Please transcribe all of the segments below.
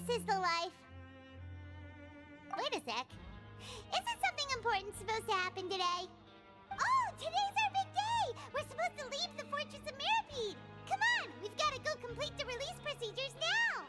This is the life. Wait a sec. Isn't something important supposed to happen today? Oh, today's our big day! We're supposed to leave the Fortress of Mirapede! Come on, we've got to go complete the release procedures now!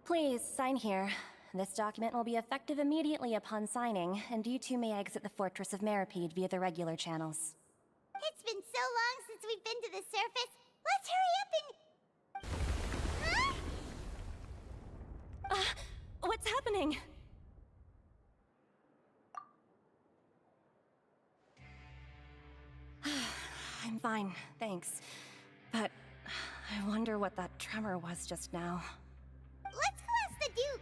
Please, sign here. This document will be effective immediately upon signing, and you two may exit the Fortress of Mirapede via the regular channels. It's been so long since we've been to the surface. Let's hurry up and... Huh? What's happening? I'm fine, thanks. But I wonder what that tremor was just now. Let's go ask the Duke.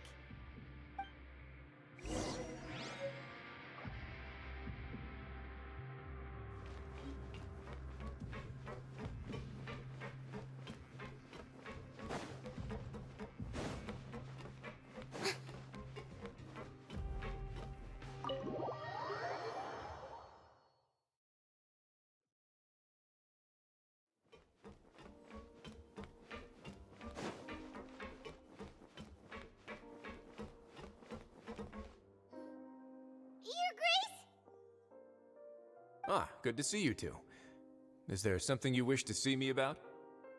Your Grace? Ah, good to see you two. Is there something you wish to see me about?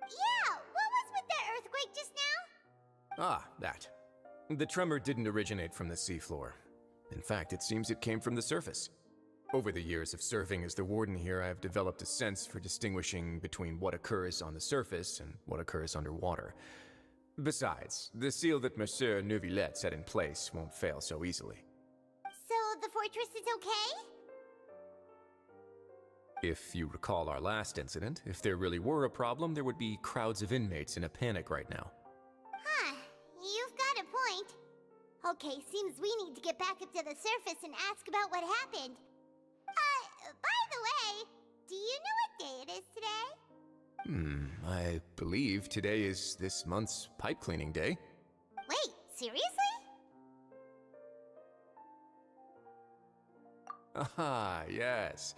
Yeah, what was with that earthquake just now? Ah, that. The tremor didn't originate from the seafloor. In fact, it seems it came from the surface. Over the years of serving as the warden here, I have developed a sense for distinguishing between what occurs on the surface and what occurs underwater. Besides, the seal that Monsieur Neuvillette set in place won't fail so easily. So the fortress is okay? If you recall our last incident, if there really were a problem, there would be crowds of inmates in a panic right now. Huh, you've got a point. Okay, seems we need to get back up to the surface and ask about what happened. By the way, do you know what day it is today? I believe today is this month's pipe cleaning day. Wait, seriously? Aha, yes.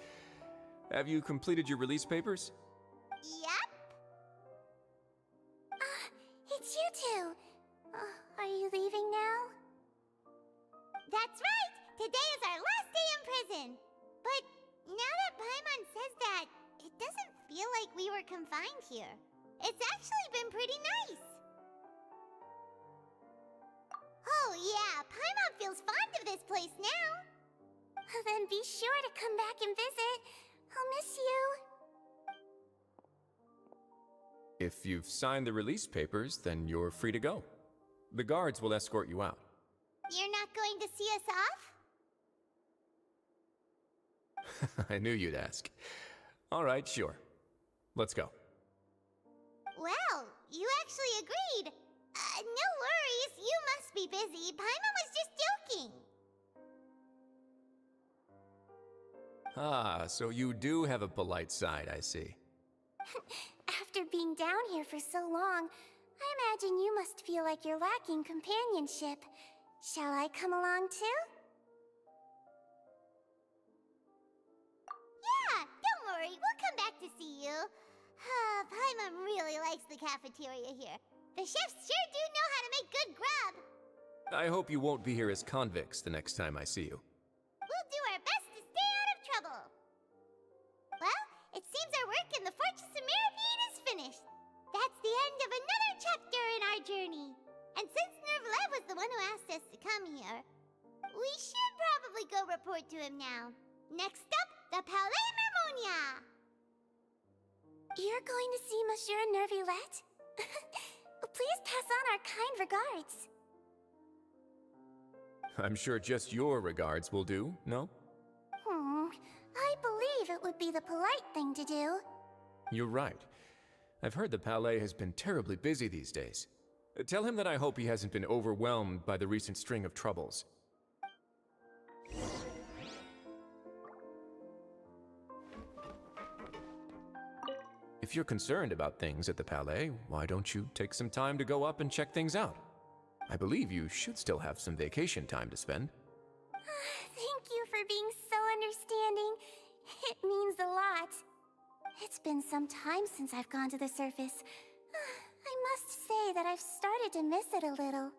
Have you completed your release papers? Yep. It's you two. Are you leaving now? That's right! Today is our last day in prison! But now that Paimon says that, it doesn't feel like we were confined here. It's actually been pretty nice! Oh yeah, Paimon feels fond of this place now! Then be sure to come back and visit. I'll miss you. If you've signed the release papers, then you're free to go. The guards will escort you out. You're not going to see us off? I knew you'd ask. All right, sure. Let's go. Well, you actually agreed. No worries, you must be busy. Paimon was just joking. Ah, so you do have a polite side, I see. After being down here for so long, I imagine you must feel like you're lacking companionship. Shall I come along too? Yeah, don't worry, we'll come back to see you. Paimon really likes the cafeteria here. The chefs sure do know how to make good grub. I hope you won't be here as convicts the next time I see you. We'll do our best to stay out of trouble. Well, it seems our work in the Fortress of Mirapede is finished. That's the end of another chapter in our journey. And since Neuvillette was the one who asked us to come here, we should probably go report to him now. Next up, the Palais Mermonia. You're going to see Monsieur Neuvillette? Please pass on our kind regards. I'm sure just your regards will do, no? I believe it would be the polite thing to do. You're right. I've heard the Palais has been terribly busy these days. Tell him that I hope he hasn't been overwhelmed by the recent string of troubles. If you're concerned about things at the Palais, why don't you take some time to go up and check things out? I believe you should still have some vacation time to spend. Thank you for being so understanding. It means a lot. It's been some time since I've gone to the surface. I must say that I've started to miss it a little.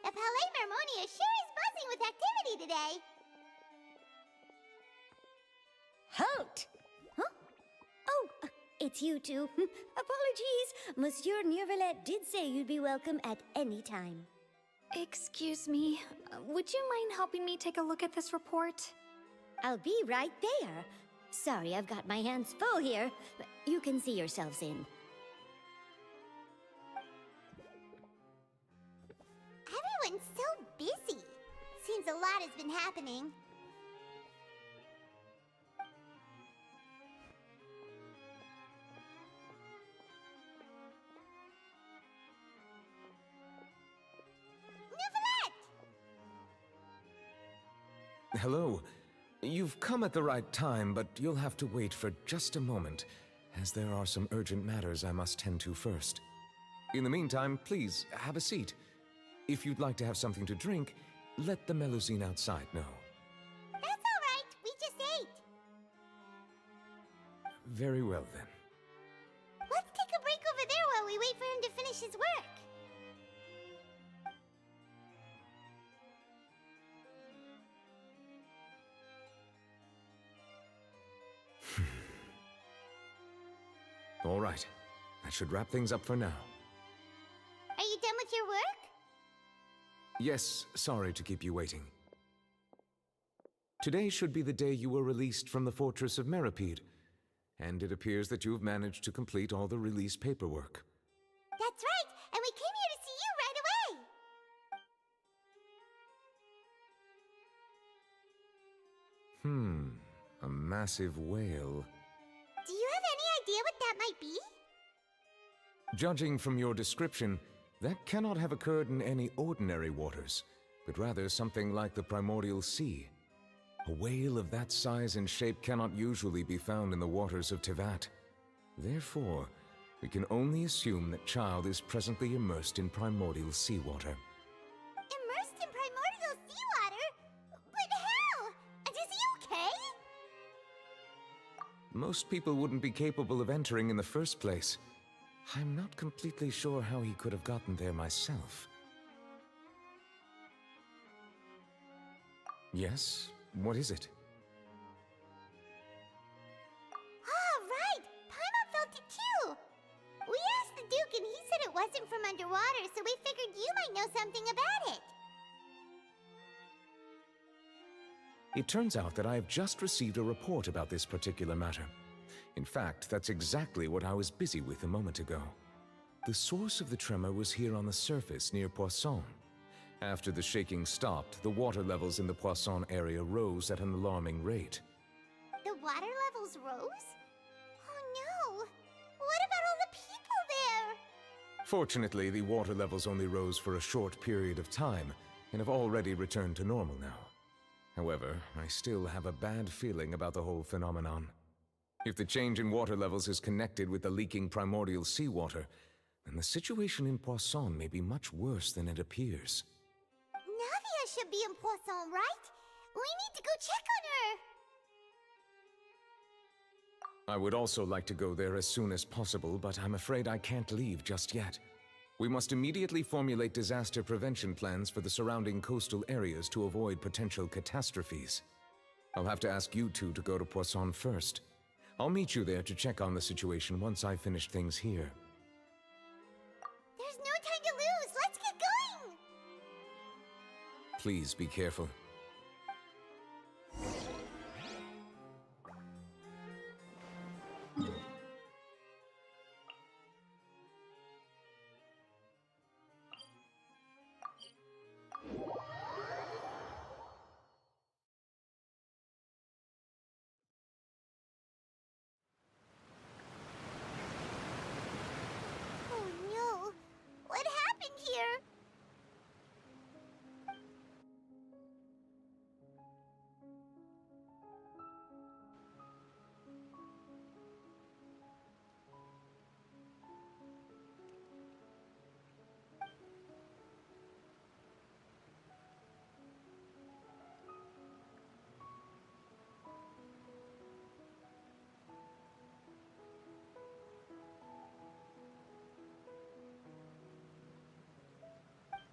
The Palais Mermonia sure is buzzing with activity today. Halt! Huh? Oh, it's you two. Apologies. Monsieur Neuvillette did say you'd be welcome at any time. Excuse me, would you mind helping me take a look at this report? I'll be right there. Sorry, I've got my hands full here. You can see yourselves in. Everyone's so busy. Seems a lot has been happening. Hello. You've come at the right time, but you'll have to wait for just a moment, as there are some urgent matters I must tend to first. In the meantime, please, have a seat. If you'd like to have something to drink, let the Melusine outside know. That's all right. We just ate. Very well, then. Let's take a break over there while we wait for him to finish his work. All right. That should wrap things up for now. Are you done with your work? Yes, sorry to keep you waiting. Today should be the day you were released from the Fortress of Meripede, and it appears that you've managed to complete all the release paperwork. That's right, and we came here to see you right away. A massive whale. Do you have any idea what that might be? Judging from your description, that cannot have occurred in any ordinary waters, but rather something like the primordial sea. A whale of that size and shape cannot usually be found in the waters of Tevat. Therefore, we can only assume that Child is presently immersed in primordial seawater. Immersed in primordial seawater? But how? And is he okay? Most people wouldn't be capable of entering in the first place. I'm not completely sure how he could have gotten there myself. Yes? What is it? Ah, right! Paimon felt it too! We asked the Duke and he said it wasn't from underwater, so we figured you might know something about it. It turns out that I have just received a report about this particular matter. In fact, that's exactly what I was busy with a moment ago. The source of the tremor was here on the surface near Poisson. After the shaking stopped, the water levels in the Poisson area rose at an alarming rate. The water levels rose? Oh no! What about all the people there? Fortunately, the water levels only rose for a short period of time and have already returned to normal now. However, I still have a bad feeling about the whole phenomenon. If the change in water levels is connected with the leaking primordial seawater, then the situation in Poisson may be much worse than it appears. Navia should be in Poisson, right? We need to go check on her! I would also like to go there as soon as possible, but I'm afraid I can't leave just yet. We must immediately formulate disaster prevention plans for the surrounding coastal areas to avoid potential catastrophes. I'll have to ask you two to go to Poisson first. I'll meet you there to check on the situation once I finish things here. There's no time to lose! Let's get going! Please be careful. Oh no! What happened here?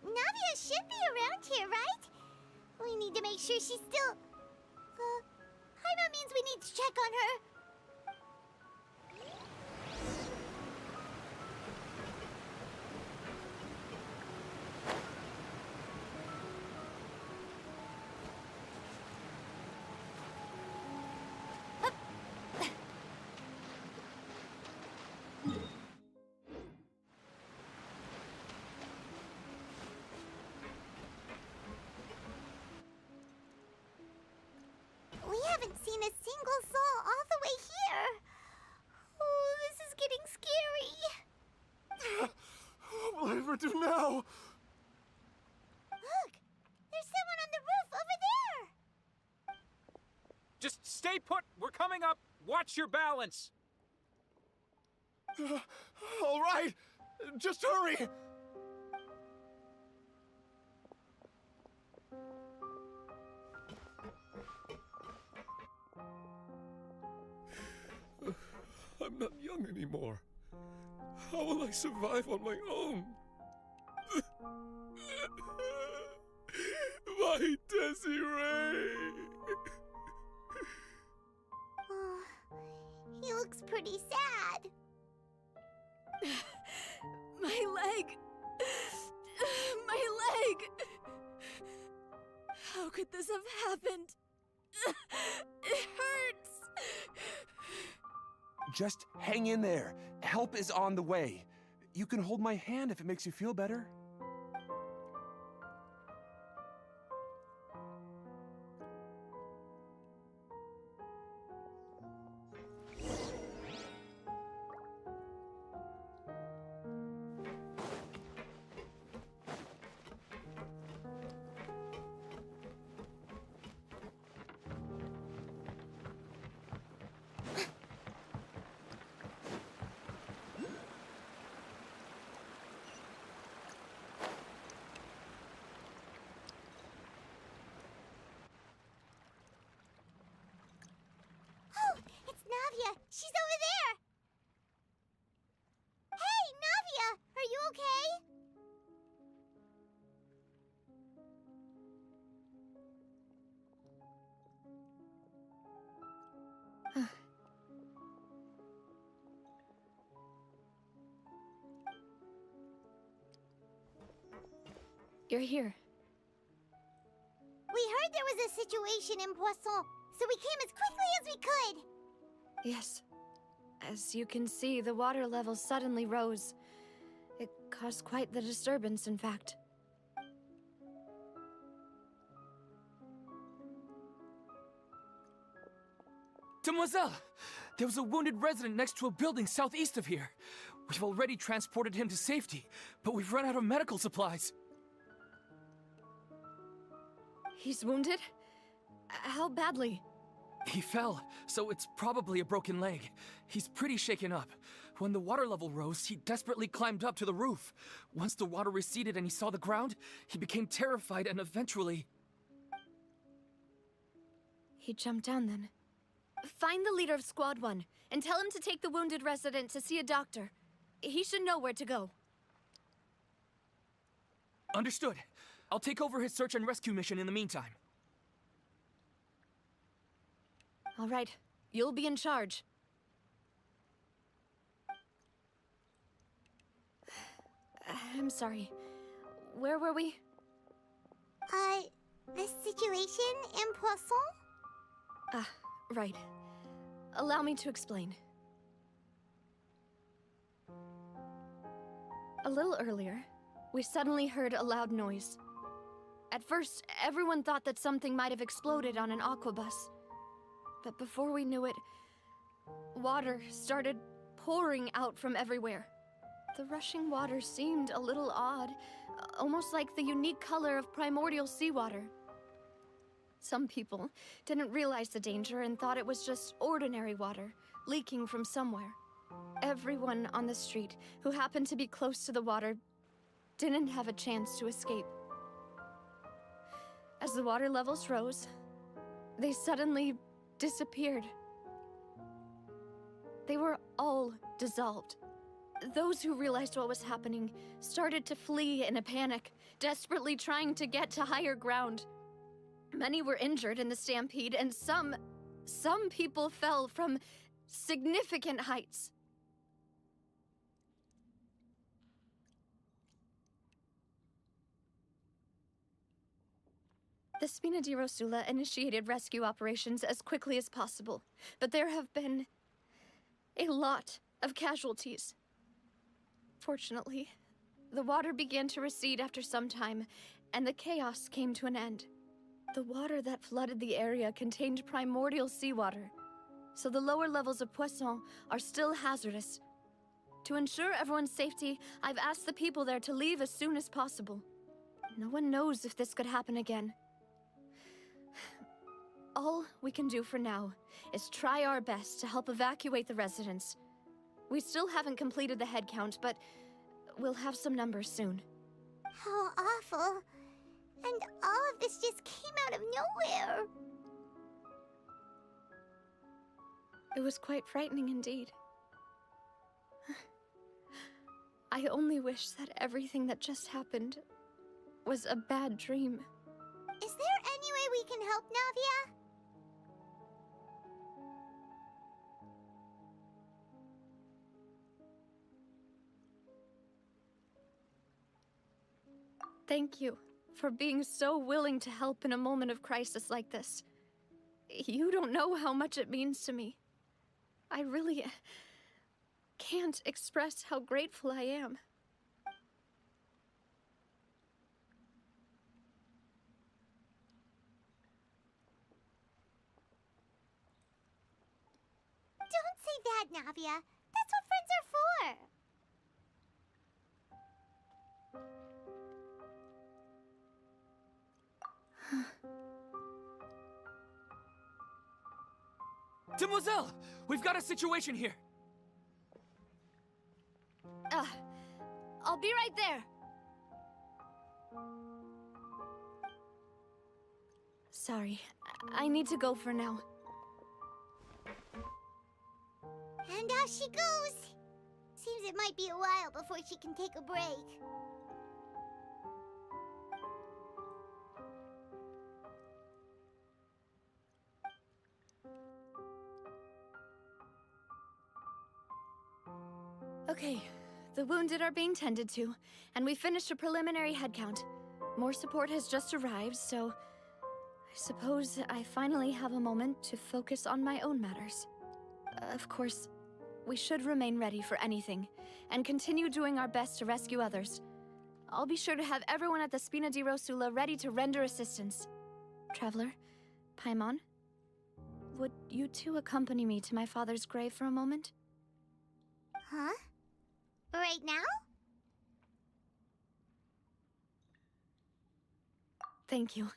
Navia should be around here, right? We need to make sure she's still... Paimon means we need to check on her. We haven't seen a single soul all the way here. Oh, this is getting scary. What will I ever do now? Look, there's someone on the roof over there. Just stay put. We're coming up. Watch your balance. All right, just hurry. I'm not young anymore. How will I survive on my own? My Desiree! Oh, he looks pretty sad. My leg! My leg! How could this have happened? It hurts! Just hang in there. Help is on the way. You can hold my hand if it makes you feel better. Oh, it's Navia. She's over there. Hey, Navia, are you okay? You're here. We heard there was a situation in Poisson, so we came as quickly as we could. Yes. As you can see, the water level suddenly rose. It caused quite the disturbance, in fact. Demoiselle! There was a wounded resident next to a building southeast of here. We've already transported him to safety, but we've run out of medical supplies. He's wounded? How badly? He fell, so it's probably a broken leg. He's pretty shaken up. When the water level rose, he desperately climbed up to the roof. Once the water receded and he saw the ground, he became terrified and eventually... He jumped down then. Find the leader of Squad 1 and tell him to take the wounded resident to see a doctor. He should know where to go. Understood. I'll take over his search and rescue mission in the meantime. All right, you'll be in charge. I'm sorry. Where were we? The situation in Poisson? Ah, right. Allow me to explain. A little earlier, we suddenly heard a loud noise. At first, everyone thought that something might have exploded on an aquabus. But before we knew it, water started pouring out from everywhere. The rushing water seemed a little odd, almost like the unique color of primordial seawater. Some people didn't realize the danger and thought it was just ordinary water, leaking from somewhere. Everyone on the street who happened to be close to the water didn't have a chance to escape. As the water levels rose, they suddenly disappeared. They were all dissolved. Those who realized what was happening started to flee in a panic, desperately trying to get to higher ground. Many were injured in the stampede, and some people fell from significant heights. The Spina di Rosula initiated rescue operations as quickly as possible, but there have been a lot of casualties. Fortunately, the water began to recede after some time, and the chaos came to an end. The water that flooded the area contained primordial seawater, so the lower levels of Poisson are still hazardous. To ensure everyone's safety, I've asked the people there to leave as soon as possible. No one knows if this could happen again. All we can do for now is try our best to help evacuate the residents. We still haven't completed the head count, but we'll have some numbers soon. How awful. And all of this just came out of nowhere. It was quite frightening indeed. I only wish that everything that just happened was a bad dream. Is there any way we can help, Navia? Thank you for being so willing to help in a moment of crisis like this. You don't know how much it means to me. I really can't express how grateful I am. Don't say that, Navia. That's what friends are for. Demoiselle! We've got a situation here! I'll be right there. Sorry, I need to go for now. And off she goes. Seems it might be a while before she can take a break. Okay, the wounded are being tended to, and we finished a preliminary head count. More support has just arrived, so I suppose I finally have a moment to focus on my own matters. Of course, we should remain ready for anything, and continue doing our best to rescue others. I'll be sure to have everyone at the Spina di Rosula ready to render assistance. Traveler, Paimon, would you two accompany me to my father's grave for a moment? Huh? Right now? Thank you.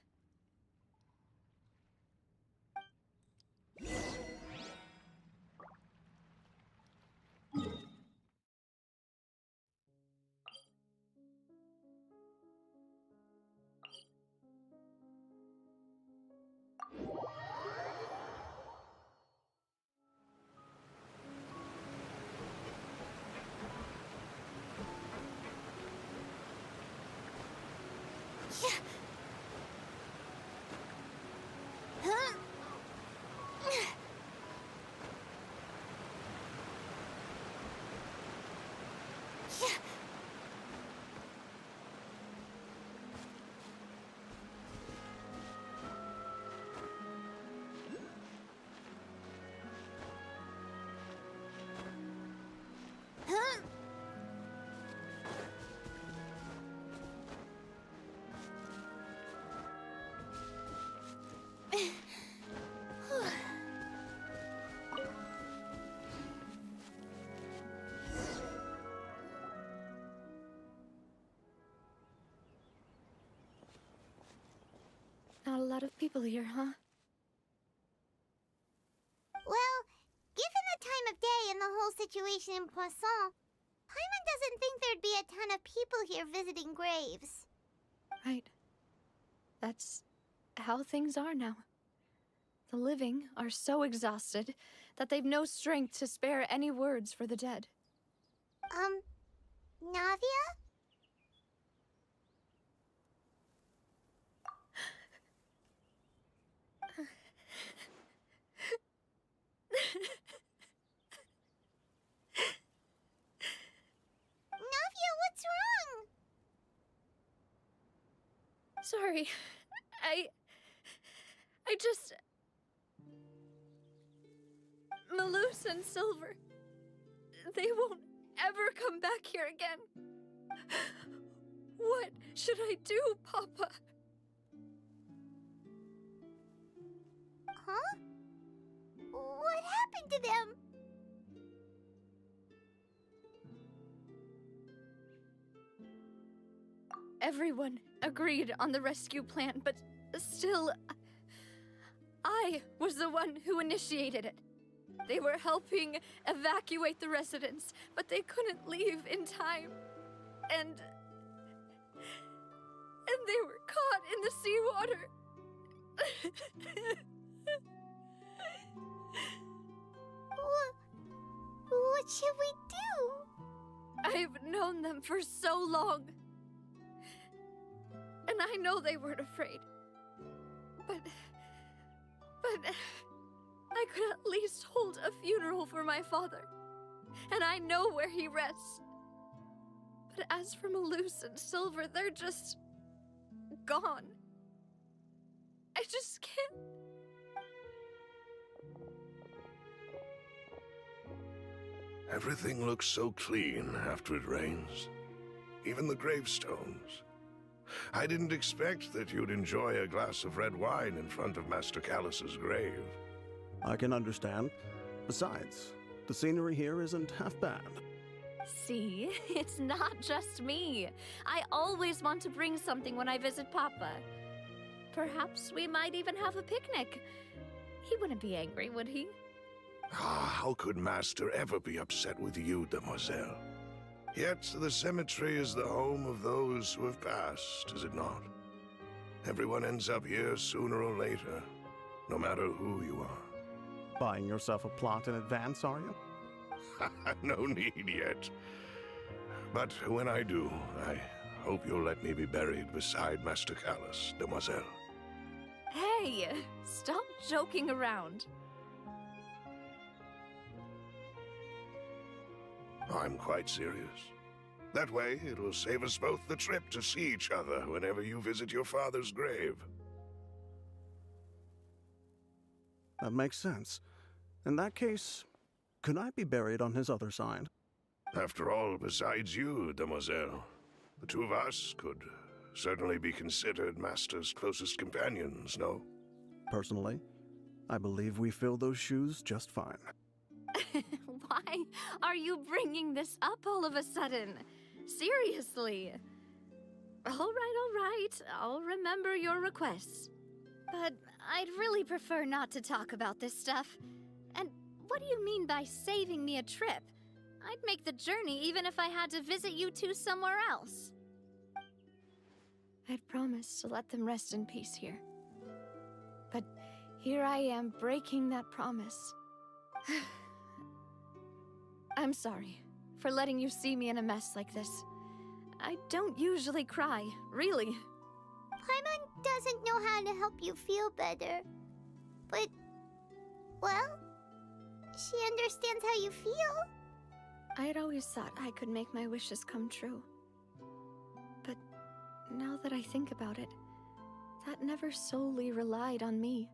people here, huh? Well, given the time of day and the whole situation in Poisson, Paimon doesn't think there'd be a ton of people here visiting graves. Right. That's how things are now. The living are so exhausted that they've no strength to spare any words for the dead. Navia? Navia, what's wrong? Sorry. I just... Malus and Silver. They won't ever come back here again. What should I do, Papa? Huh? What happened to them? Everyone agreed on the rescue plan, but still, I was the one who initiated it. They were helping evacuate the residents, but they couldn't leave in time. And they were caught in the seawater. What should we do? I've known them for so long. And I know they weren't afraid. But I could at least hold a funeral for my father. And I know where he rests. But as for Malus and Silver, they're just gone. I just can't. Everything looks so clean after it rains. Even the gravestones. I didn't expect that you'd enjoy a glass of red wine in front of Master Callus's grave. I can understand. Besides, the scenery here isn't half bad. See, it's not just me. I always want to bring something when I visit Papa. Perhaps we might even have a picnic. He wouldn't be angry, would he? How could Master ever be upset with you, demoiselle? Yet the cemetery is the home of those who have passed, is it not? Everyone ends up here sooner or later, no matter who you are. Buying yourself a plot in advance, are you? No need yet. But when I do, I hope you'll let me be buried beside Master Callus, demoiselle. Hey, stop joking around. I'm quite serious. That way, it will save us both the trip to see each other whenever you visit your father's grave. That makes sense. In that case, could I be buried on his other side? After all, besides you, demoiselle, the two of us could certainly be considered Master's closest companions, no? Personally, I believe we fill those shoes just fine. Why are you bringing this up all of a sudden? Seriously. All right. I'll remember your requests. But I'd really prefer not to talk about this stuff. And what do you mean by saving me a trip? I'd make the journey even if I had to visit you two somewhere else. I'd promised to let them rest in peace here. But here I am breaking that promise. I'm sorry for letting you see me in a mess like this. I don't usually cry, really. Paimon doesn't know how to help you feel better. But, well, she understands how you feel. I had always thought I could make my wishes come true. But now that I think about it, that never solely relied on me.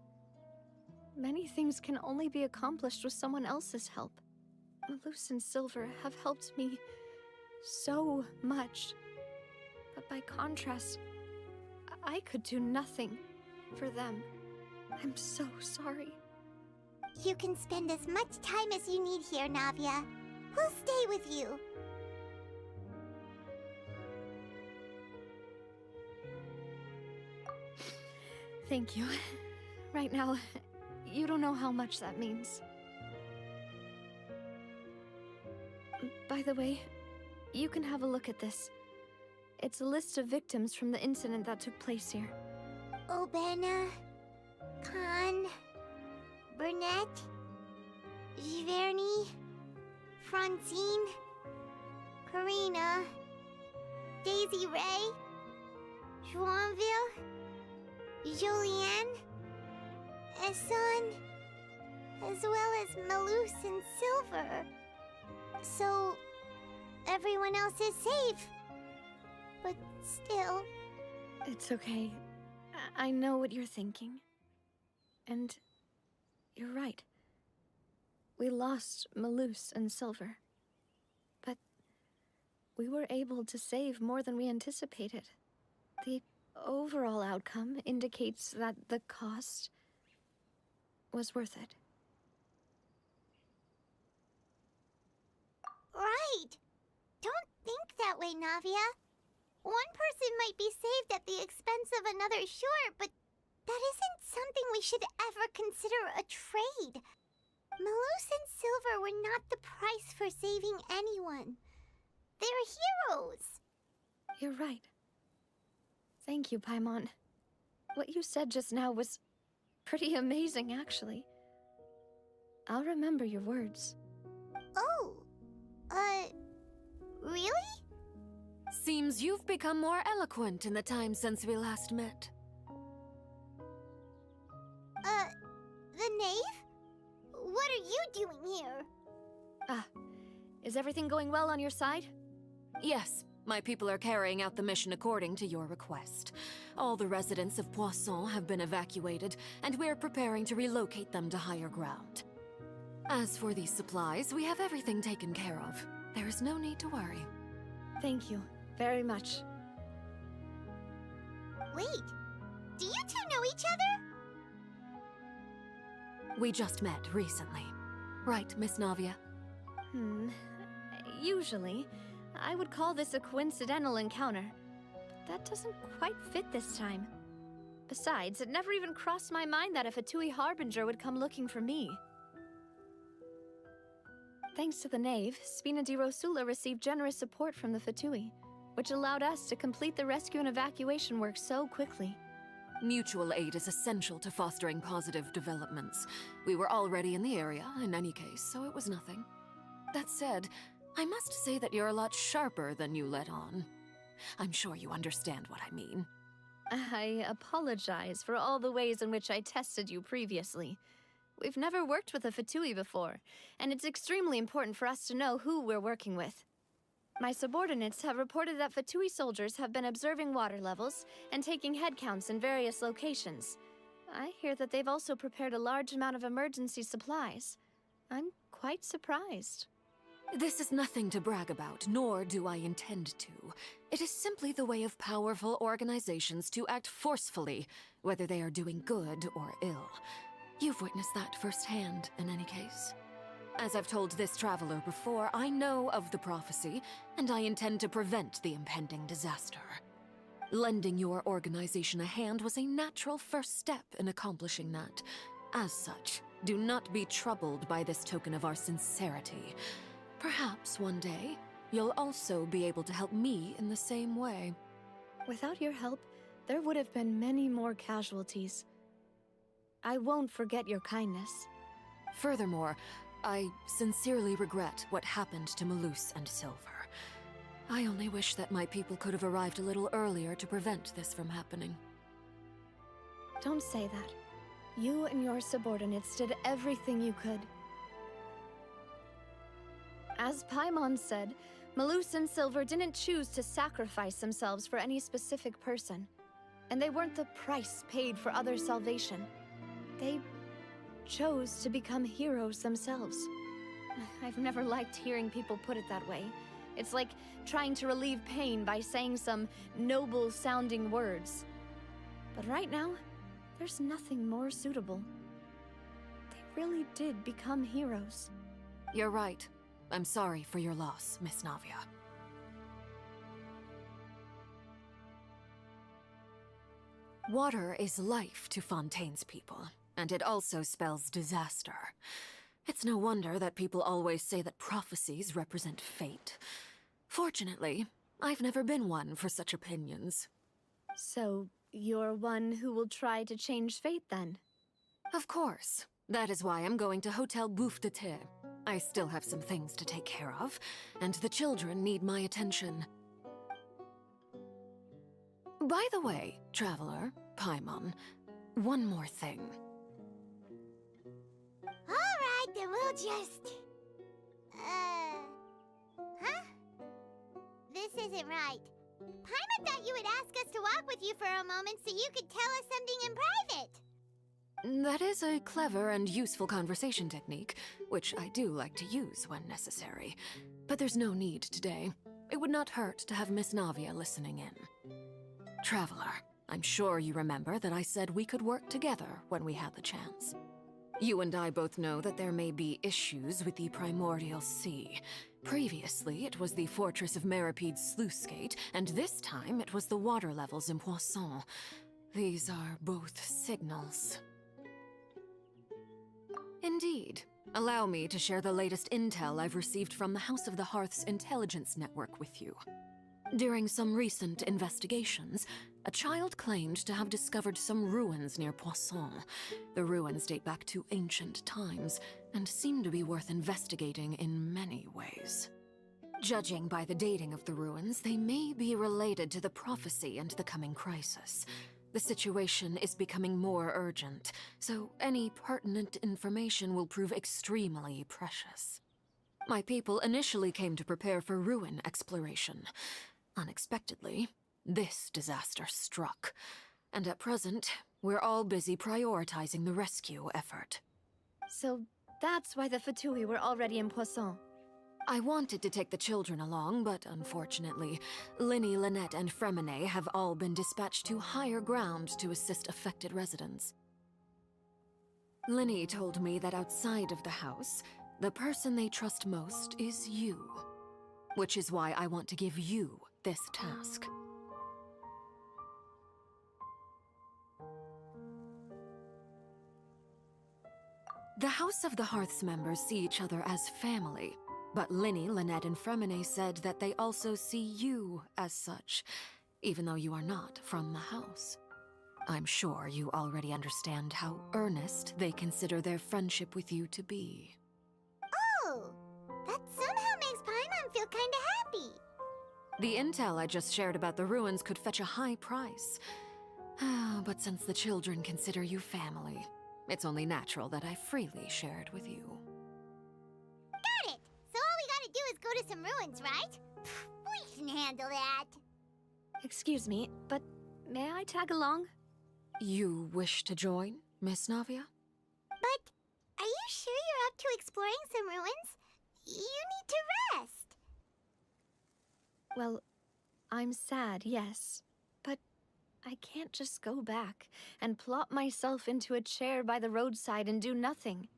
Many things can only be accomplished with someone else's help. Malus and Silver have helped me so much. But by contrast, I could do nothing for them. I'm so sorry. You can spend as much time as you need here, Navia. We'll stay with you. Thank you. Right now, you don't know how much that means. By the way, you can have a look at this. It's a list of victims from the incident that took place here. Obena, Khan, Burnett, Giverny, Francine, Karina, Daisy Ray, Joinville, Julianne, Esson, as well as Malus and Silver. So, everyone else is safe. But still... It's okay. I know what you're thinking. And you're right. We lost Malus and Silver. But we were able to save more than we anticipated. The overall outcome indicates that the cost was worth it. Right! Don't think that way, Navia. One person might be saved at the expense of another, sure, but that isn't something we should ever consider a trade. Malus and Silver were not the price for saving anyone. They're heroes. You're right. Thank you, Paimon. What you said just now was pretty amazing, actually. I'll remember your words. Oh, really? Seems you've become more eloquent in the time since we last met. The knave? What are you doing here? Is everything going well on your side? Yes, my people are carrying out the mission according to your request. All the residents of Poisson have been evacuated, and we're preparing to relocate them to higher ground. As for these supplies, we have everything taken care of. There is no need to worry. Thank you very much. Wait, do you two know each other? We just met recently. Right, Miss Navia? Usually, I would call this a coincidental encounter. But that doesn't quite fit this time. Besides, it never even crossed my mind that a Fatui Harbinger would come looking for me. Thanks to the Knave, Spina di Rosula received generous support from the Fatui, which allowed us to complete the rescue and evacuation work so quickly. Mutual aid is essential to fostering positive developments. We were already in the area, in any case, so it was nothing. That said, I must say that you're a lot sharper than you let on. I'm sure you understand what I mean. I apologize for all the ways in which I tested you previously. We've never worked with a Fatui before, and it's extremely important for us to know who we're working with. My subordinates have reported that Fatui soldiers have been observing water levels and taking head counts in various locations. I hear that they've also prepared a large amount of emergency supplies. I'm quite surprised. This is nothing to brag about, nor do I intend to. It is simply the way of powerful organizations to act forcefully, whether they are doing good or ill. You've witnessed that firsthand, in any case. As I've told this traveler before, I know of the prophecy, and I intend to prevent the impending disaster. Lending your organization a hand was a natural first step in accomplishing that. As such, do not be troubled by this token of our sincerity. Perhaps one day, you'll also be able to help me in the same way. Without your help, there would have been many more casualties. I won't forget your kindness. Furthermore, I sincerely regret what happened to Malus and Silver. I only wish that my people could have arrived a little earlier to prevent this from happening. Don't say that. You and your subordinates did everything you could. As Paimon said, Malus and Silver didn't choose to sacrifice themselves for any specific person. And they weren't the price paid for others' salvation. They chose to become heroes themselves. I've never liked hearing people put it that way. It's like trying to relieve pain by saying some noble-sounding words. But right now, there's nothing more suitable. They really did become heroes. You're right. I'm sorry for your loss, Miss Navia. Water is life to Fontaine's people. and it also spells disaster. It's no wonder that people always say that prophecies represent fate. Fortunately, I've never been one for such opinions. So, you're one who will try to change fate then? Of course. That is why I'm going to Hotel Bouffe de Thé. I still have some things to take care of, and the children need my attention. By the way, Traveler, Paimon, one more thing. Alright, then we'll just... Huh? This isn't right. Paimon thought you would ask us to walk with you for a moment so you could tell us something in private. That is a clever and useful conversation technique, which I do like to use when necessary. But there's no need today. It would not hurt to have Miss Navia listening in. Traveler, I'm sure you remember that I said we could work together when we had the chance. You and I both know that there may be issues with the Primordial Sea. Previously, it was the Fortress of Meripede's sluice gate, and this time it was the water levels in Poisson. These are both signals. Indeed. Allow me to share the latest intel I've received from the House of the Hearth's intelligence network with you. During some recent investigations, a child claimed to have discovered some ruins near Poisson. The ruins date back to ancient times, and seem to be worth investigating in many ways. Judging by the dating of the ruins, they may be related to the prophecy and the coming crisis. The situation is becoming more urgent, so any pertinent information will prove extremely precious. My people initially came to prepare for ruin exploration. Unexpectedly, this disaster struck, and at present, we're all busy prioritizing the rescue effort. So that's why the Fatui were already in Poisson. I wanted to take the children along, but unfortunately, Linny, Lynette, and Fremine have all been dispatched to higher ground to assist affected residents. Linny told me that outside of the house, the person they trust most is you. Which is why I want to give you this task. The House of the Hearth's members see each other as family, but Linny, Lynette, and Fremine said that they also see you as such, even though you are not from the house. I'm sure you already understand how earnest they consider their friendship with you to be. Oh, that somehow makes Paimon feel kinda happy. The intel I just shared about the ruins could fetch a high price. But since the children consider you family, it's only natural that I freely share it with you. Got it! So all we gotta do is go to some ruins, right? We can handle that. Excuse me, but may I tag along? You wish to join, Miss Navia? But are you sure you're up to exploring some ruins? You need to rest. Well, I'm sad, yes. But I can't just go back and plop myself into a chair by the roadside and do nothing.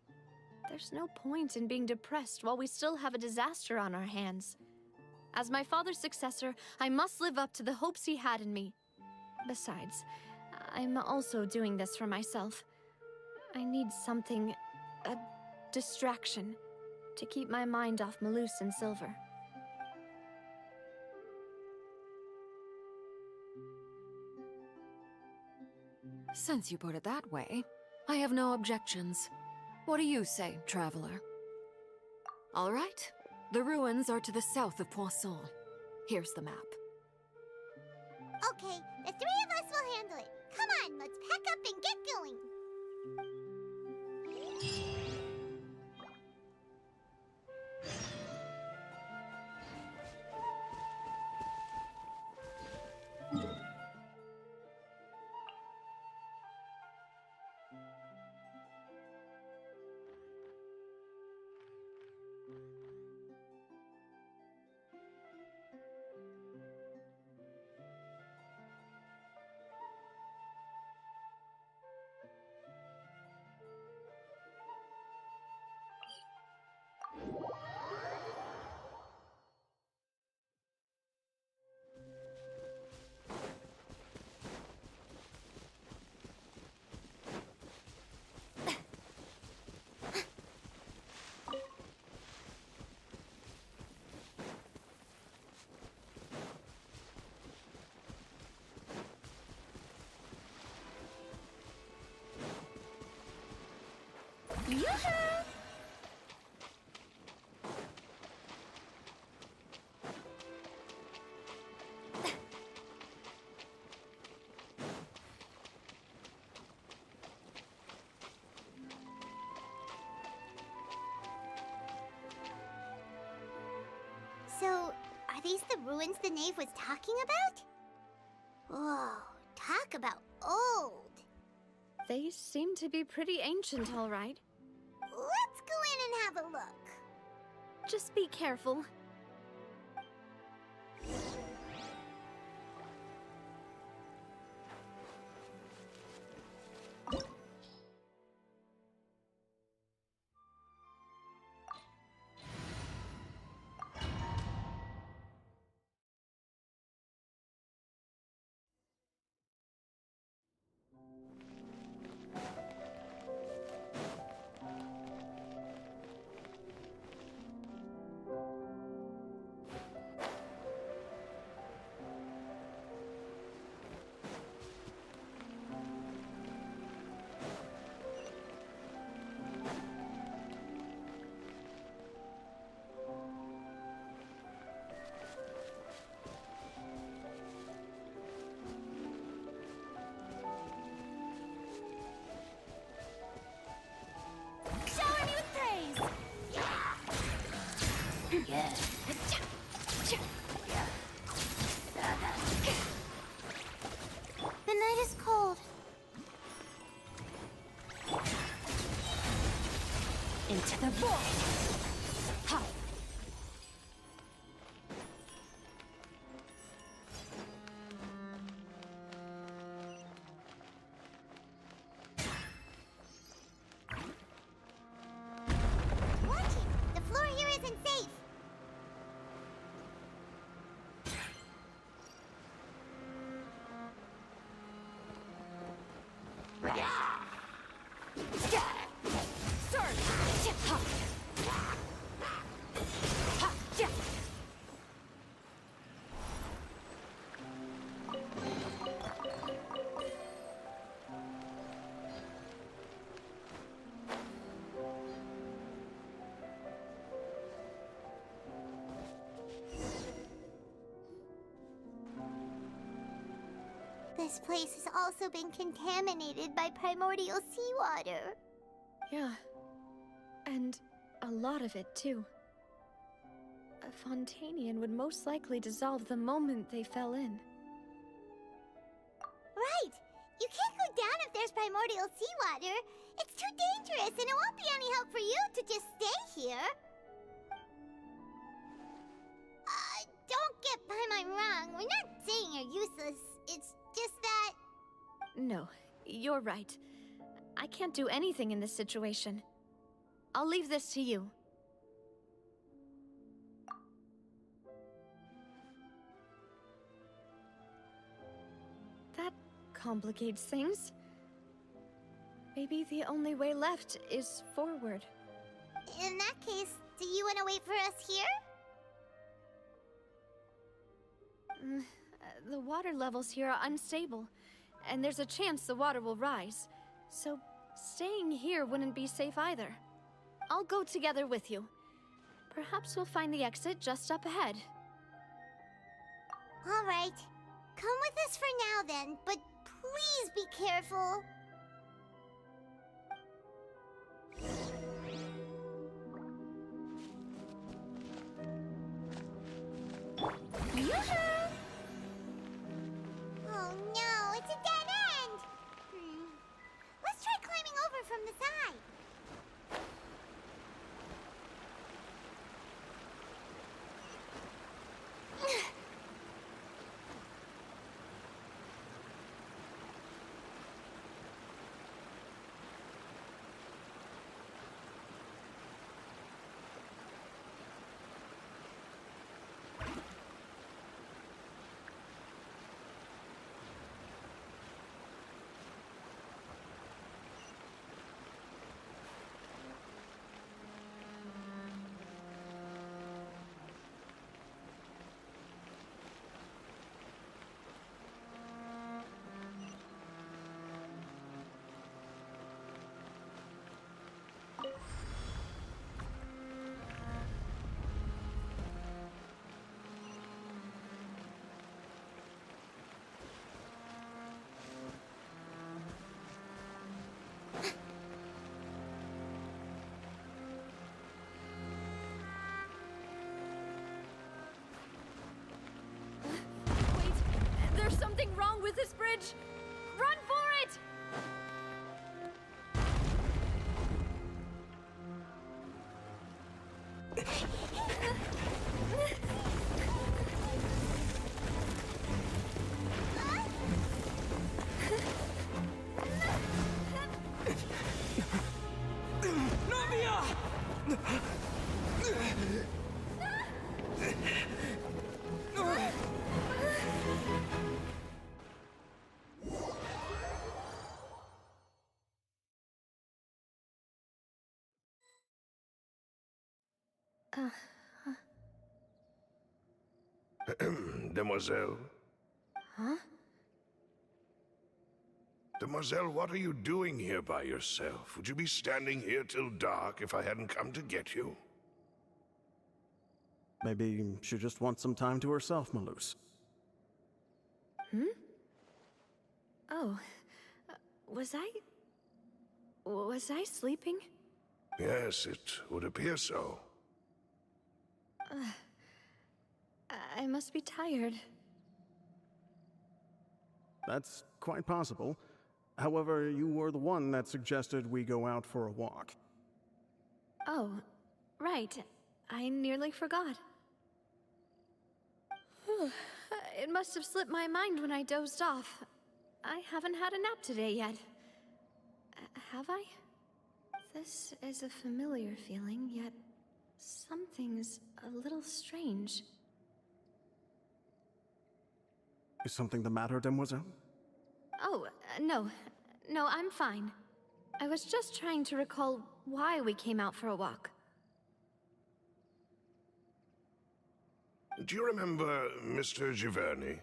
There's no point in being depressed while we still have a disaster on our hands. As my father's successor, I must live up to the hopes he had in me. Besides, I'm also doing this for myself. I need something, a distraction, to keep my mind off Malus and Silver. Since you put it that way, I have no objections. What do you say, Traveler? All right. The ruins are to the south of Poisson. Here's the map. Okay, the three of us will handle it. Come on, let's pack up and get going. Yoo-hoo! So, are these the ruins the knave was talking about? Whoa, talk about old. They seem to be pretty ancient, all right. Let's go in and have a look. Just be careful. Shower me with praise! Yeah. The night is cold. Into the void! Ha! Watch it! The floor here isn't safe. This place has also been contaminated by primordial seawater. Yeah. And a lot of it, too. A Fontainian would most likely dissolve the moment they fell in. Right! You can't go down if there's primordial seawater. It's too dangerous, and it won't be any help for you to just stay here. Don't get by my wrong. We're not saying you're useless. It's just that... No, you're right. I can't do anything in this situation. I'll leave this to you. That complicates things. Maybe the only way left is forward. In that case, do you want to wait for us here? The water levels here are unstable, and there's a chance the water will rise. So staying here wouldn't be safe either. I'll go together with you. Perhaps we'll find the exit just up ahead. All right. Come with us for now then, but please be careful. Yoo-hoo! Oh no, it's a dead end! Let's try climbing over from the side. with this bridge! Run for it! Demoiselle? Huh? Demoiselle, what are you doing here by yourself? Would you be standing here till dark if I hadn't come to get you? Maybe she just wants some time to herself, Malus. Hmm? Oh. Was I sleeping? Yes, it would appear so. I must be tired. That's quite possible. However, you were the one that suggested we go out for a walk. Oh, right. I nearly forgot. It must have slipped my mind when I dozed off. I haven't had a nap today yet. Have I? This is a familiar feeling, yet something's a little strange. Is something the matter, Demoiselle? Oh, no. No, I'm fine. I was just trying to recall why we came out for a walk. Do you remember Mr. Giverny?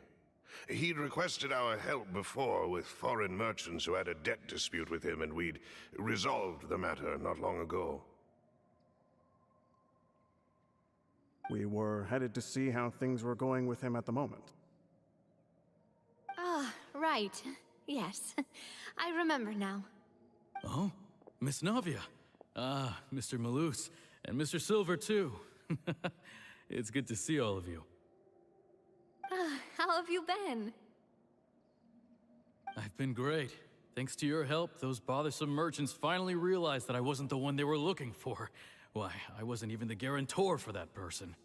He'd requested our help before with foreign merchants who had a debt dispute with him, and we'd resolved the matter not long ago. We were headed to see how things were going with him at the moment. Ah, right. Yes. I remember now. Oh, Miss Navia. Ah, Mr. Malus, and Mr. Silver, too. It's good to see all of you. How have you been? I've been great. Thanks to your help, those bothersome merchants finally realized that I wasn't the one they were looking for. Why, I wasn't even the guarantor for that person.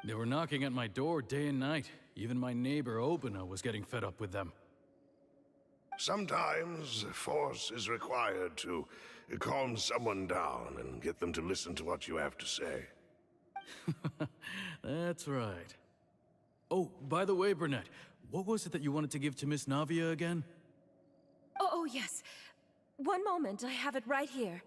They were knocking at my door day and night. Even my neighbor, Obina, was getting fed up with them. Sometimes force is required to calm someone down and get them to listen to what you have to say. That's right. Oh, by the way, Burnett, what was it that you wanted to give to Miss Navia again? Oh, yes. One moment, I have it right here.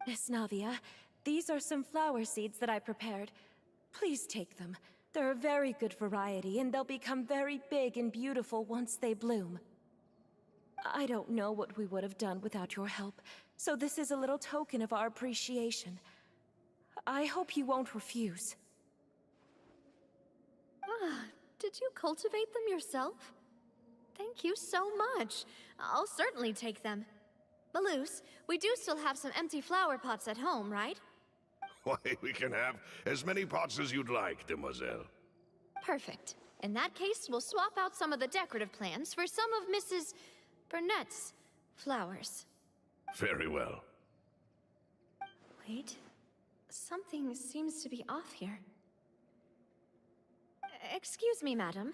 Miss Navia, these are some flower seeds that I prepared. Please take them. They're a very good variety, and they'll become very big and beautiful once they bloom. I don't know what we would have done without your help, so this is a little token of our appreciation. I hope you won't refuse. Ah, did you cultivate them yourself? Thank you so much. I'll certainly take them. Malus, we do still have some empty flower pots at home, right? Why, we can have as many pots as you'd like, Demoiselle. Perfect. In that case, we'll swap out some of the decorative plants for some of Mrs. Burnett's flowers. Very well. Wait. Something seems to be off here. Excuse me, madam.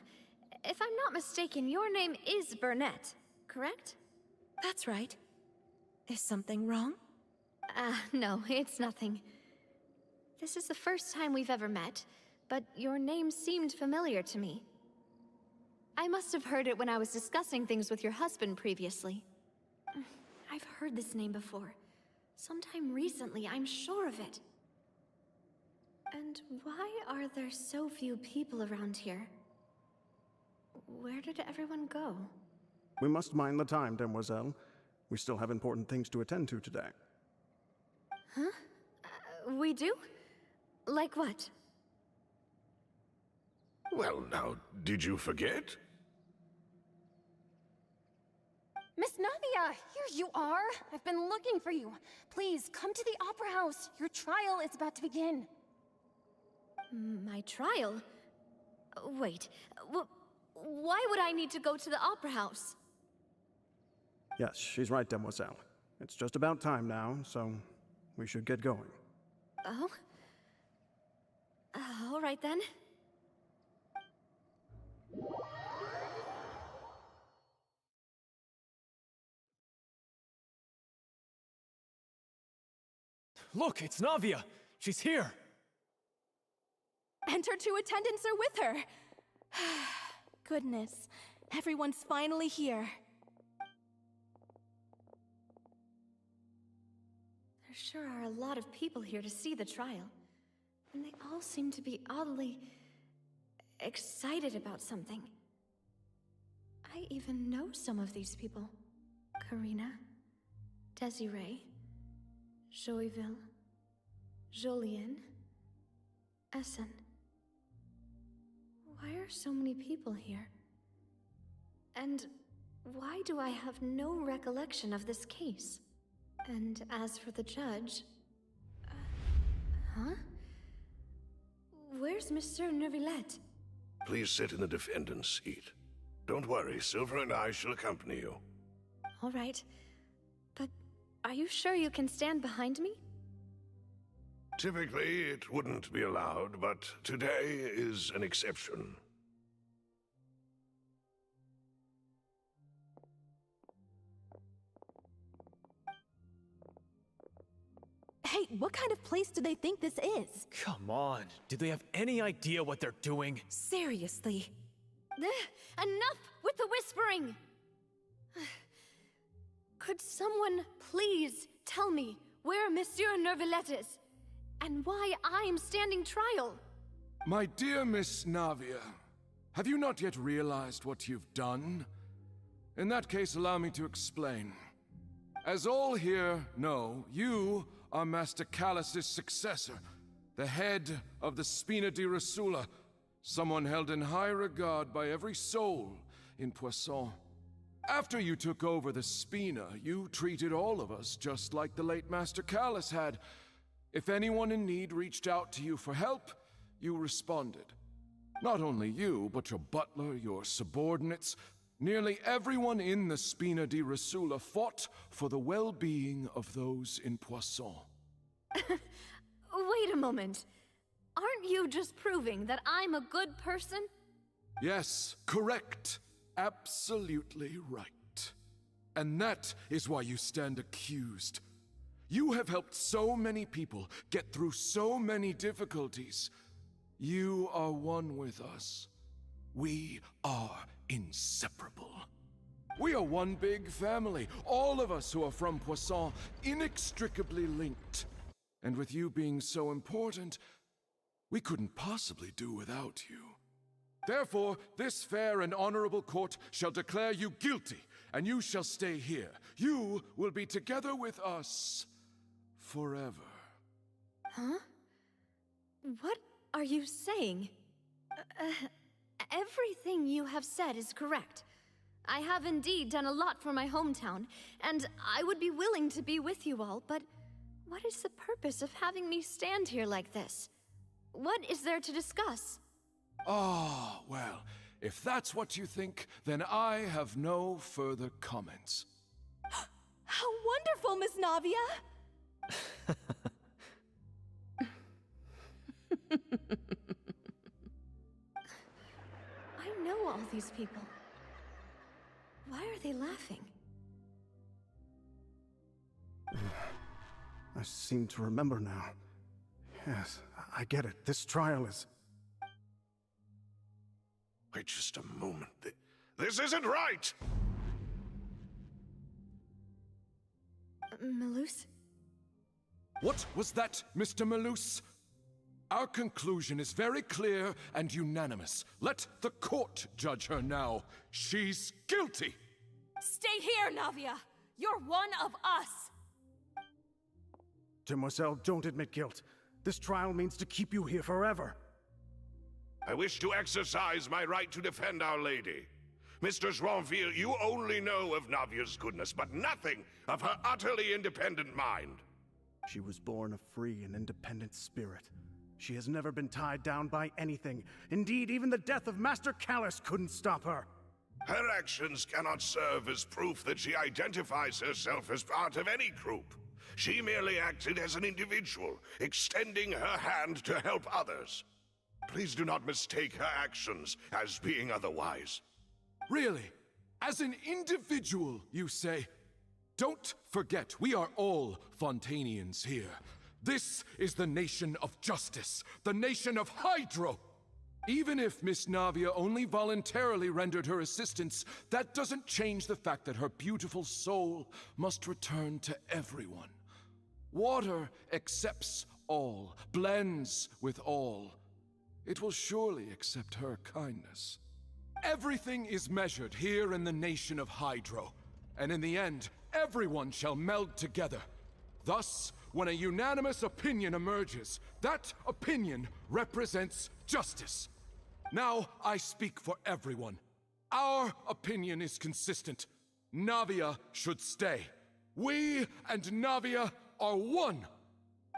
If I'm not mistaken, your name is Burnett, correct? That's right. Is something wrong? No, it's nothing. This is the first time we've ever met, but your name seemed familiar to me. I must have heard it when I was discussing things with your husband previously. I've heard this name before. Sometime recently, I'm sure of it. And why are there so few people around here? Where did everyone go? We must mind the time, Demoiselle. We still have important things to attend to today. Huh? We do? Like what? Well, now, did you forget? Miss Navia, here you are! I've been looking for you. Please, come to the Opera House. Your trial is about to begin. My trial? Wait, why would I need to go to the opera house? Yes, she's right, Demoiselle. It's just about time now, so we should get going. Oh? All right then. Look, it's Navia! She's here! And her two attendants are with her. Goodness, everyone's finally here. There sure are a lot of people here to see the trial. And they all seem to be oddly excited about something. I even know some of these people. Karina, Desiree, Joyville, Jolien, Essen. Why are so many people here? And why do I have no recollection of this case? And as for the judge... huh? Where's Monsieur Neuvillette? Please sit in the defendant's seat. Don't worry, Silver and I shall accompany you. All right. But are you sure you can stand behind me? Typically, it wouldn't be allowed, but today is an exception. Hey, what kind of place do they think this is? Come on, do they have any idea what they're doing? Seriously. Enough with the whispering! Could someone please tell me where Monsieur Neuvillette is? And why I'm standing trial? My dear Miss Navia, have you not yet realized what you've done? In that case, allow me to explain. As all here know, you are Master Callus's successor, the head of the Spina di Rosula, someone held in high regard by every soul in Poisson. After you took over the Spina, you treated all of us just like the late Master Callus had. If anyone in need reached out to you for help, you responded. Not only you, but your butler, your subordinates, nearly everyone in the Spina di Rosula fought for the well-being of those in Poisson. Wait a moment. Aren't you just proving that I'm a good person? Yes, correct. Absolutely right. And that is why you stand accused. You have helped so many people get through so many difficulties. You are one with us. We are inseparable. We are one big family, all of us who are from Poisson, inextricably linked. And with you being so important, we couldn't possibly do without you. Therefore, this fair and honorable court shall declare you guilty, and you shall stay here. You will be together with us forever. Huh? What are you saying? Everything you have said is correct. I have indeed done a lot for my hometown, and I would be willing to be with you all, but what is the purpose of having me stand here like this? What is there to discuss? Ah, well, if that's what you think, then I have no further comments. How wonderful, Miss Navia! I know all these people. Why are they laughing? I seem to remember now. Yes, I get it. This trial is... Wait just a moment. This isn't right! Malus? What was that, Mr. Malus? Our conclusion is very clear and unanimous. Let the court judge her now. She's guilty! Stay here, Navia! You're one of us! Demoiselle, don't admit guilt. This trial means to keep you here forever. I wish to exercise my right to defend Our Lady. Mr. Joinville, you only know of Navia's goodness, but nothing of her utterly independent mind. She was born a free and independent spirit. She has never been tied down by anything. Indeed, even the death of Master Callus couldn't stop her. Her actions cannot serve as proof that she identifies herself as part of any group. She merely acted as an individual, extending her hand to help others. Please do not mistake her actions as being otherwise. Really? As an individual, you say? Don't forget, we are all Fontainians here. This is the nation of justice, the nation of Hydro. Even if Miss Navia only voluntarily rendered her assistance, that doesn't change the fact that her beautiful soul must return to everyone. Water accepts all, blends with all. It will surely accept her kindness. Everything is measured here in the nation of Hydro, and in the end, everyone shall meld together. Thus, when a unanimous opinion emerges, that opinion represents justice. Now I speak for everyone. Our opinion is consistent. Navia should stay. We and Navia are one.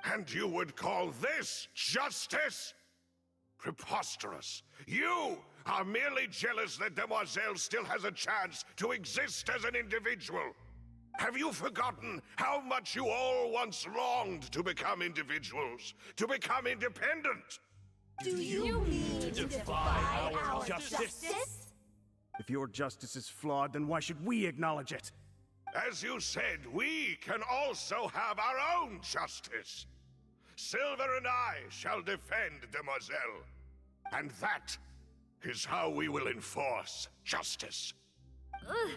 And you would call this justice? Preposterous. You are merely jealous that Demoiselle still has a chance to exist as an individual. Have you forgotten how much you all once longed to become individuals, to become independent? Do you mean to defy our justice? If your justice is flawed, then why should we acknowledge it? As you said, we can also have our own justice. Silver and I shall defend Demoiselle. And that is how we will enforce justice. Ugh,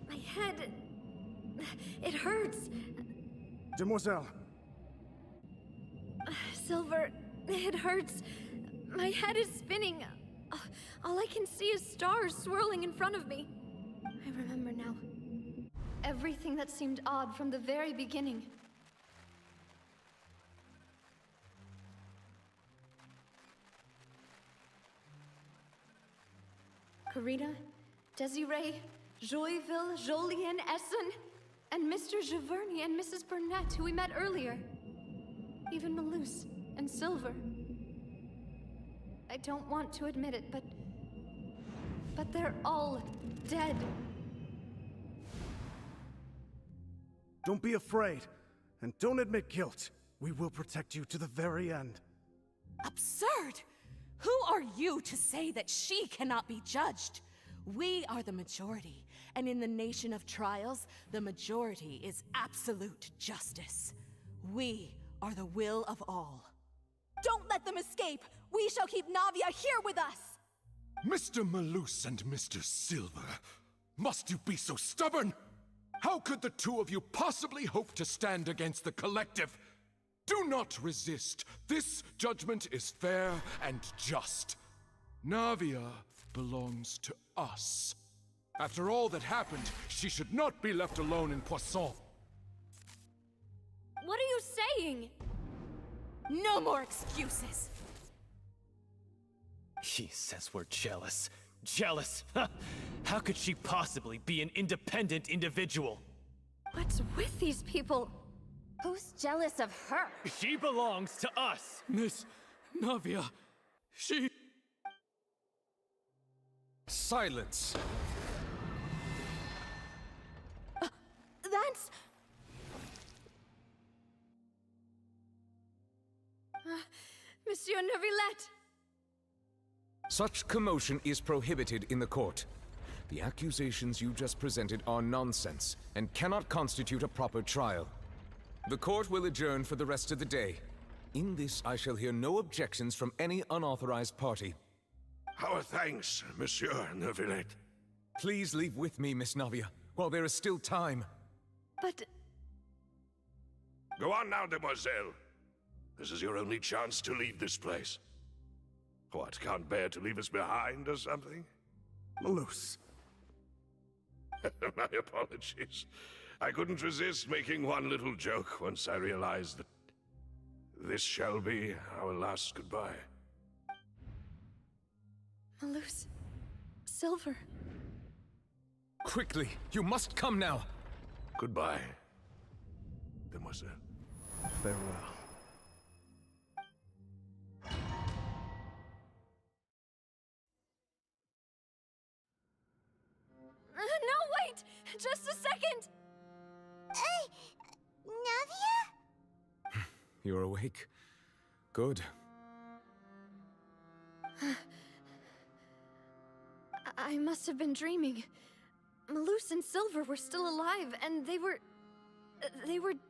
my head... it hurts. Demoiselle. Silver, it hurts. My head is spinning. All I can see is stars swirling in front of me. I remember now. Everything that seemed odd from the very beginning. Karina, Desiree, Joyville, Jolien, Essen, and Mr. Giverny and Mrs. Burnett, who we met earlier. Even Malus and Silver. I don't want to admit it, but they're all dead. Don't be afraid, and don't admit guilt. We will protect you to the very end. Absurd! Who are you to say that she cannot be judged? We are the majority, and in the nation of trials, the majority is absolute justice. We are the will of all. Don't let them escape! We shall keep Navia here with us! Mr. Malus and Mr. Silver, must you be so stubborn? How could the two of you possibly hope to stand against the collective? Do not resist. This judgment is fair and just. Navia belongs to us. After all that happened, she should not be left alone in Poisson. What are you saying? No more excuses! He says we're jealous. Jealous? How could she possibly be an independent individual? What's with these people? Who's jealous of her? She belongs to us! Miss Navia, she... Silence! That's... Monsieur Neuvillette! Such commotion is prohibited in the court. The accusations you just presented are nonsense and cannot constitute a proper trial. The court will adjourn for the rest of the day. In this, I shall hear no objections from any unauthorized party. Our thanks, Monsieur Neuvillette. Please leave with me, Miss Navia, while there is still time. But... Go on now, Demoiselle. This is your only chance to leave this place. What, can't bear to leave us behind or something? Malus. My apologies. I couldn't resist making one little joke once I realized that this shall be our last goodbye. Malus. Silver. Quickly, you must come now. Goodbye, Demoiselle. Farewell. Just a second! Navia? You're awake. Good. I must have been dreaming. Malus and Silver were still alive, and they were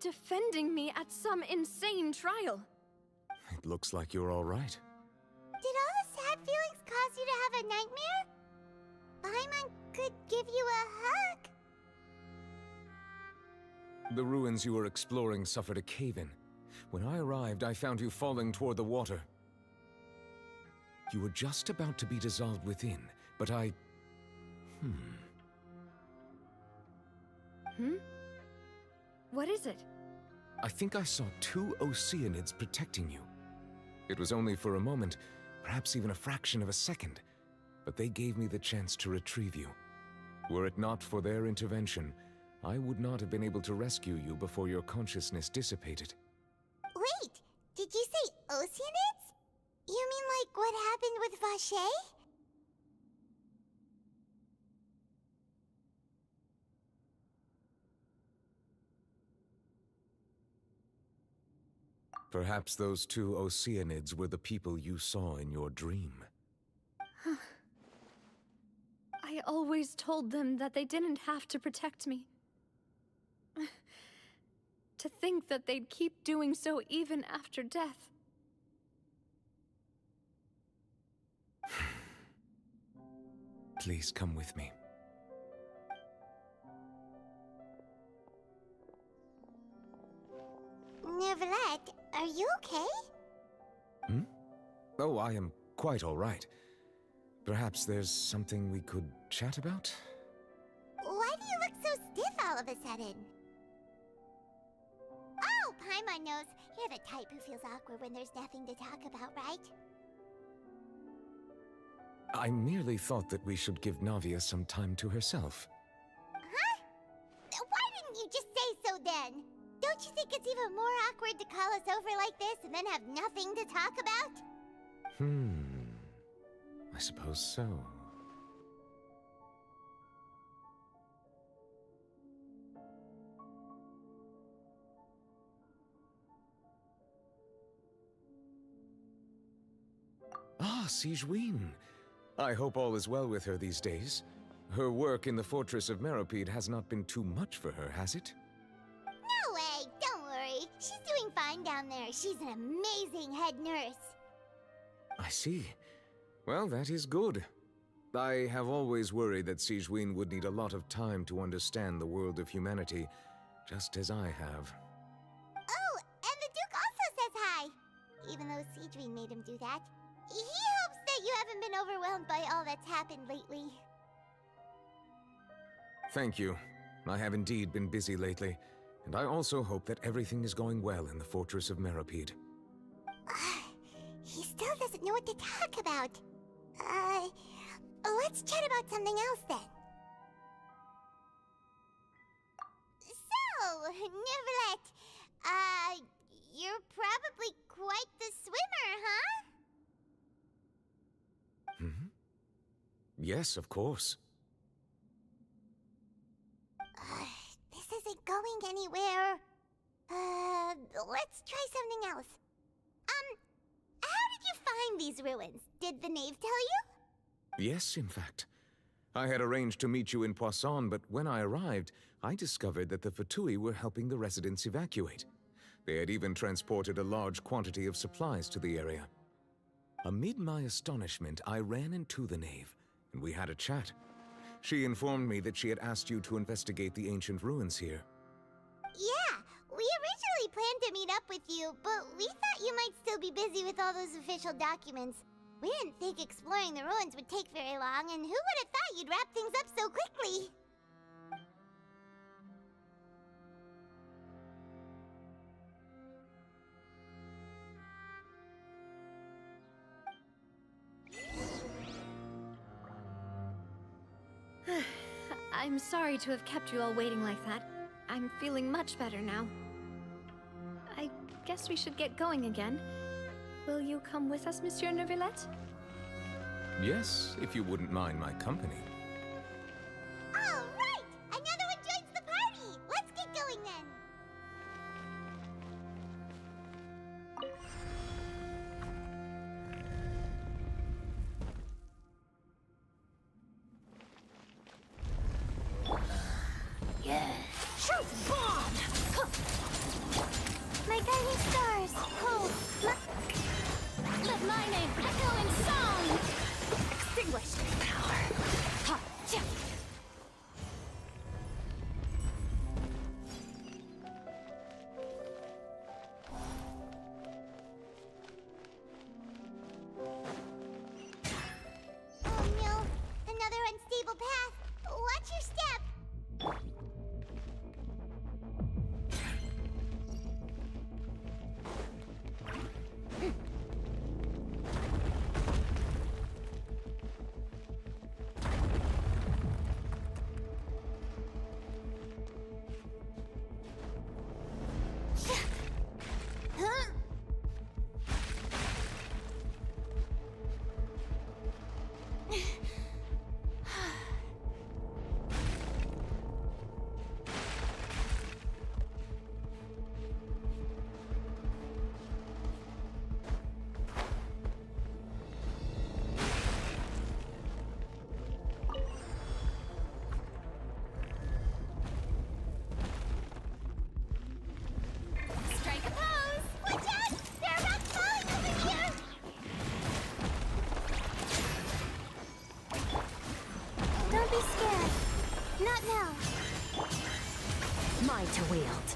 defending me at some insane trial. It looks like you're all right. Did all the sad feelings cause you to have a nightmare? Paimon could give you a hug. The ruins you were exploring suffered a cave-in. When I arrived, I found you falling toward the water. You were just about to be dissolved within, but I... What is it? I think I saw 2 Oceanids protecting you. It was only for a moment, perhaps even a fraction of a second, but they gave me the chance to retrieve you. Were it not for their intervention, I would not have been able to rescue you before your consciousness dissipated. Wait, did you say Oceanids? You mean like what happened with Vache? Perhaps those 2 Oceanids were the people you saw in your dream. I always told them that they didn't have to protect me. To think that they'd keep doing so even after death. Please come with me. Neverlet, are you okay? Oh, I am quite all right. Perhaps there's something we could chat about? Why do you look so stiff all of a sudden? Oh, Paimon knows. You're the type who feels awkward when there's nothing to talk about, right? I merely thought that we should give Navia some time to herself. Huh? Why didn't you just say so then? Don't you think it's even more awkward to call us over like this and then have nothing to talk about? I suppose so. Ah, Sigewinne. I hope all is well with her these days. Her work in the Fortress of Meropide has not been too much for her, has it? No way! Don't worry. She's doing fine down there. She's an amazing head nurse. I see. Well, that is good. I have always worried that Sigewinne would need a lot of time to understand the world of humanity, just as I have. Oh, and the Duke also says hi! Even though Sigewinne made him do that. He hopes that you haven't been overwhelmed by all that's happened lately. Thank you. I have indeed been busy lately, and I also hope that everything is going well in the Fortress of Meropide. He still doesn't know what to talk about. Let's chat about something else then. So, Neverlet, you're probably quite the swimmer, huh? Yes, of course. This isn't going anywhere. Let's try something else. How did you find these ruins? Did the knave tell you? Yes, in fact. I had arranged to meet you in Poisson, but when I arrived, I discovered that the Fatui were helping the residents evacuate. They had even transported a large quantity of supplies to the area. Amid my astonishment, I ran into the knave, and we had a chat. She informed me that she had asked you to investigate the ancient ruins here. Yeah, we originally planned to meet up with you, but we thought you might still be busy with all those official documents. We didn't think exploring the ruins would take very long, and who would have thought you'd wrap things up so quickly? I'm sorry to have kept you all waiting like that. I'm feeling much better now. I guess we should get going again. Will you come with us, Monsieur Neuvillette? Yes, if you wouldn't mind my company. All right! Another one Truth bomb! My guiding stars, hold. Let my name echo in song! Extinguished power. Ha! Yeah. Oh no, another unstable path. Watch your step. Huh? Strike a pose! Watch out! There are rocks falling over here! Don't be scared. Not now. Mine to wield.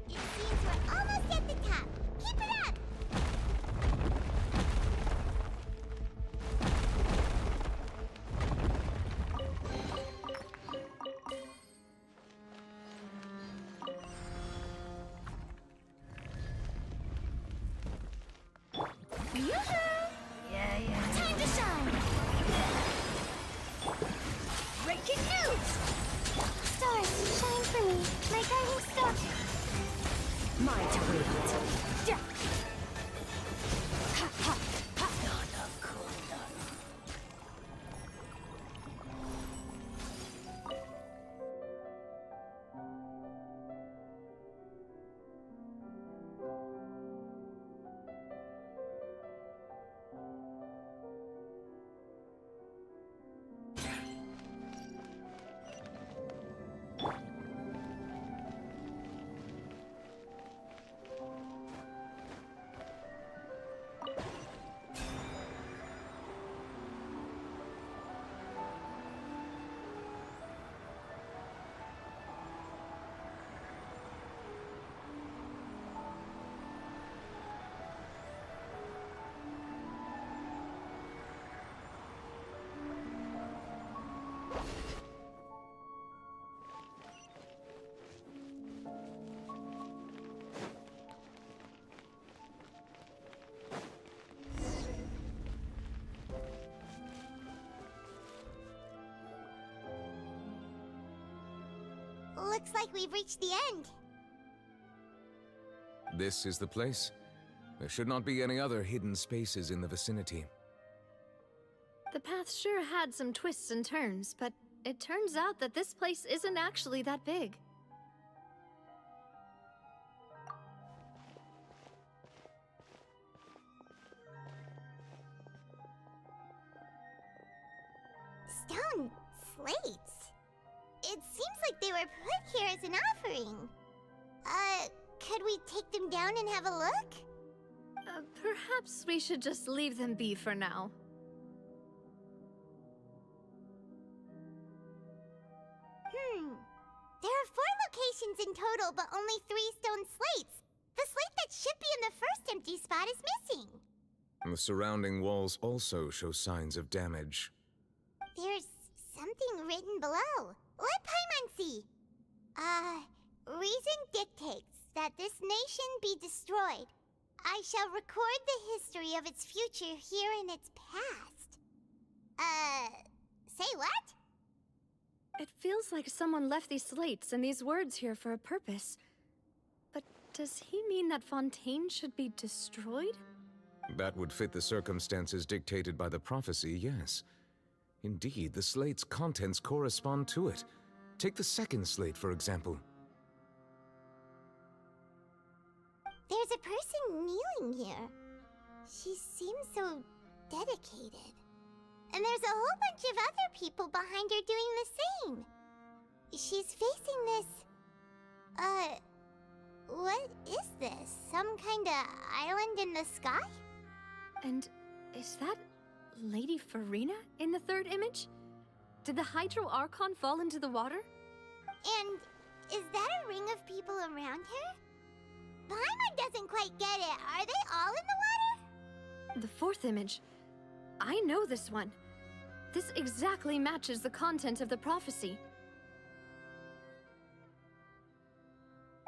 It seems we're almost at the top. Keep it up! Yoo-hoo! Yeah. Time to shine! Breaking news! Stars, shine for me. My guiding star. Mine to wield. Yeah. Looks like we've reached the end. This is the place. There should not be any other hidden spaces in the vicinity. The path sure had some twists and turns, but it turns out that this place isn't actually that big. Stone slates. It seems like they were put here as an offering. Could we take them down and have a look? Perhaps we should just leave them be for now. There are 4 locations in total, but only 3 stone slates. The slate that should be in the first empty spot is missing. The surrounding walls also show signs of damage. There's something written below. Let Paimon see. Reason dictates that this nation be destroyed. I shall record the history of its future here in its past. Say what? It feels like someone left these slates and these words here for a purpose. But Does he mean that Fontaine should be destroyed? That would fit the circumstances dictated by the prophecy, yes. Indeed, the slate's contents correspond to it. Take the second slate, for example. There's a person kneeling here. She seems so dedicated. And there's a whole bunch of other people behind her doing the same. She's facing this... what is this? Some kind of island in the sky? And is that Lady Farina in the third image? Did the Hydro Archon fall into the water? And is that a ring of people around her? Paimon doesn't quite get it. Are they all in the water? The fourth image. I know this one. This exactly matches the content of the prophecy.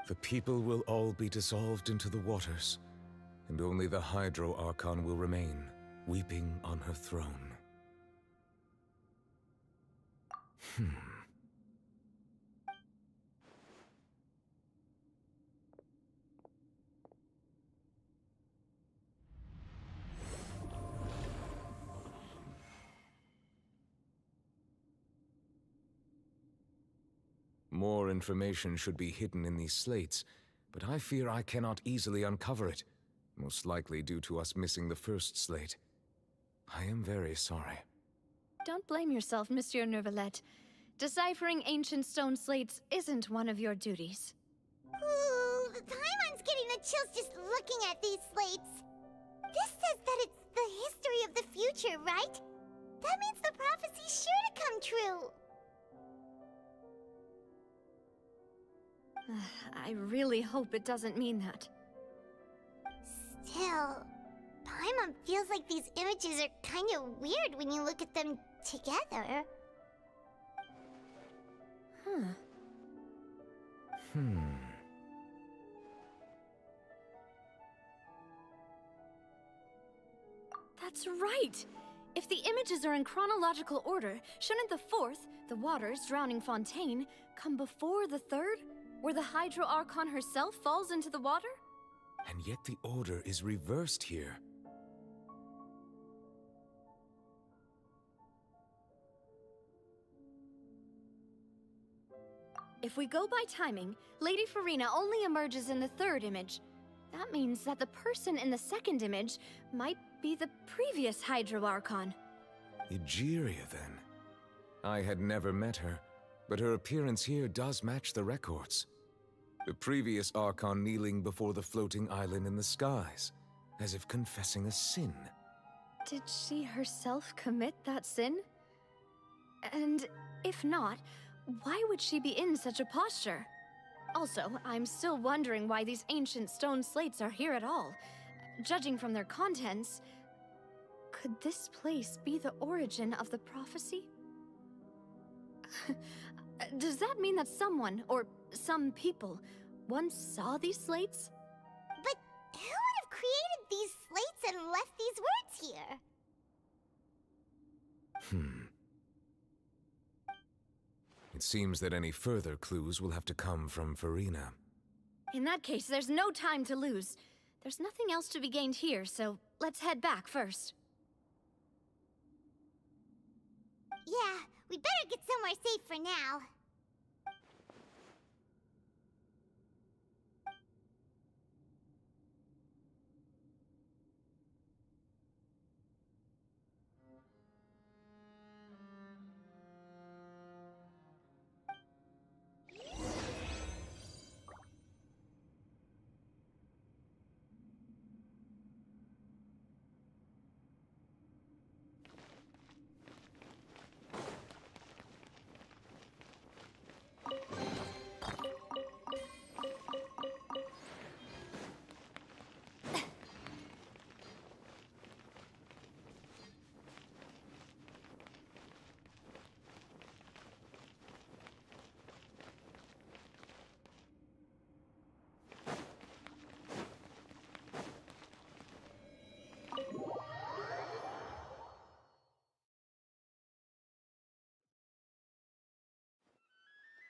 The people will all be dissolved into the waters, and only the Hydro Archon will remain, weeping on her throne. More information should be hidden in these slates, but I fear I cannot easily uncover it, most likely due to us missing the first slate. I am very sorry. Don't blame yourself, Monsieur Neuvillette. Deciphering ancient stone slates isn't one of your duties. Ooh, the Paimon's getting the chills just looking at these slates. This says that it's the history of the future, right? That means the prophecy's sure to come true. I really hope it doesn't mean that. Still, Paimon feels like these images are kind of weird when you look at them together. That's right! If the images are in chronological order, shouldn't the fourth, the waters drowning Fontaine, come before the third, where the Hydro Archon herself falls into the water? And yet the order is reversed here. If we go by timing, Lady Farina only emerges in the third image. That means that the person in the second image might be the previous Hydro Archon. Egeria, then. I had never met her, but her appearance here does match the records. The previous Archon kneeling before the floating island in the skies, as if confessing a sin. Did she herself commit that sin? And if not, why would she be in such a posture? Also, I'm still wondering why these ancient stone slates are here at all. Judging from their contents, could this place be the origin of the prophecy? Does that mean that someone, or some people, once saw these slates? But who would have created these slates and left these words here? It seems that any further clues will have to come from Farina. In that case, there's no time to lose. There's nothing else to be gained here, so let's head back first. Yeah, we better get somewhere safe for now.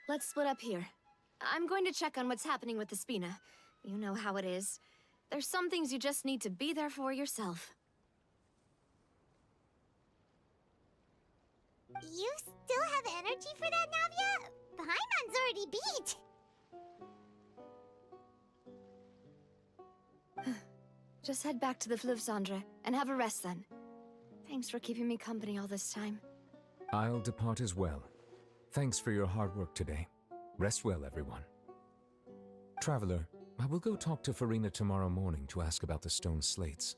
Let's split up here. I'm going to check on what's happening with the Spina. You know how it is. There's some things you just need to be there for yourself. You still have energy for that, Navia? Paimon's already beat. Just head back to the Fluvsandre and have a rest then. Thanks for keeping me company all this time. I'll depart as well. Thanks for your hard work today. Rest well, everyone. Traveler, I will go talk to Farina tomorrow morning to ask about the stone slates.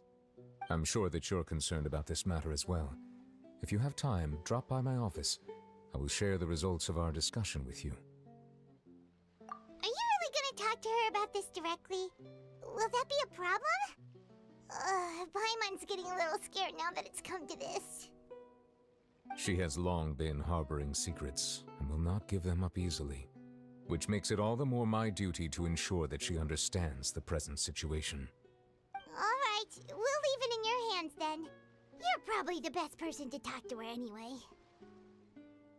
I'm sure that you're concerned about this matter as well. If you have time, drop by my office. I will share the results of our discussion with you. Are you really gonna talk to her about this directly? Will that be a problem? Paimon's getting a little scared now that it's come to this. She has long been harboring secrets and will not give them up easily, which makes it all the more my duty to ensure that she understands the present situation. Alright, we'll leave it in your hands then. You're probably the best person to talk to her anyway.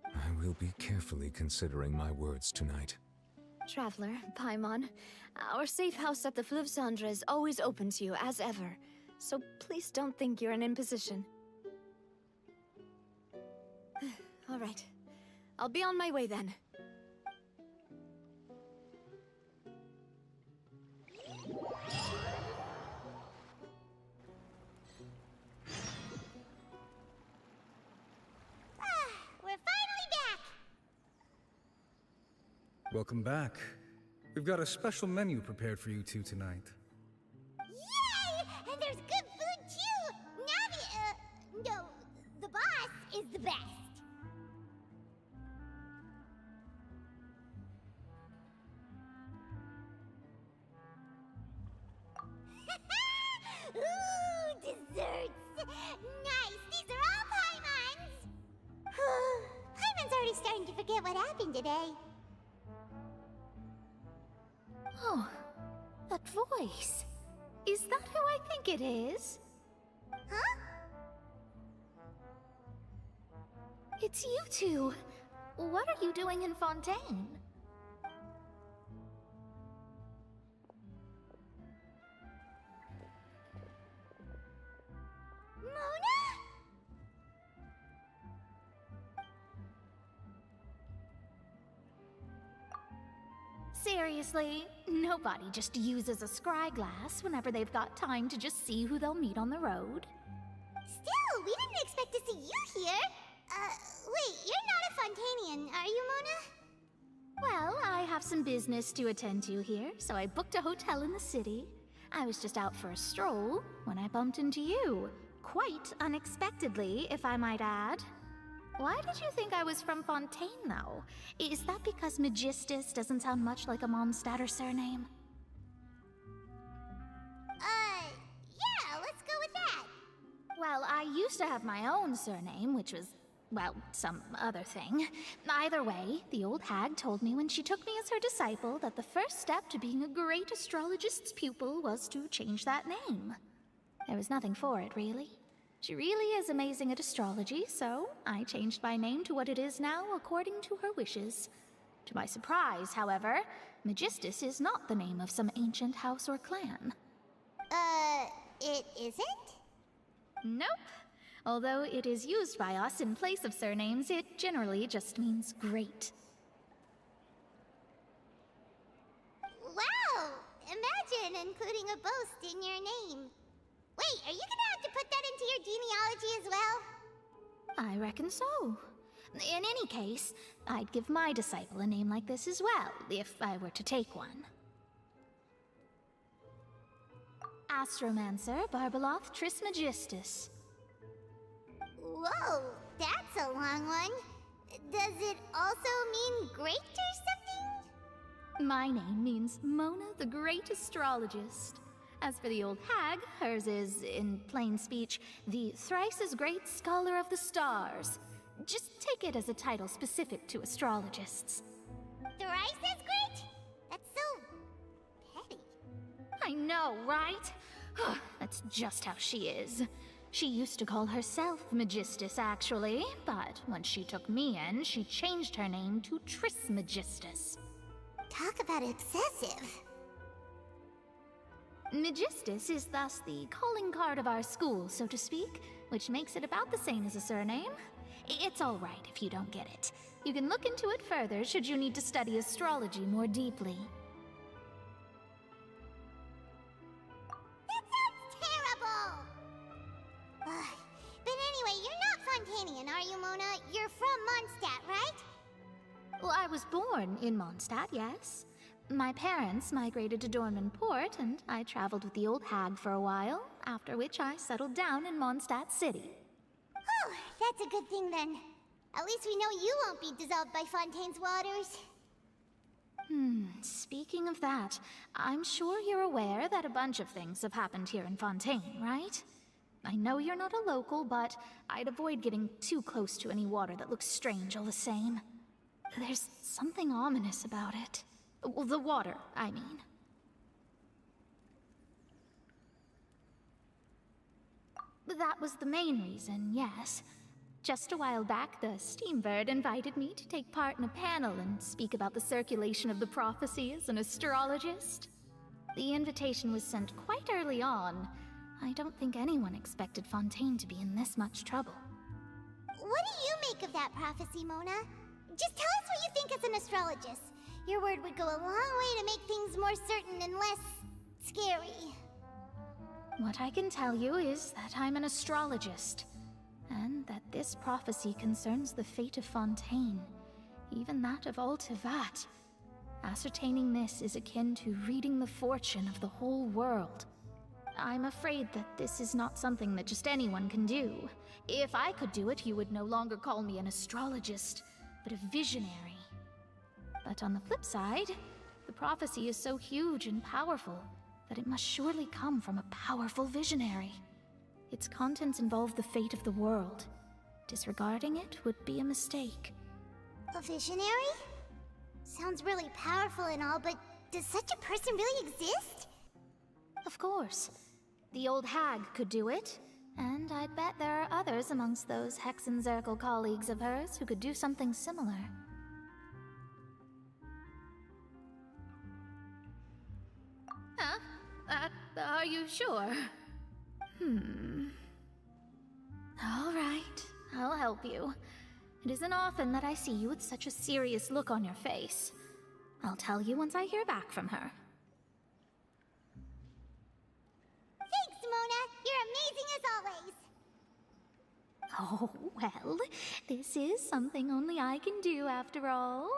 I will be carefully considering my words tonight. Traveler, Paimon, our safe house at the Fluvsandre is always open to you as ever, so please don't think you're an imposition. All right, I'll be on my way then. We're finally back! Welcome back. We've got a special menu prepared for you two tonight. Yay! And there's good food too! Navi, no, the boss is the best. Ooh, desserts! Nice! These are all Paimon's! Paimon's already starting to forget what happened today. Oh, that voice. Is that who I think it is? Huh? It's you two. What are you doing in Fontaine? Seriously, nobody just uses a scry glass whenever they've got time to just see who they'll meet on the road. Still, we didn't expect to see you here. Wait, you're not a Fontainian, are you, Mona? Well, I have some business to attend to here, so I booked a hotel in the city. I was just out for a stroll when I bumped into you. Quite unexpectedly, if I might add. Why did you think I was from Fontaine, though? Is that because Magistus doesn't sound much like a Mondstadt surname? Yeah, let's go with that. Well, I used to have my own surname, which was, well, some other thing. Either way, the old hag told me when she took me as her disciple that the first step to being a great astrologist's pupil was to change that name. There was nothing for it, really. She really is amazing at astrology, so I changed my name to what it is now according to her wishes. To my surprise, however, Magistus is not the name of some ancient house or clan. It isn't? Nope. Although it is used by us in place of surnames, it generally just means great. Wow! Imagine including a boast in your name. Wait, are you gonna have to put that into your genealogy as well? I reckon so. In any case, I'd give my disciple a name like this as well, if I were to take one. Astromancer Barbeloth Trismegistus. Whoa, that's a long one. Does it also mean great or something? My name means Mona the Great Astrologist. As for the old hag, hers is, in plain speech, the thrice-as-great Scholar of the Stars. Just take it as a title specific to astrologists. Thrice as great? That's so petty. I know, right? That's just how she is. She used to call herself Magistus, actually, but when she took me in, she changed her name to Trismegistus. Talk about excessive. Megistus is thus the calling card of our school, so to speak, which makes it about the same as a surname. It's all right if you don't get it. You can look into it further should you need to study astrology more deeply. That sounds terrible! Ugh. But anyway, you're not Fontainian, are you, Mona? You're from Mondstadt, right? Well, I was born in Mondstadt, yes. My parents migrated to Dorman Port, and I traveled with the old hag for a while, after which I settled down in Mondstadt City. Oh, that's a good thing then. At least we know you won't be dissolved by Fontaine's waters. Speaking of that, I'm sure you're aware that a bunch of things have happened here in Fontaine, right? I know you're not a local, but I'd avoid getting too close to any water that looks strange all the same. There's something ominous about it. Well, the water, I mean. That was the main reason, yes. Just a while back, the Steambird invited me to take part in a panel and speak about the circulation of the prophecy as an astrologist. The invitation was sent quite early on. I don't think anyone expected Fontaine to be in this much trouble. What do you make of that prophecy, Mona? Just tell us what you think as an astrologist. Your word would go a long way to make things more certain and less scary. What I can tell you is that I'm an astrologist, and that this prophecy concerns the fate of Fontaine, even that of all Tevat. Ascertaining this is akin to reading the fortune of the whole world. I'm afraid that this is not something that just anyone can do. If I could do it, you would no longer call me an astrologist, but a visionary. But on the flip side, the prophecy is so huge and powerful that it must surely come from a powerful visionary. Its contents involve the fate of the world. Disregarding it would be a mistake. A visionary? Sounds really powerful and all, but does such a person really exist? Of course. The old hag could do it, and I'd bet there are others amongst those Hexenzirkel colleagues of hers who could do something similar. Huh? Are you sure? All right, I'll help you. It isn't often that I see you with such a serious look on your face. I'll tell you once I hear back from her. Thanks, Mona! You're amazing as always! Oh, well, this is something only I can do after all.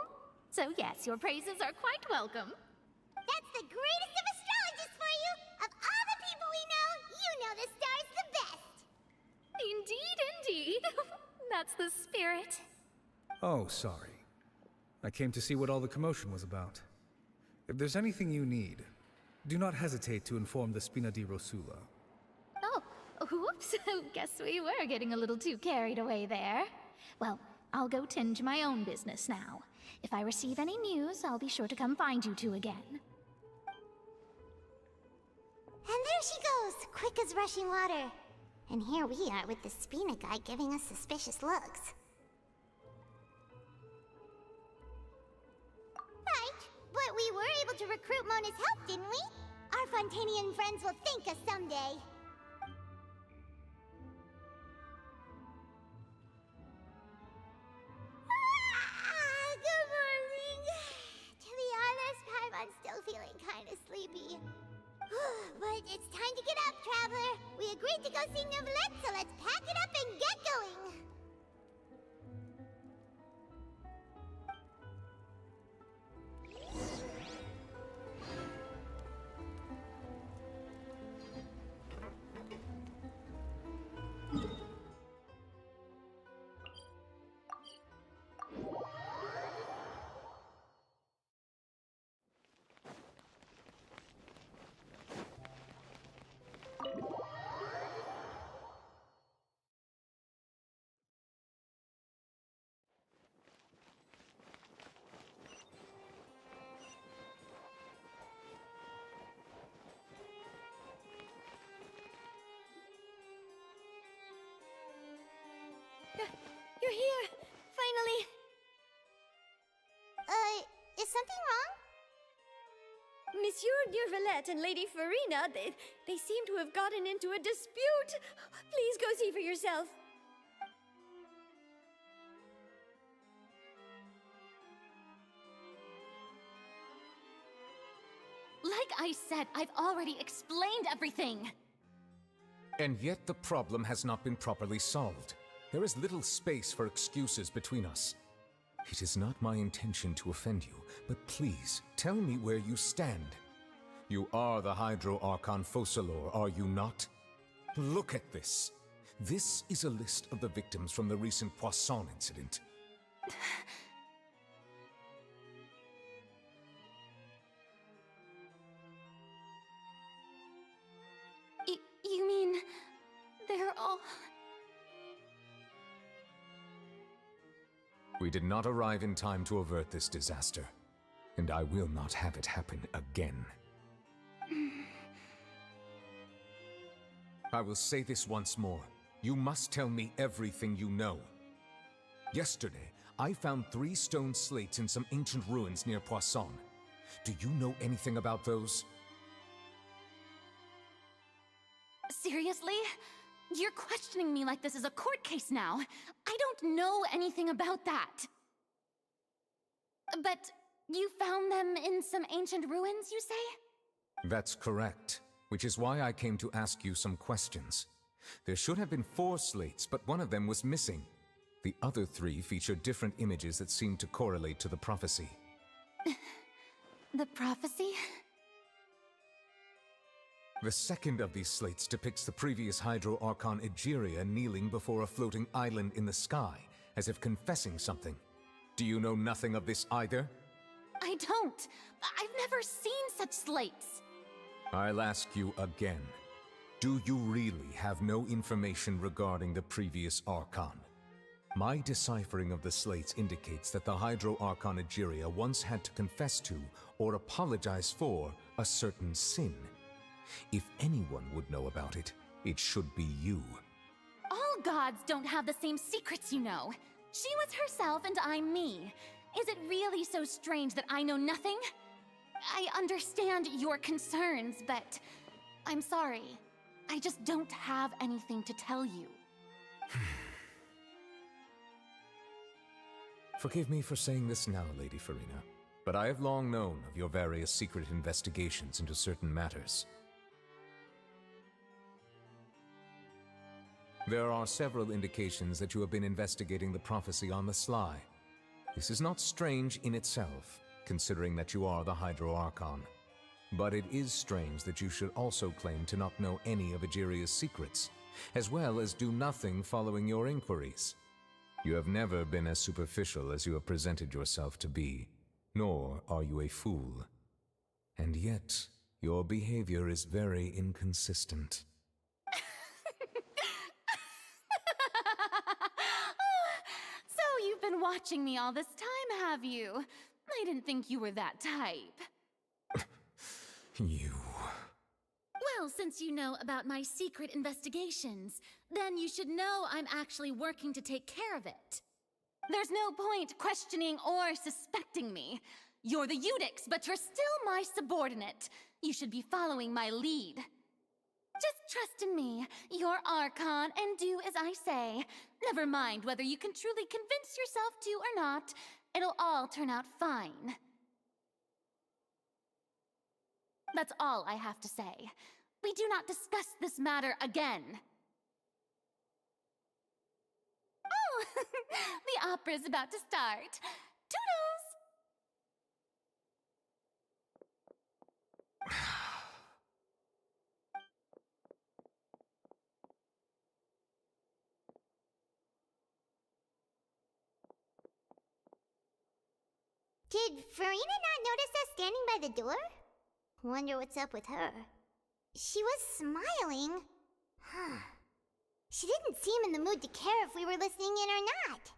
So yes, your praises are quite welcome. That's the greatest of astrologists for you! Of all the people we know, you know the star's the best! Indeed, indeed. That's the spirit. Oh, sorry. I came to see what all the commotion was about. If there's anything you need, do not hesitate to inform the Spina di Rosula. Oh, whoops. Guess we were getting a little too carried away there. Well, I'll go tend to my own business now. If I receive any news, I'll be sure to come find you two again. And there she goes, quick as rushing water. And here we are with the Spina guy giving us suspicious looks. Right, but we were able to recruit Mona's help, didn't we? Our Fontainian friends will thank us someday. Good morning. To be honest, I'm still feeling kind of sleepy. But it's time to get up, traveler. We agreed to go see Novelette, so let's pack it up and get going. Valette and Lady Farina, they seem to have gotten into a dispute. Please go see for yourself. Like I said, I've already explained everything. And yet the problem has not been properly solved. There is little space for excuses between us. It is not my intention to offend you, but please, tell me where you stand. You are the Hydro Archon Focalor, are you not? Look at this. This is a list of the victims from the recent Poisson incident. You mean... they're all... We did not arrive in time to avert this disaster, and I will not have it happen again. I will say this once more. You must tell me everything you know. Yesterday, I found 3 stone slates in some ancient ruins near Poisson. Do you know anything about those? Seriously? You're questioning me like this is a court case now. I don't know anything about that. But you found them in some ancient ruins, you say? That's correct, which is why I came to ask you some questions. There should have been 4 slates, but one of them was missing. The other 3 feature different images that seem to correlate to the prophecy. The prophecy? The second of these slates depicts the previous Hydro Archon Egeria kneeling before a floating island in the sky, as if confessing something. Do you know nothing of this either? I don't. I've never seen such slates. I'll ask you again. Do you really have no information regarding the previous Archon? My deciphering of the slates indicates that the Hydro Archon Egeria once had to confess to, or apologize for, a certain sin. If anyone would know about it, it should be you. All gods don't have the same secrets, you know. She was herself and I'm me. Is it really so strange that I know nothing? I understand your concerns, but I'm sorry. I just don't have anything to tell you. Forgive me for saying this now, Lady Farina, but I have long known of your various secret investigations into certain matters. There are several indications that you have been investigating the prophecy on the sly. This is not strange in itself, considering that you are the Hydro Archon. But it is strange that you should also claim to not know any of Egeria's secrets, as well as do nothing following your inquiries. You have never been as superficial as you have presented yourself to be, nor are you a fool. And yet, your behavior is very inconsistent. So you've been watching me all this time, have you? I didn't think you were that type. You... Well, since you know about my secret investigations, then you should know I'm actually working to take care of it. There's no point questioning or suspecting me. You're the Eudix, but you're still my subordinate. You should be following my lead. Just trust in me. You're Archon, and do as I say. Never mind whether you can truly convince yourself to or not. It'll all turn out fine. That's all I have to say. We do not discuss this matter again. Oh, the opera's about to start. Toodles! Did Farina not notice us standing by the door? Wonder what's up with her. She was smiling. Huh. She didn't seem in the mood to care if we were listening in or not.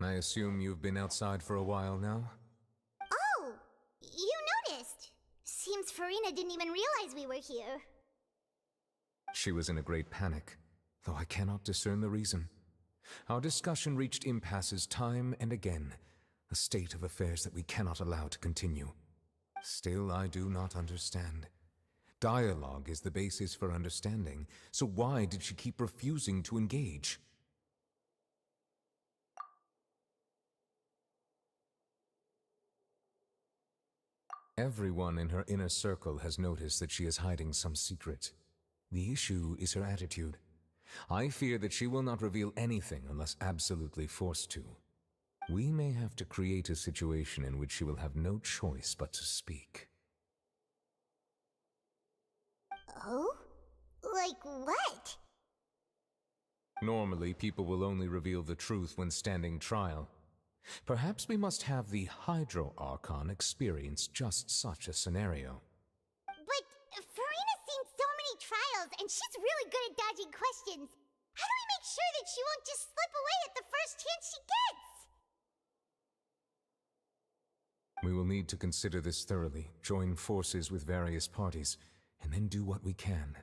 I assume you've been outside for a while now? Oh! You noticed! Seems Farina didn't even realize we were here. She was in a great panic, though I cannot discern the reason. Our discussion reached impasses time and again, a state of affairs that we cannot allow to continue. Still, I do not understand. Dialogue is the basis for understanding, so why did she keep refusing to engage? Everyone in her inner circle has noticed that she is hiding some secret. The issue is her attitude. I fear that she will not reveal anything unless absolutely forced to. We may have to create a situation in which she will have no choice but to speak. Oh? Like what? Normally, people will only reveal the truth when standing trial. Perhaps we must have the Hydro Archon experience just such a scenario. But Farina's seen so many trials, and she's really good at dodging questions. How do we make sure that she won't just slip away at the first chance she gets? We will need to consider this thoroughly, join forces with various parties, and then do what we can.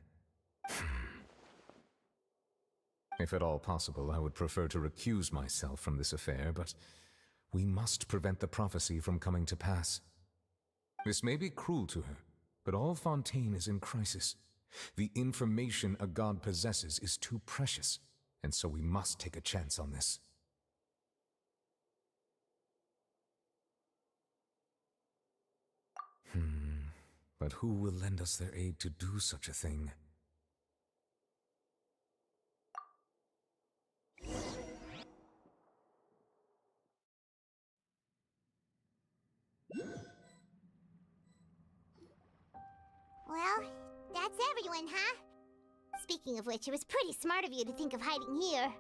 If at all possible, I would prefer to recuse myself from this affair, but we must prevent the prophecy from coming to pass. This may be cruel to her, but all Fontaine is in crisis. The information a god possesses is too precious, and so we must take a chance on this. But who will lend us their aid to do such a thing? Well, that's everyone, huh? Speaking of which, it was pretty smart of you to think of hiding here.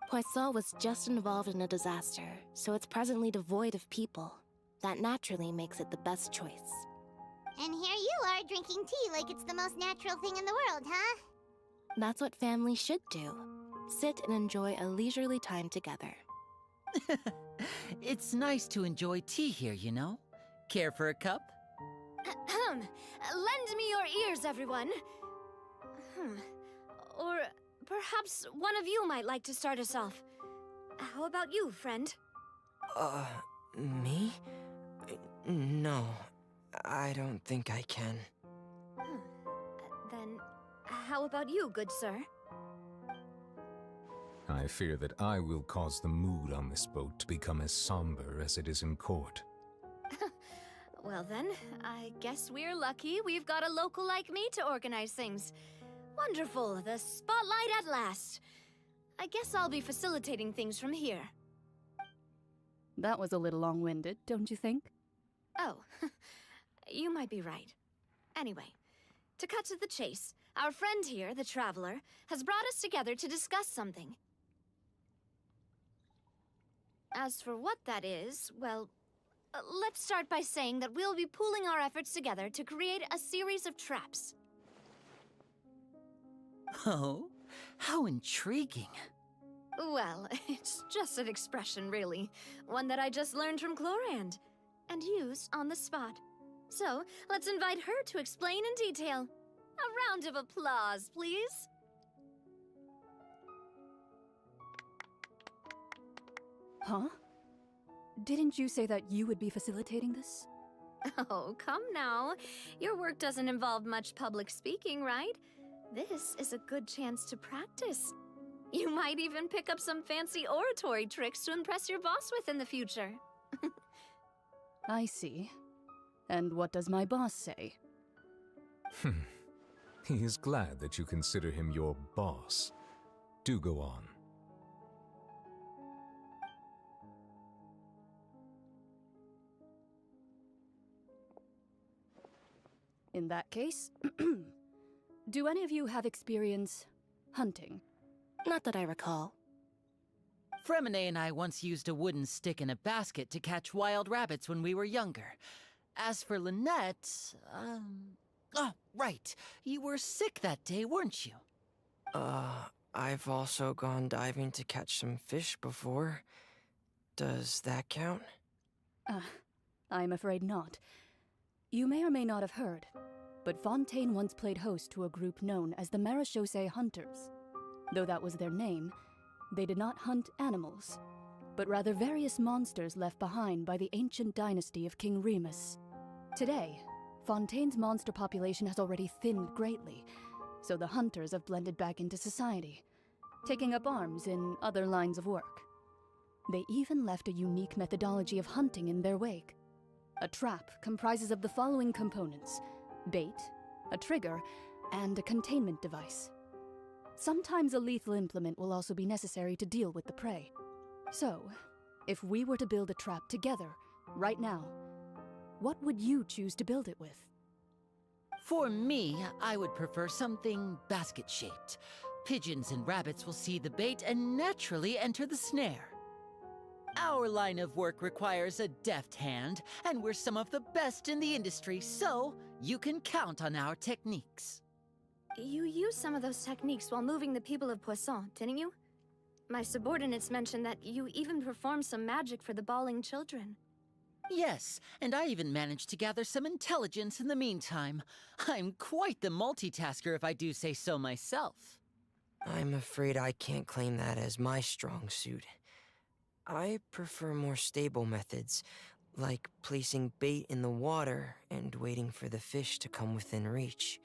Poisson was just involved in a disaster, so it's presently devoid of people. That naturally makes it the best choice. And here you are drinking tea like it's the most natural thing in the world, huh? That's what families should do. Sit and enjoy a leisurely time together. It's nice to enjoy tea here, you know? Care for a cup? Lend me your ears, everyone. Or perhaps one of you might like to start us off. How about you, friend? Me? No, I don't think I can. Then, how about you, good sir? I fear that I will cause the mood on this boat to become as somber as it is in court. Well then, I guess we're lucky we've got a local like me to organize things. Wonderful, the spotlight at last. I guess I'll be facilitating things from here. That was a little long-winded, don't you think? Oh, you might be right. Anyway, to cut to the chase, our friend here, the Traveler, has brought us together to discuss something. As for what that is, well, let's start by saying that we'll be pooling our efforts together to create a series of traps. Oh, how intriguing. Well, it's just an expression, really. One that I just learned from Chlorand, and used on the spot. So, let's invite her to explain in detail. A round of applause, please. Huh? Didn't you say that you would be facilitating this? Oh, come now. Your work doesn't involve much public speaking, right? This is a good chance to practice. You might even pick up some fancy oratory tricks to impress your boss with in the future. I see. And what does my boss say? He is glad that you consider him your boss. Do go on. In that case, do any of you have experience hunting? Not that I recall. Fremine and I once used a wooden stick in a basket to catch wild rabbits when we were younger. As for Lynette, oh, right. You were sick that day, weren't you? I've also gone diving to catch some fish before. Does that count? I'm afraid not. You may or may not have heard, but Fontaine once played host to a group known as the Marechaussee Hunters. Though that was their name, they did not hunt animals, but rather various monsters left behind by the ancient dynasty of King Remus. Today, Fontaine's monster population has already thinned greatly, so the hunters have blended back into society, taking up arms in other lines of work. They even left a unique methodology of hunting in their wake. A trap comprises of the following components: bait, a trigger, and a containment device. Sometimes a lethal implement will also be necessary to deal with the prey. So, if we were to build a trap together, right now, what would you choose to build it with? For me, I would prefer something basket-shaped. Pigeons and rabbits will see the bait and naturally enter the snare. Our line of work requires a deft hand, and we're some of the best in the industry, so you can count on our techniques. You used some of those techniques while moving the people of Poisson, didn't you? My subordinates mentioned that you even performed some magic for the bawling children. Yes, and I even managed to gather some intelligence in the meantime. I'm quite the multitasker if I do say so myself. I'm afraid I can't claim that as my strong suit. I prefer more stable methods, like placing bait in the water and waiting for the fish to come within reach.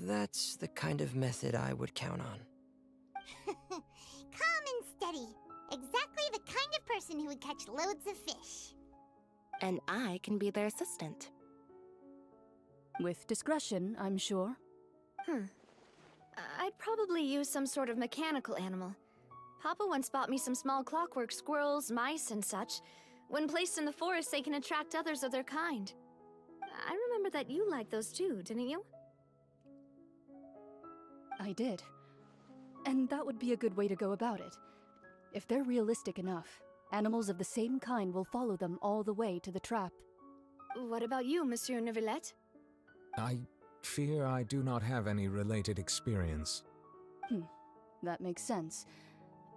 That's the kind of method I would count on. Calm and steady. Exactly the kind of person who would catch loads of fish. And I can be their assistant. With discretion, I'm sure. I'd probably use some sort of mechanical animal. Papa once bought me some small clockwork squirrels, mice, and such. When placed in the forest, they can attract others of their kind. I remember that you liked those too, didn't you? I did. And that would be a good way to go about it. If they're realistic enough, animals of the same kind will follow them all the way to the trap. What about you, Monsieur Neuvillette? I fear I do not have any related experience. That makes sense.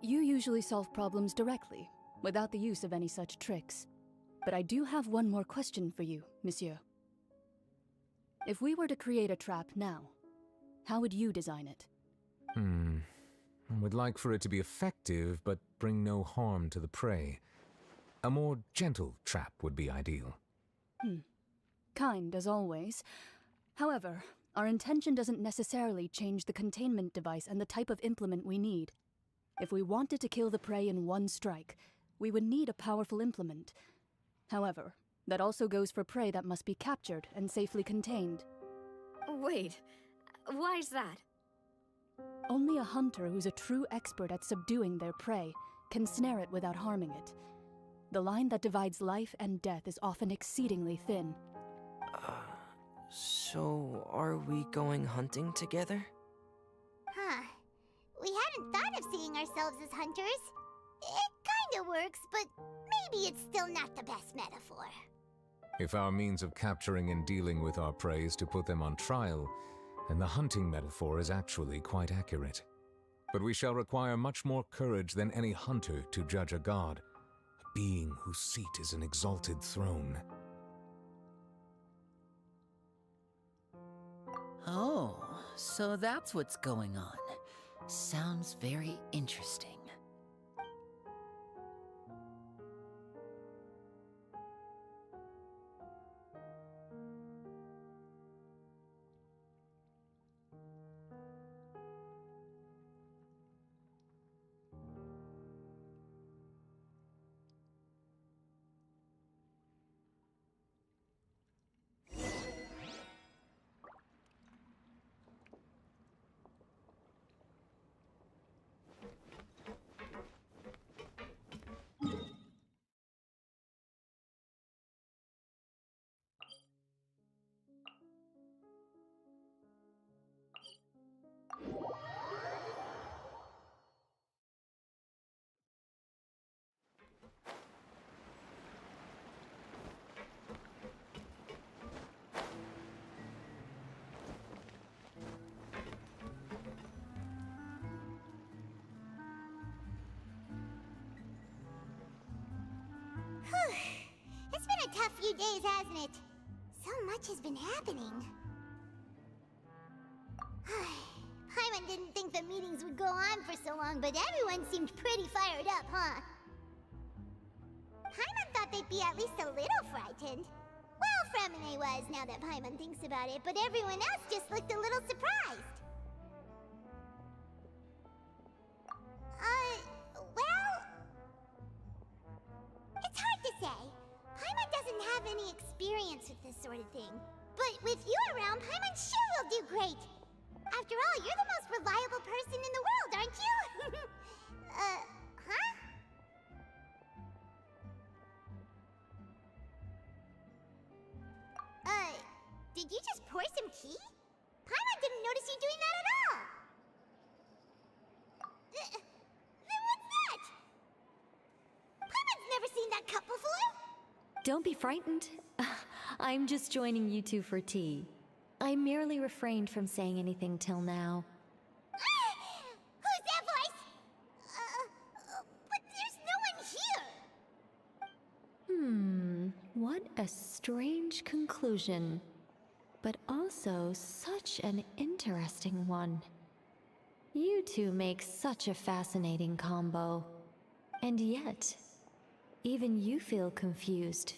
You usually solve problems directly, without the use of any such tricks. But I do have one more question for you, Monsieur. If we were to create a trap now, how would you design it? I would like for it to be effective, but bring no harm to the prey. A more gentle trap would be ideal. Kind, as always. However, our intention doesn't necessarily change the containment device and the type of implement we need. If we wanted to kill the prey in one strike, we would need a powerful implement. However, that also goes for prey that must be captured and safely contained. Wait, why's that? Only a hunter who's a true expert at subduing their prey can snare it without harming it. The line that divides life and death is often exceedingly thin. So are we going hunting together? We hadn't thought of seeing ourselves as hunters. It kinda works, but maybe it's still not the best metaphor. If our means of capturing and dealing with our prey is to put them on trial, then the hunting metaphor is actually quite accurate. But we shall require much more courage than any hunter to judge a god, a being whose seat is an exalted throne. Oh, so that's what's going on. Sounds very interesting. It's been a tough few days, hasn't it? So much has been happening. Paimon didn't think think the meetings would go on for so long, but everyone seemed pretty fired up, huh? Paimon thought they'd be at least a little frightened. Well, Fremine was, now that Paimon thinks about it, but everyone else just looked a little surprised. Well... It's hard to say. Paimon doesn't have any experience with this sort of thing. But with you around, Paimon sure will do great. After all, you're the most reliable person in the world, aren't you? Huh? Did you just pour some tea? Paimon didn't notice you doing that at all. Then what's that? Paimon's never seen that cup before. Don't be frightened. I'm just joining you two for tea. I merely refrained from saying anything till now. Who's that voice? But there's no one here. What a strange conclusion. But also such an interesting one. You two make such a fascinating combo. And yet, even you feel confused.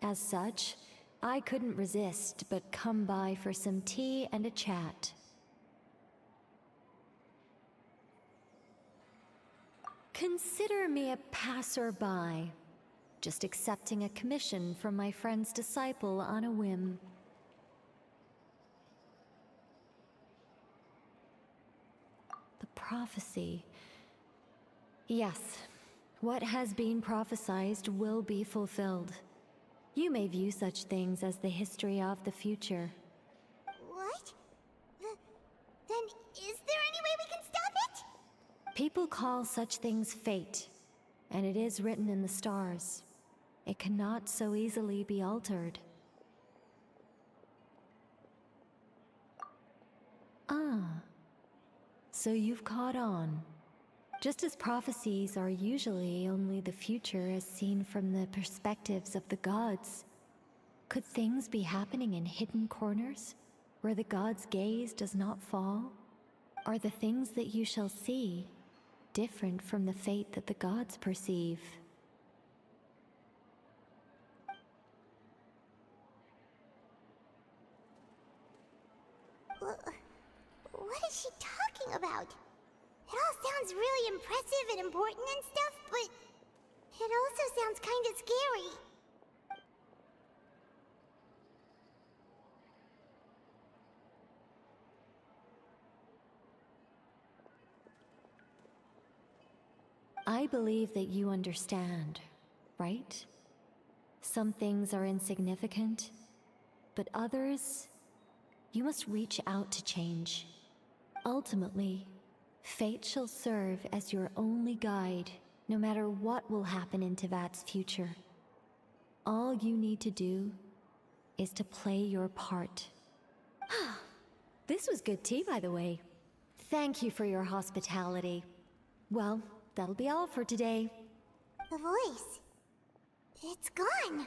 As such, I couldn't resist but come by for some tea and a chat. Consider me a passerby, just accepting a commission from my friend's disciple on a whim. The prophecy. Yes, what has been prophesied will be fulfilled. You may view such things as the history of the future. What? Then is there any way we can stop it? People call such things fate, and it is written in the stars. It cannot so easily be altered. Ah, so you've caught on. Just as prophecies are usually only the future as seen from the perspectives of the gods, could things be happening in hidden corners, where the gods' gaze does not fall? Are the things that you shall see different from the fate that the gods perceive? What is she talking about? It all sounds really impressive and important and stuff, but it also sounds kind of scary. I believe that you understand, right? Some things are insignificant, but others, you must reach out to change. Ultimately, fate shall serve as your only guide, no matter what will happen in Tevat's future. All you need to do is to play your part. This was good tea, by the way. Thank you for your hospitality. Well, that'll be all for today. The voice. It's gone.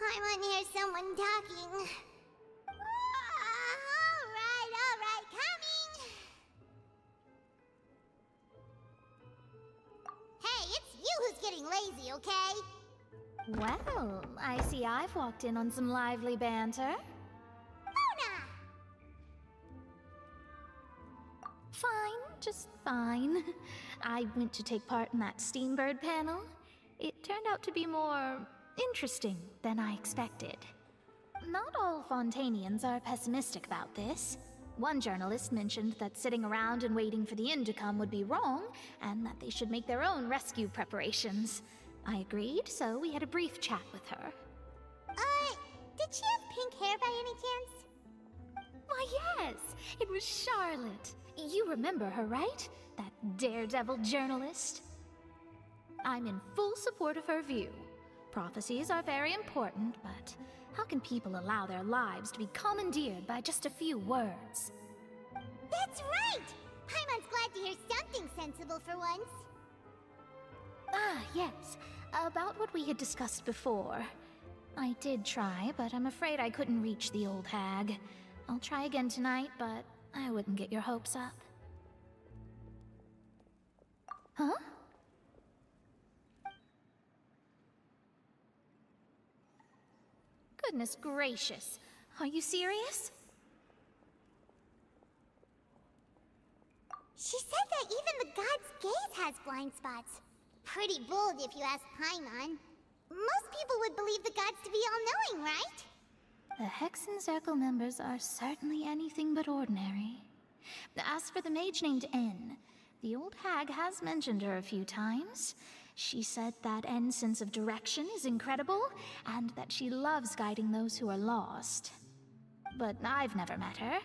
I want to hear someone talking. Alright, coming! Hey, it's you who's getting lazy, okay? Well, I see I've walked in on some lively banter. Fine, just fine. I went to take part in that Steambird panel. It turned out to be more interesting than I expected. Not all Fontainians are pessimistic about this. One journalist mentioned that sitting around and waiting for the end to come would be wrong, and that they should make their own rescue preparations. I agreed, so we had a brief chat with her. Did she have pink hair by any chance? Why, yes! It was Charlotte. You remember her, right? That daredevil journalist? I'm in full support of her view. Prophecies are very important, but how can people allow their lives to be commandeered by just a few words? That's right! Paimon's glad to hear something sensible for once. Ah, yes. About what we had discussed before. I did try, but I'm afraid I couldn't reach the old hag. I'll try again tonight, but I wouldn't get your hopes up. Huh? Goodness gracious. Are you serious? She said that even the god's gaze has blind spots. Pretty bold if you ask Paimon. Most people would believe the gods to be all-knowing, right? The Hexen Circle members are certainly anything but ordinary. As for the mage named N, the old hag has mentioned her a few times. She said that N's sense of direction is incredible, and that she loves guiding those who are lost. But I've never met her,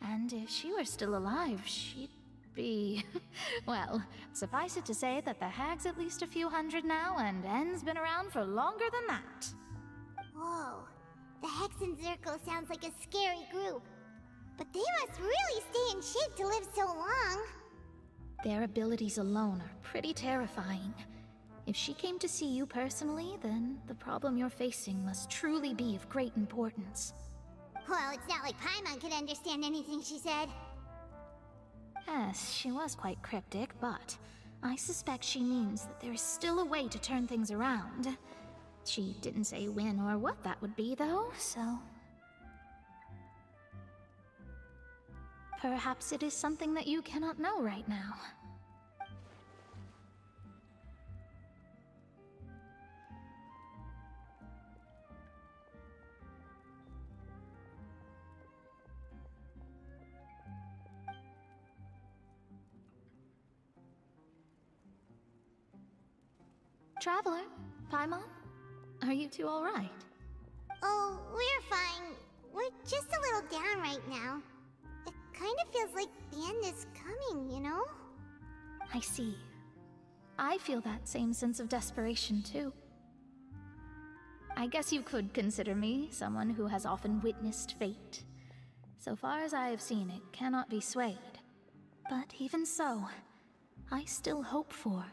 and if she were still alive, she'd be... well, suffice it to say that the hag's at least a few hundred now, and N's been around for longer than that. Whoa. The Hexen Circle sounds like a scary group. But they must really stay in shape to live so long. Their abilities alone are pretty terrifying. If she came to see you personally, then the problem you're facing must truly be of great importance. Well, it's not like Paimon could understand anything she said. Yes, she was quite cryptic, but I suspect she means that there is still a way to turn things around. She didn't say when or what that would be, though, so... perhaps it is something that you cannot know right now. Traveler, Paimon, are you two all right? Oh, we're fine. We're just a little down right now. It kind of feels like the end is coming, you know? I see. I feel that same sense of desperation, too. I guess you could consider me someone who has often witnessed fate. So far as I have seen, it cannot be swayed. But even so, I still hope for,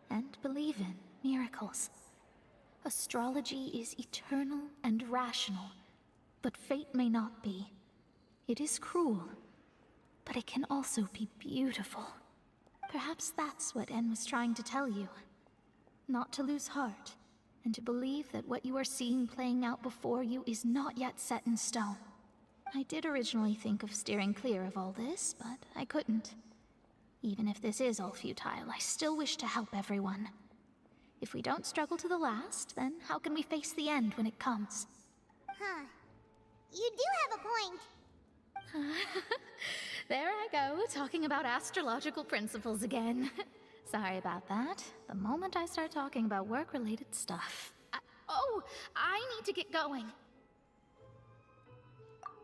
and believe in, miracles. Astrology is eternal and rational, but fate may not be. It is cruel, but it can also be beautiful. Perhaps that's what En was trying to tell you. Not to lose heart, and to believe that what you are seeing playing out before you is not yet set in stone. I did originally think of steering clear of all this, but I couldn't. Even if this is all futile, I still wish to help everyone. If we don't struggle to the last, then how can we face the end when it comes? Huh. You do have a point. There I go, talking about astrological principles again. Sorry about that. The moment I start talking about work-related stuff... I need to get going.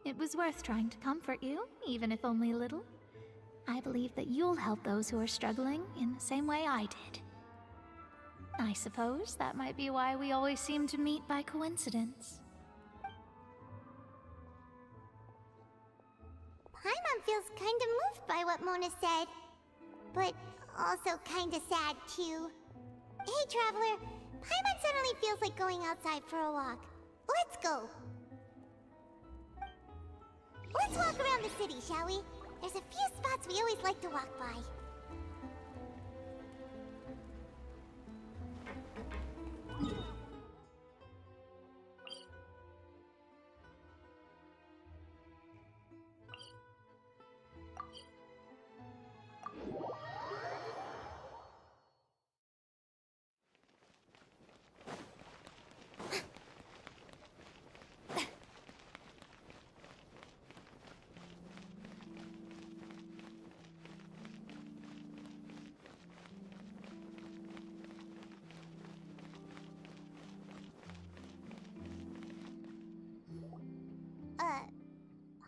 It was worth trying to comfort you, even if only a little. I believe that you'll help those who are struggling in the same way I did. I suppose that might be why we always seem to meet by coincidence. Paimon feels kinda moved by what Mona said. But also kinda sad, too. Hey, Traveler. Paimon suddenly feels like going outside for a walk. Let's go. Let's walk around the city, shall we? There's a few spots we always like to walk by.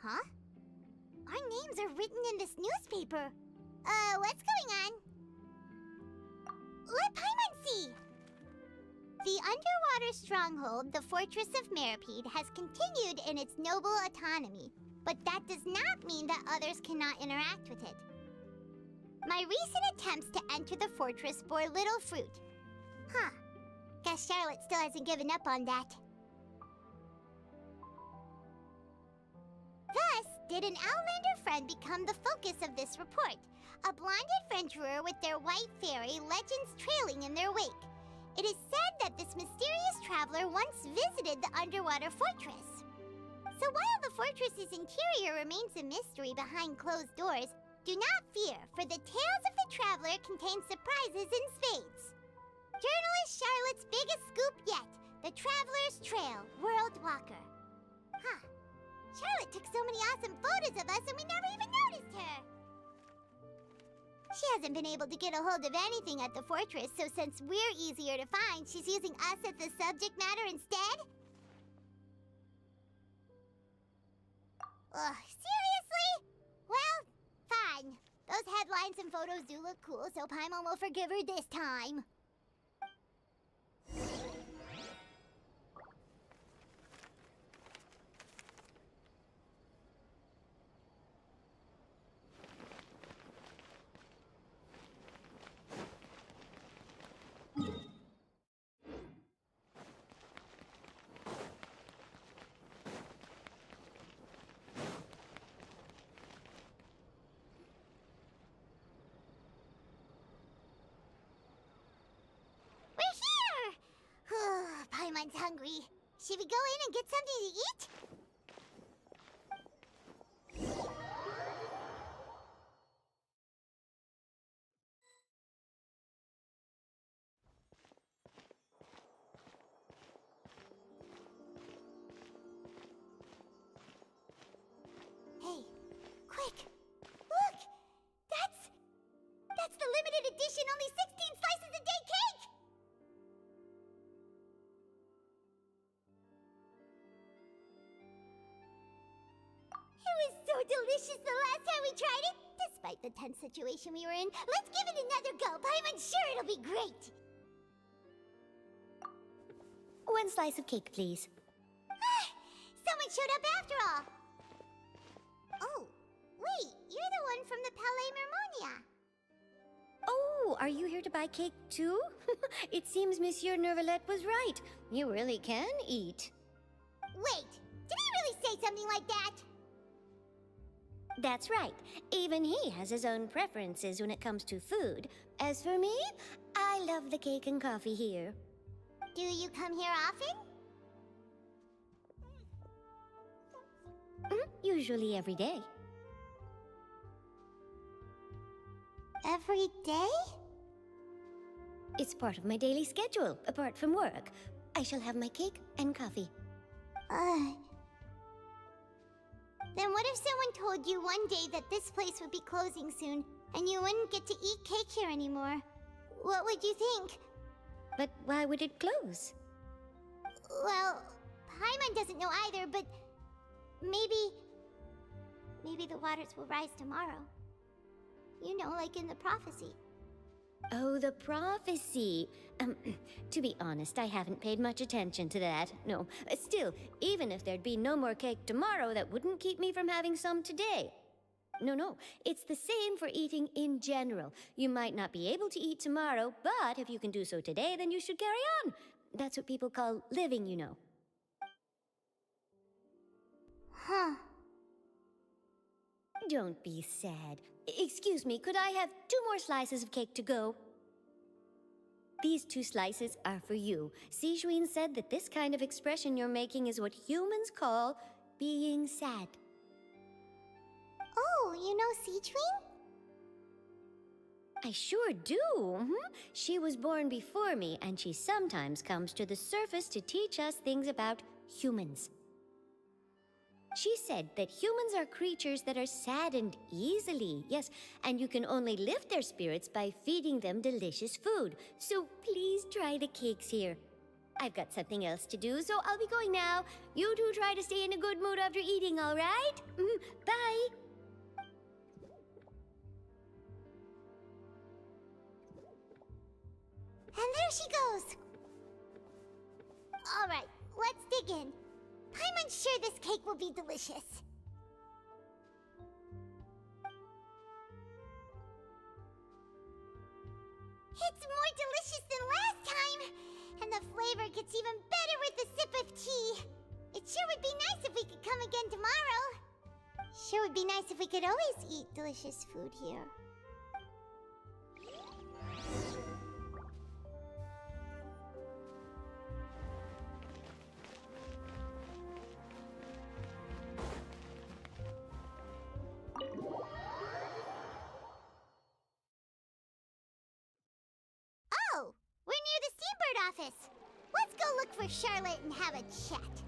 Huh? Our names are written in this newspaper. What's going on? Let Paimon see! The underwater stronghold, the Fortress of Meripede, has continued in its noble autonomy, but that does not mean that others cannot interact with it. My recent attempts to enter the fortress bore little fruit. Huh. Guess Charlotte still hasn't given up on that. Thus, did an Outlander friend become the focus of this report? A blonde adventurer with their white fairy, legends trailing in their wake. It is said that this mysterious traveler once visited the underwater fortress. So while the fortress's interior remains a mystery behind closed doors, do not fear, for the tales of the traveler contain surprises in spades. Journalist Charlotte's biggest scoop yet, the Traveler's Trail, World Walker. Huh. Charlotte took so many awesome photos of us and we never even noticed her. She hasn't been able to get a hold of anything at the fortress, so since we're easier to find, she's using us as the subject matter instead? Ugh, seriously? Well, fine. Those headlines and photos do look cool, so Paimon will forgive her this time. Paimon's hungry. Should we go in and get something to eat? Hey, quick! Look! That's the limited edition only 16 slices a day cake! It was so delicious the last time we tried it! Despite the tense situation we were in, let's give it another go! I'm sure it'll be great! 1 slice of cake, please. Someone showed up after all! Oh, wait, you're the one from the Palais Mermonia. Oh, are you here to buy cake too? It seems Monsieur Nervalette was right. You really can eat. Wait, did he really say something like that? That's right. Even he has his own preferences when it comes to food. As for me, I love the cake and coffee here. Do you come here often? Usually every day. Every day? It's part of my daily schedule, apart from work. I shall have my cake and coffee. Then what if someone told you one day that this place would be closing soon, and you wouldn't get to eat cake here anymore? What would you think? But why would it close? Well, Paimon doesn't know either, but maybe the waters will rise tomorrow. You know, like in the prophecy. Oh, the prophecy. To be honest, I haven't paid much attention to that. No, still, even if there'd be no more cake tomorrow, that wouldn't keep me from having some today. No, it's the same for eating in general. You might not be able to eat tomorrow, but if you can do so today, then you should carry on. That's what people call living, you know. Huh. Don't be sad. Excuse me, could I have 2 more slices of cake to go? These 2 slices are for you. Sijuin said that this kind of expression you're making is what humans call being sad. Oh, you know Sijuin? I sure do. She was born before me, and she sometimes comes to the surface to teach us things about humans. She said that humans are creatures that are saddened easily, yes, and you can only lift their spirits by feeding them delicious food. So please try the cakes here. I've got something else to do, so I'll be going now. You two try to stay in a good mood after eating, all right? Bye! And there she goes! begin. Paimon's sure this cake will be delicious. It's more delicious than last time, and the flavor gets even better with a sip of tea. It sure would be nice if we could come again tomorrow. Sure would be nice if we could always eat delicious food here. Oh, we're near the Steambird office. Let's go look for Charlotte and have a chat.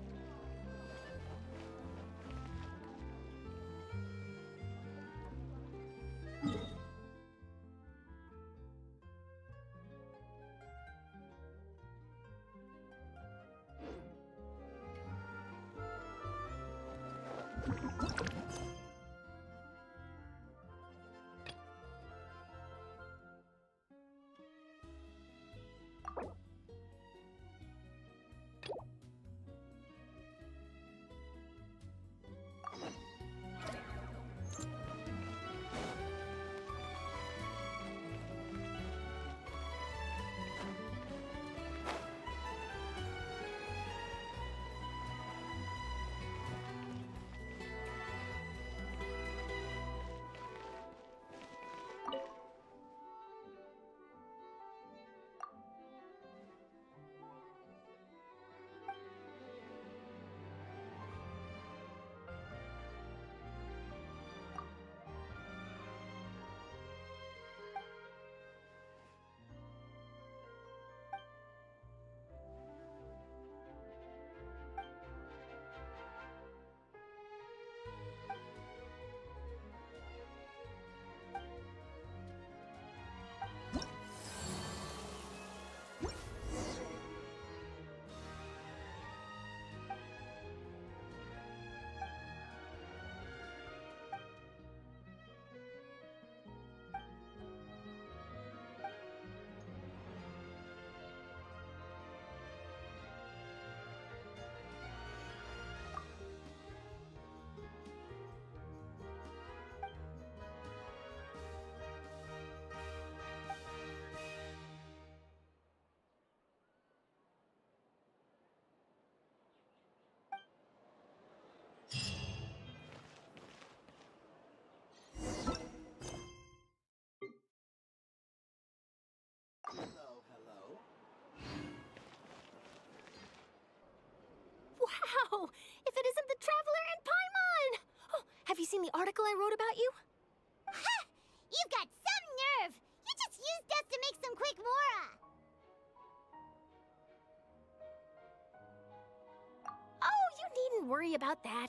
Wow! If it isn't the Traveler and Paimon! Oh, have you seen the article I wrote about you? Ha! You've got some nerve! You just used us to make some quick mora! Oh, you needn't worry about that.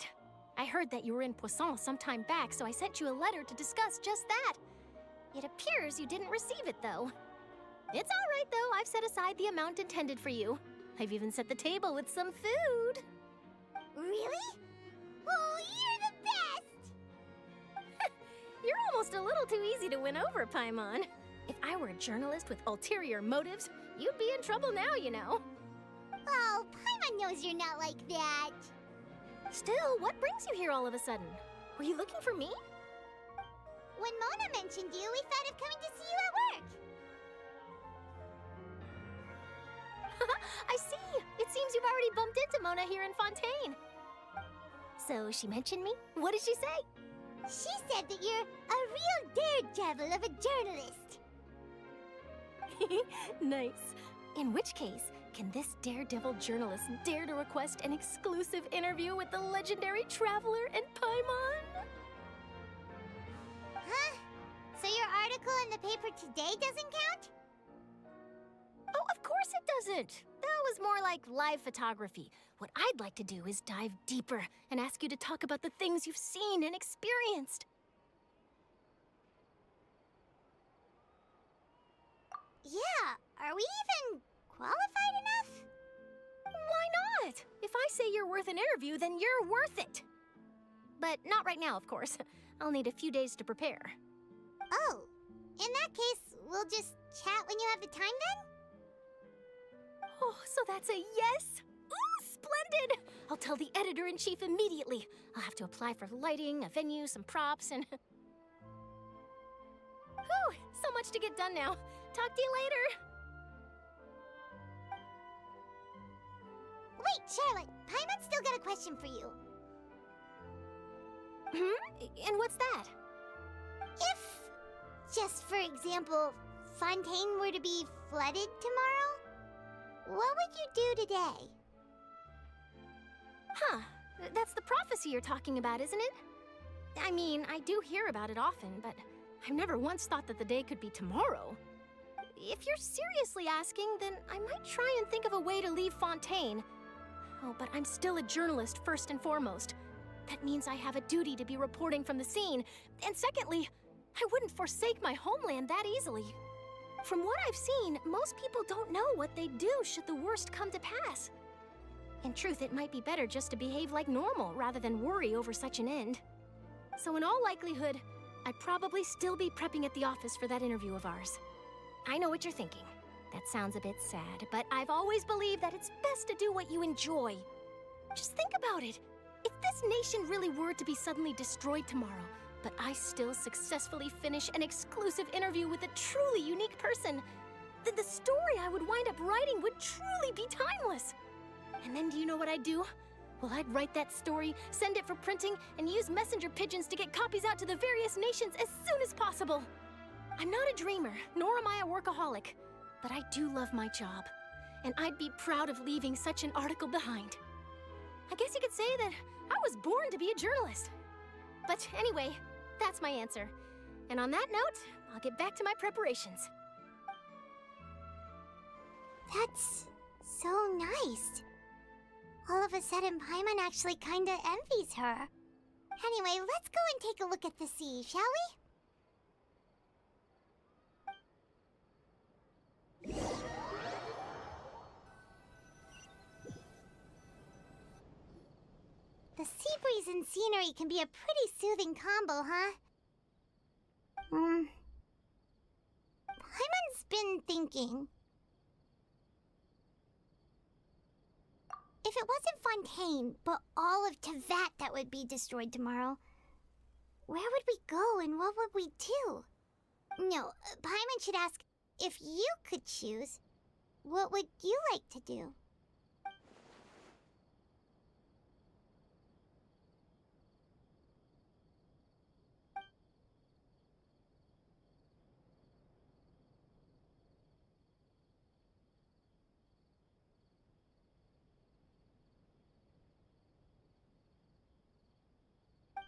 I heard that you were in Poisson some time back, so I sent you a letter to discuss just that. It appears you didn't receive it, though. It's all right, though. I've set aside the amount intended for you. I've even set the table with some food. Really? Oh, you're the best! You're almost a little too easy to win over, Paimon. If I were a journalist with ulterior motives, you'd be in trouble now, you know. Oh, Paimon knows you're not like that. Still, what brings you here all of a sudden? Were you looking for me? When Mona mentioned you, we thought of coming to see you at work. I see! It seems you've already bumped into Mona here in Fontaine. So she mentioned me? What did she say? She said that you're a real daredevil of a journalist. Nice. In which case, can this daredevil journalist dare to request an exclusive interview with the legendary Traveler and Paimon? Huh? So your article in the paper today doesn't count? Oh, of course it doesn't. That was more like live photography. What I'd like to do is dive deeper and ask you to talk about the things you've seen and experienced. Yeah, are we even qualified enough? Why not? If I say you're worth an interview, then you're worth it. But not right now, of course. I'll need a few days to prepare. Oh, in that case, we'll just chat when you have the time then? Oh, so that's a yes? Ooh, Splendid! I'll tell the editor-in-chief immediately. I'll have to apply for lighting, a venue, some props, and... Whew, so much to get done now. Talk to you later. Wait, Charlotte. Paimon's still got a question for you. And what's that? If, just for example, Fontaine were to be flooded tomorrow, what would you do today? Huh. That's the prophecy you're talking about, isn't it? I mean, I do hear about it often, but I've never once thought that the day could be tomorrow. If you're seriously asking, then I might try and think of a way to leave Fontaine. Oh, but I'm still a journalist first and foremost. That means I have a duty to be reporting from the scene. And secondly, I wouldn't forsake my homeland that easily. From what I've seen, most people don't know what they'd do should the worst come to pass. In truth, it might be better just to behave like normal rather than worry over such an end. So in all likelihood, I'd probably still be prepping at the office for that interview of ours. I know what you're thinking. That sounds a bit sad, but I've always believed that it's best to do what you enjoy. Just think about it. If this nation really were to be suddenly destroyed tomorrow, but I still successfully finish an exclusive interview with a truly unique person, then the story I would wind up writing would truly be timeless. And then do you know what I'd do? Well, I'd write that story, send it for printing, and use messenger pigeons to get copies out to the various nations as soon as possible. I'm not a dreamer, nor am I a workaholic, but I do love my job, and I'd be proud of leaving such an article behind. I guess you could say that I was born to be a journalist. But anyway, that's my answer. And on that note, I'll get back to my preparations. That's so nice. All of a sudden, Paimon actually kinda envies her. Anyway, let's go and take a look at the sea, shall we? The sea breeze and scenery can be a pretty soothing combo, huh? Paimon's been thinking. If it wasn't Fontaine, but all of Tevat that would be destroyed tomorrow, where would we go and what would we do? No, Paimon should ask, if you could choose, what would you like to do?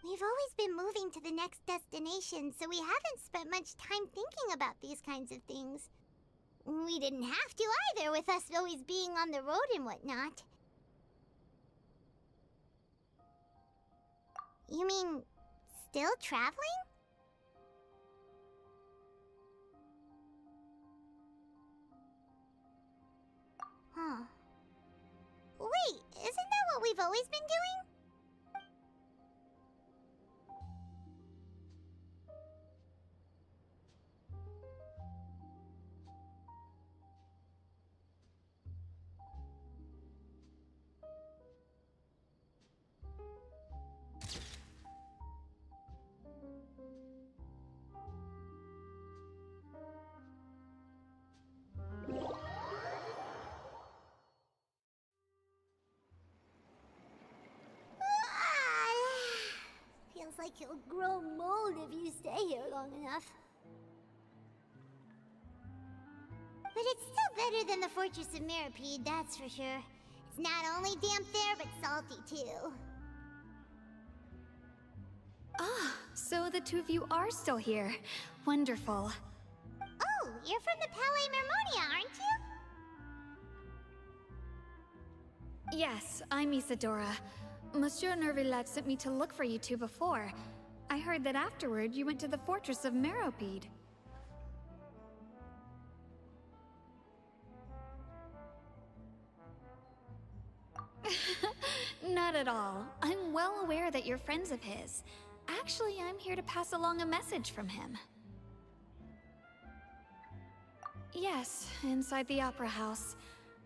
We've always been moving to the next destination, so we haven't spent much time thinking about these kinds of things. We didn't have to either, with us always being on the road and whatnot. You mean, still traveling? Huh. Wait, isn't that what we've always been doing? Feels like you'll grow mold if you stay here long enough. But it's still better than the Fortress of Mirapede, that's for sure. It's not only damp there, but salty too. Ah, so the two of you are still here. Wonderful. Oh, you're from the Palais Mermonia, aren't you? Yes, I'm Isadora. Monsieur Nervillet sent me to look for you two before. I heard that afterward you went to the Fortress of Meropide. Not at all. I'm well aware that you're friends of his. Actually, I'm here to pass along a message from him. Yes, inside the Opera House.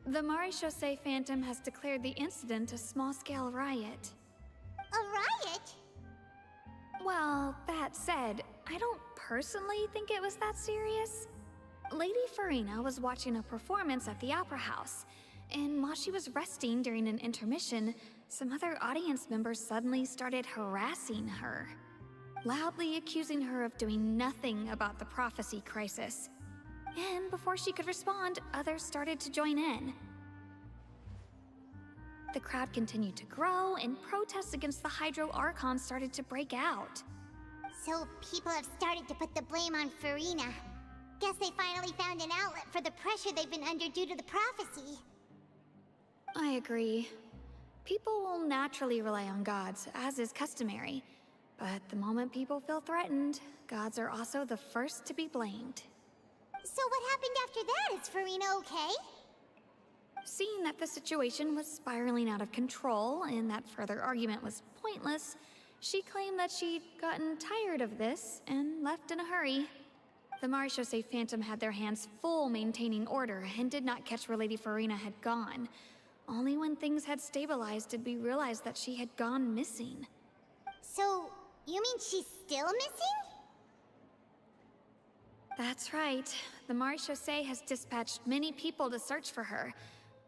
The Marechaussee Phantom has declared the incident a small-scale riot. A riot? Well, that said, I don't personally think it was that serious. Lady Farina was watching a performance at the Opera House, and while she was resting during an intermission, some other audience members suddenly started harassing her, loudly accusing her of doing nothing about the prophecy crisis. And before she could respond, others started to join in. The crowd continued to grow, and protests against the Hydro Archon started to break out. So people have started to put the blame on Farina. Guess they finally found an outlet for the pressure they've been under due to the prophecy. I agree. People will naturally rely on gods, as is customary. But the moment people feel threatened, gods are also the first to be blamed. So what happened after that? Is Farina okay? Seeing that the situation was spiraling out of control and that further argument was pointless, she claimed that she'd gotten tired of this and left in a hurry. The Marechaussee Phantom had their hands full maintaining order and did not catch where Lady Farina had gone. Only when things had stabilized did we realize that she had gone missing. So, you mean she's still missing? That's right. The Marechaussee has dispatched many people to search for her,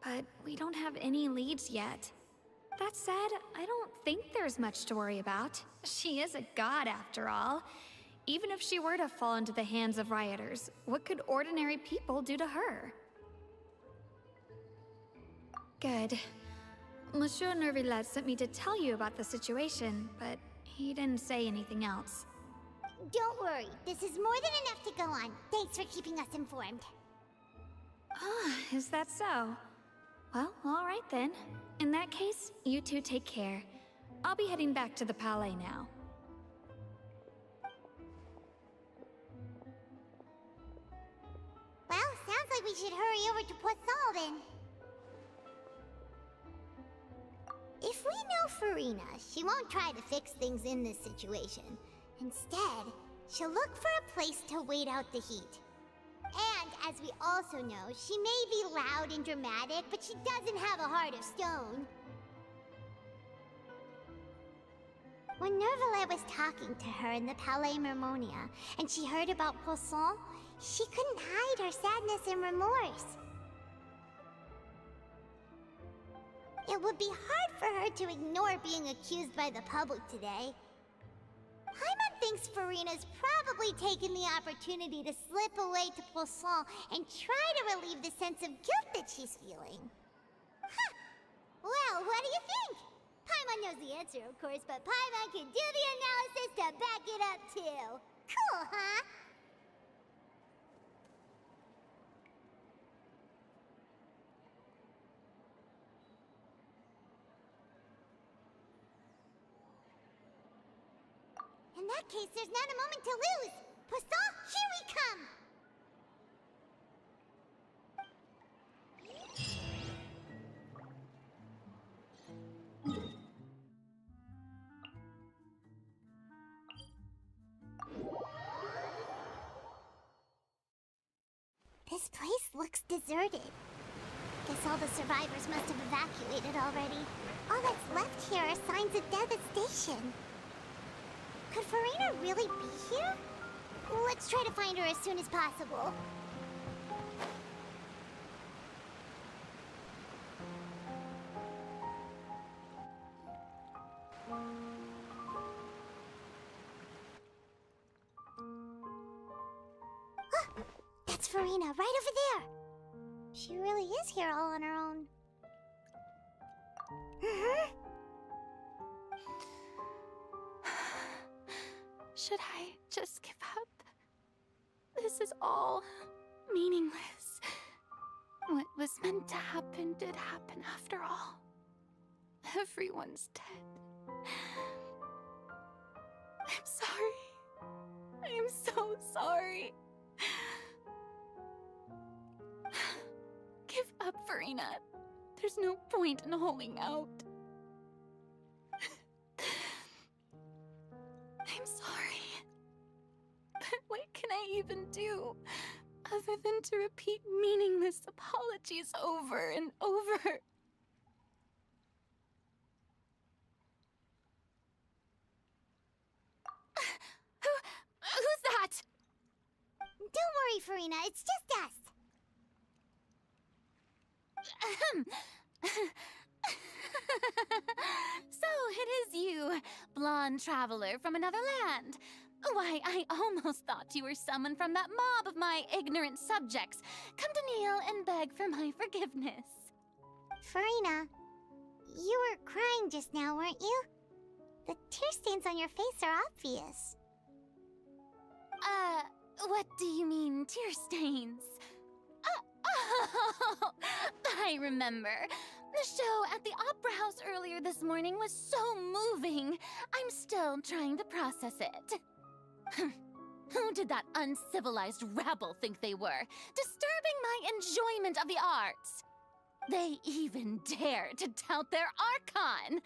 but we don't have any leads yet. That said, I don't think there's much to worry about. She is a god after all. Even if she were to fall into the hands of rioters, what could ordinary people do to her? Good. Monsieur Nervillet sent me to tell you about the situation, but he didn't say anything else. Don't worry, this is more than enough to go on. Thanks for keeping us informed. Ah, is that so? Well, all right then. In that case, you two take care. I'll be heading back to the Palais now. Well, sounds like we should hurry over to Poisson then. If we know Farina, she won't try to fix things in this situation. Instead, she'll look for a place to wait out the heat. And, as we also know, she may be loud and dramatic, but she doesn't have a heart of stone. When Nervillet was talking to her in the Palais Mermonia, and she heard about Poisson, she couldn't hide her sadness and remorse. It would be hard for her to ignore being accused by the public today. Paimon thinks Farina's probably taken the opportunity to slip away to Poisson and try to relieve the sense of guilt that she's feeling. Huh. Well, what do you think? Paimon knows the answer, of course, but Paimon can do the analysis to back it up, too. Cool, huh? In that case, there's not a moment to lose! Poisson, here we come! This place looks deserted. Guess all the survivors must have evacuated already. All that's left here are signs of death at station. Could Farina really be here? Let's try to find her as soon as possible. Ah, that's Farina, right over there. She really is here all on her own. Should I just give up? This is all meaningless. What was meant to happen did happen after all. Everyone's dead. I'm sorry. I'm so sorry. Give up, Farina. There's no point in holding out. I'm sorry. But what can I even do? other than to repeat meaningless apologies over and over. Who's that? Don't worry, Farina, it's just us. So it is you, blonde traveler from another land. Why, I almost thought you were someone from that mob of my ignorant subjects, come to kneel and beg for my forgiveness. Farina, you were crying just now, weren't you? The tear stains on your face are obvious. What do you mean, tear stains? Oh, I remember. The show at the Opera House earlier this morning was so moving. I'm still trying to process it. Who did that uncivilized rabble think they were, disturbing my enjoyment of the arts? They even dare to tout their Archon.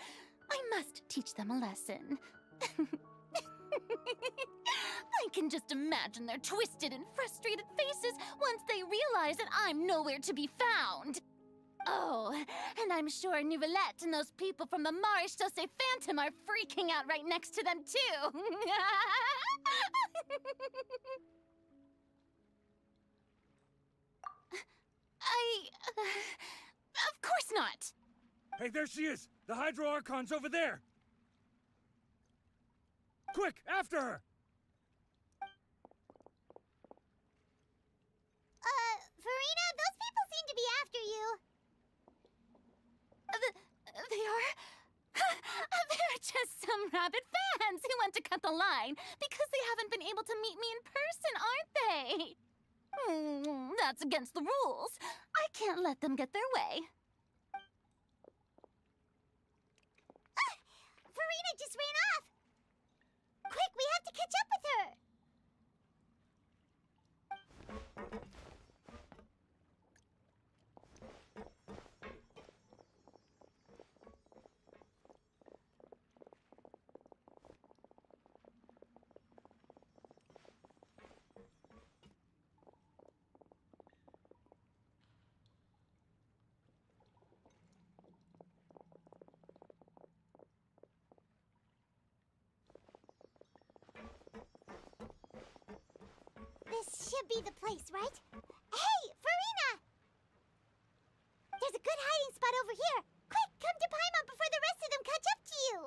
I must teach them a lesson. I can just imagine their twisted and frustrated faces once they realize that I'm nowhere to be found. Oh, and I'm sure Nouvellette and those people from the Maréchal Phantom are freaking out right next to them, too. Of course not. Hey, there she is! The Hydro Archon's over there! Quick, after her! Farina, those people seem to be after you. They are... They're just some rabid fans who want to cut the line because they haven't been able to meet me in person, aren't they? That's against the rules. I can't let them get their way. Farina just ran off! Quick, we have to catch up with her! This should be the place, right? Hey, Farina! There's a good hiding spot over here. Quick, come to Paimon before the rest of them catch up to you.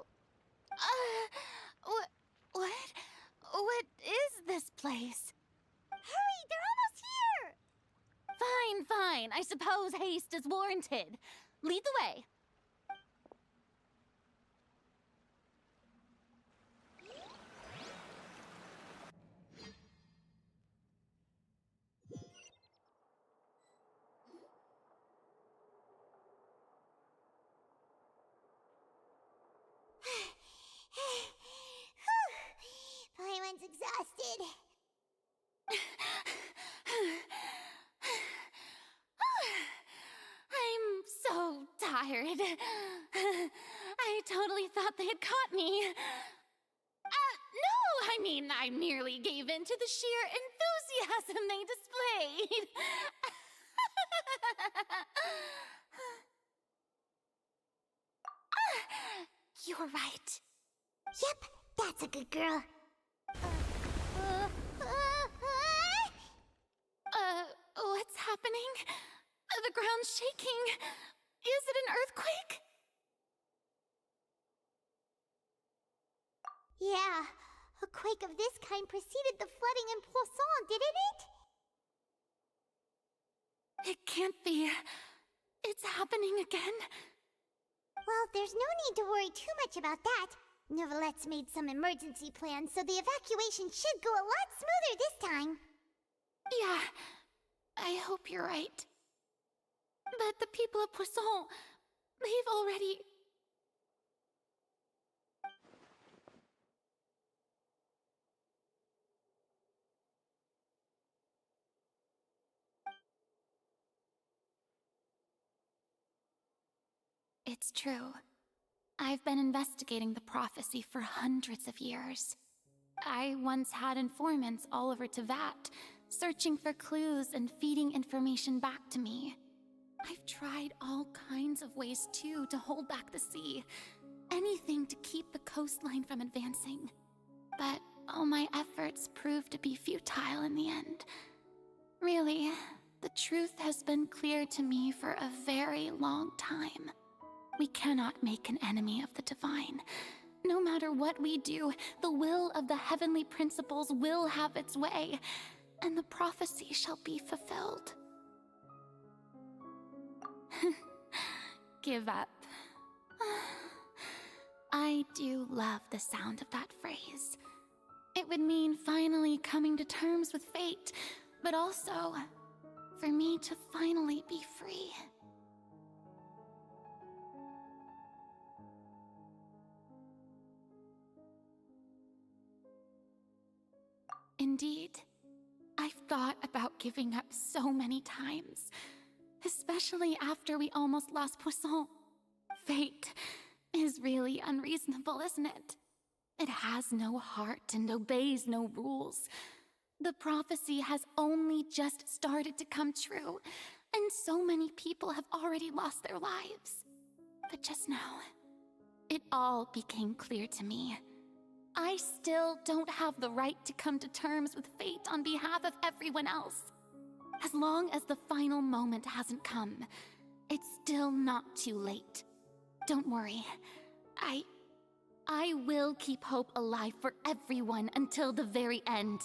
What is this place? Hurry, they're almost here! Fine. I suppose haste is warranted. Lead the way. Paimon's exhausted. I'm so tired. I totally thought they had caught me. No, I merely gave in to the sheer enthusiasm they displayed. You're right. Yep, that's a good girl. What's happening? The ground's shaking. Is it an earthquake? Yeah, a quake of this kind preceded the flooding in Poisson, didn't it? It can't be. It's happening again. Well, there's no need to worry too much about that. Nouvellette's made some emergency plans, so the evacuation should go a lot smoother this time. Yeah, I hope you're right. But the people of Poisson, they've already... It's true. I've been investigating the prophecy for hundreds of years. I once had informants all over Tevat, searching for clues and feeding information back to me. I've tried all kinds of ways, too, to hold back the sea. Anything to keep the coastline from advancing. But all my efforts proved to be futile in the end. Really, the truth has been clear to me for a very long time. We cannot make an enemy of the divine. No matter what we do, the will of the heavenly principles will have its way, and the prophecy shall be fulfilled. Give up. I do love the sound of that phrase. It would mean finally coming to terms with fate, but also for me to finally be free. Indeed, I've thought about giving up so many times, especially after we almost lost Poisson. Fate is really unreasonable, isn't it? It has no heart and obeys no rules. The prophecy has only just started to come true, and so many people have already lost their lives. But just now, it all became clear to me. I still don't have the right to come to terms with fate on behalf of everyone else. As long as the final moment hasn't come, it's still not too late. Don't worry. I will keep hope alive for everyone until the very end.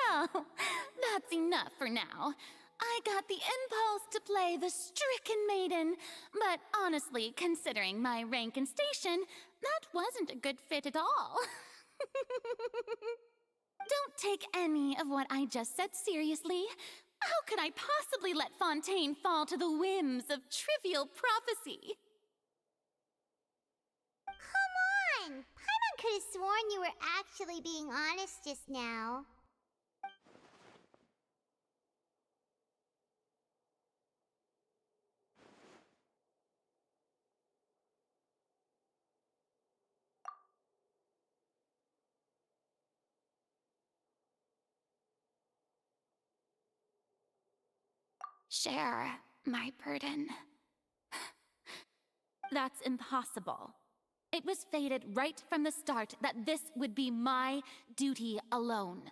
Well, that's enough for now. I got the impulse to play the stricken maiden, but honestly, considering my rank and station, that wasn't a good fit at all. Don't take any of what I just said seriously. How could I possibly let Fontaine fall to the whims of trivial prophecy? Come on! Paimon could have sworn you were actually being honest just now. Share my burden. That's impossible. It was fated right from the start that this would be my duty alone.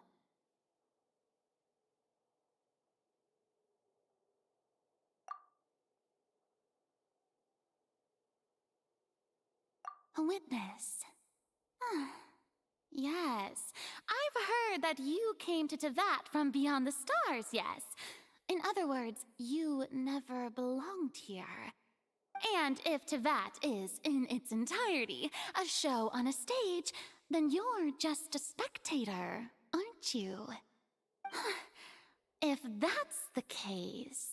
A witness. Yes, I've heard that you came to Duet from beyond the stars, yes. In other words, you never belonged here. And if Duet is, in its entirety, a show on a stage, then you're just a spectator, aren't you? If that's the case...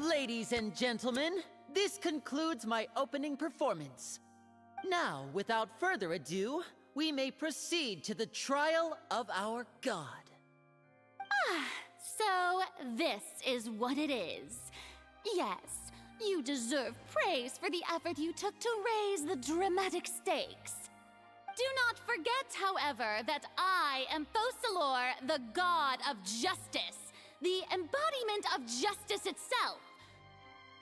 Ladies and gentlemen, this concludes my opening performance. Now, without further ado, we may proceed to the trial of our god. So this is what it is. Yes, you deserve praise for the effort you took to raise the dramatic stakes. Do not forget, however, that I am Focalor, the god of justice, the embodiment of justice itself.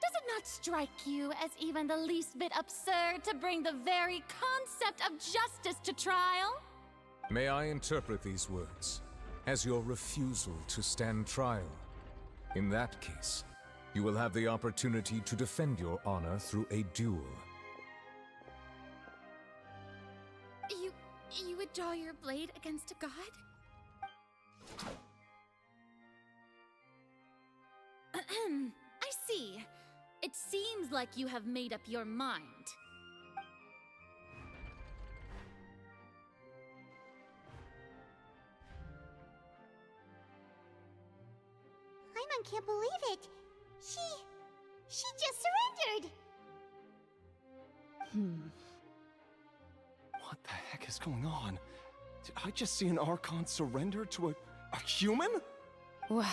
Does it not strike you as even the least bit absurd to bring the very concept of justice to trial? May I interpret these words as your refusal to stand trial? In that case, you will have the opportunity to defend your honor through a duel. You would draw your blade against a god? I see. It seems like you have made up your mind. Paimon can't believe it. She just surrendered. What the heck is going on? Did I just see an Archon surrender to a human? Wow,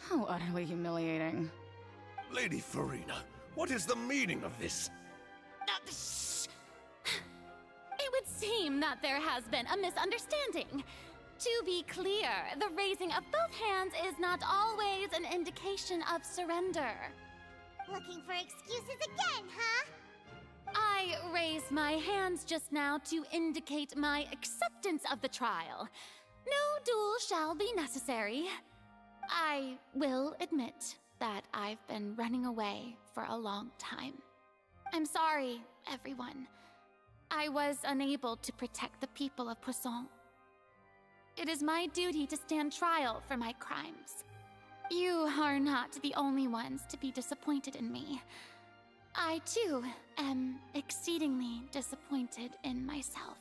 how utterly humiliating. Lady Farina, what is the meaning of this? It would seem that there has been a misunderstanding. To be clear, the raising of both hands is not always an indication of surrender. Looking for excuses again, huh? I raised my hands just now to indicate my acceptance of the trial. No duel shall be necessary. I will admit that I've been running away for a long time. I'm sorry, everyone. I was unable to protect the people of Poisson. It is my duty to stand trial for my crimes. You are not the only ones to be disappointed in me. I, too, am exceedingly disappointed in myself.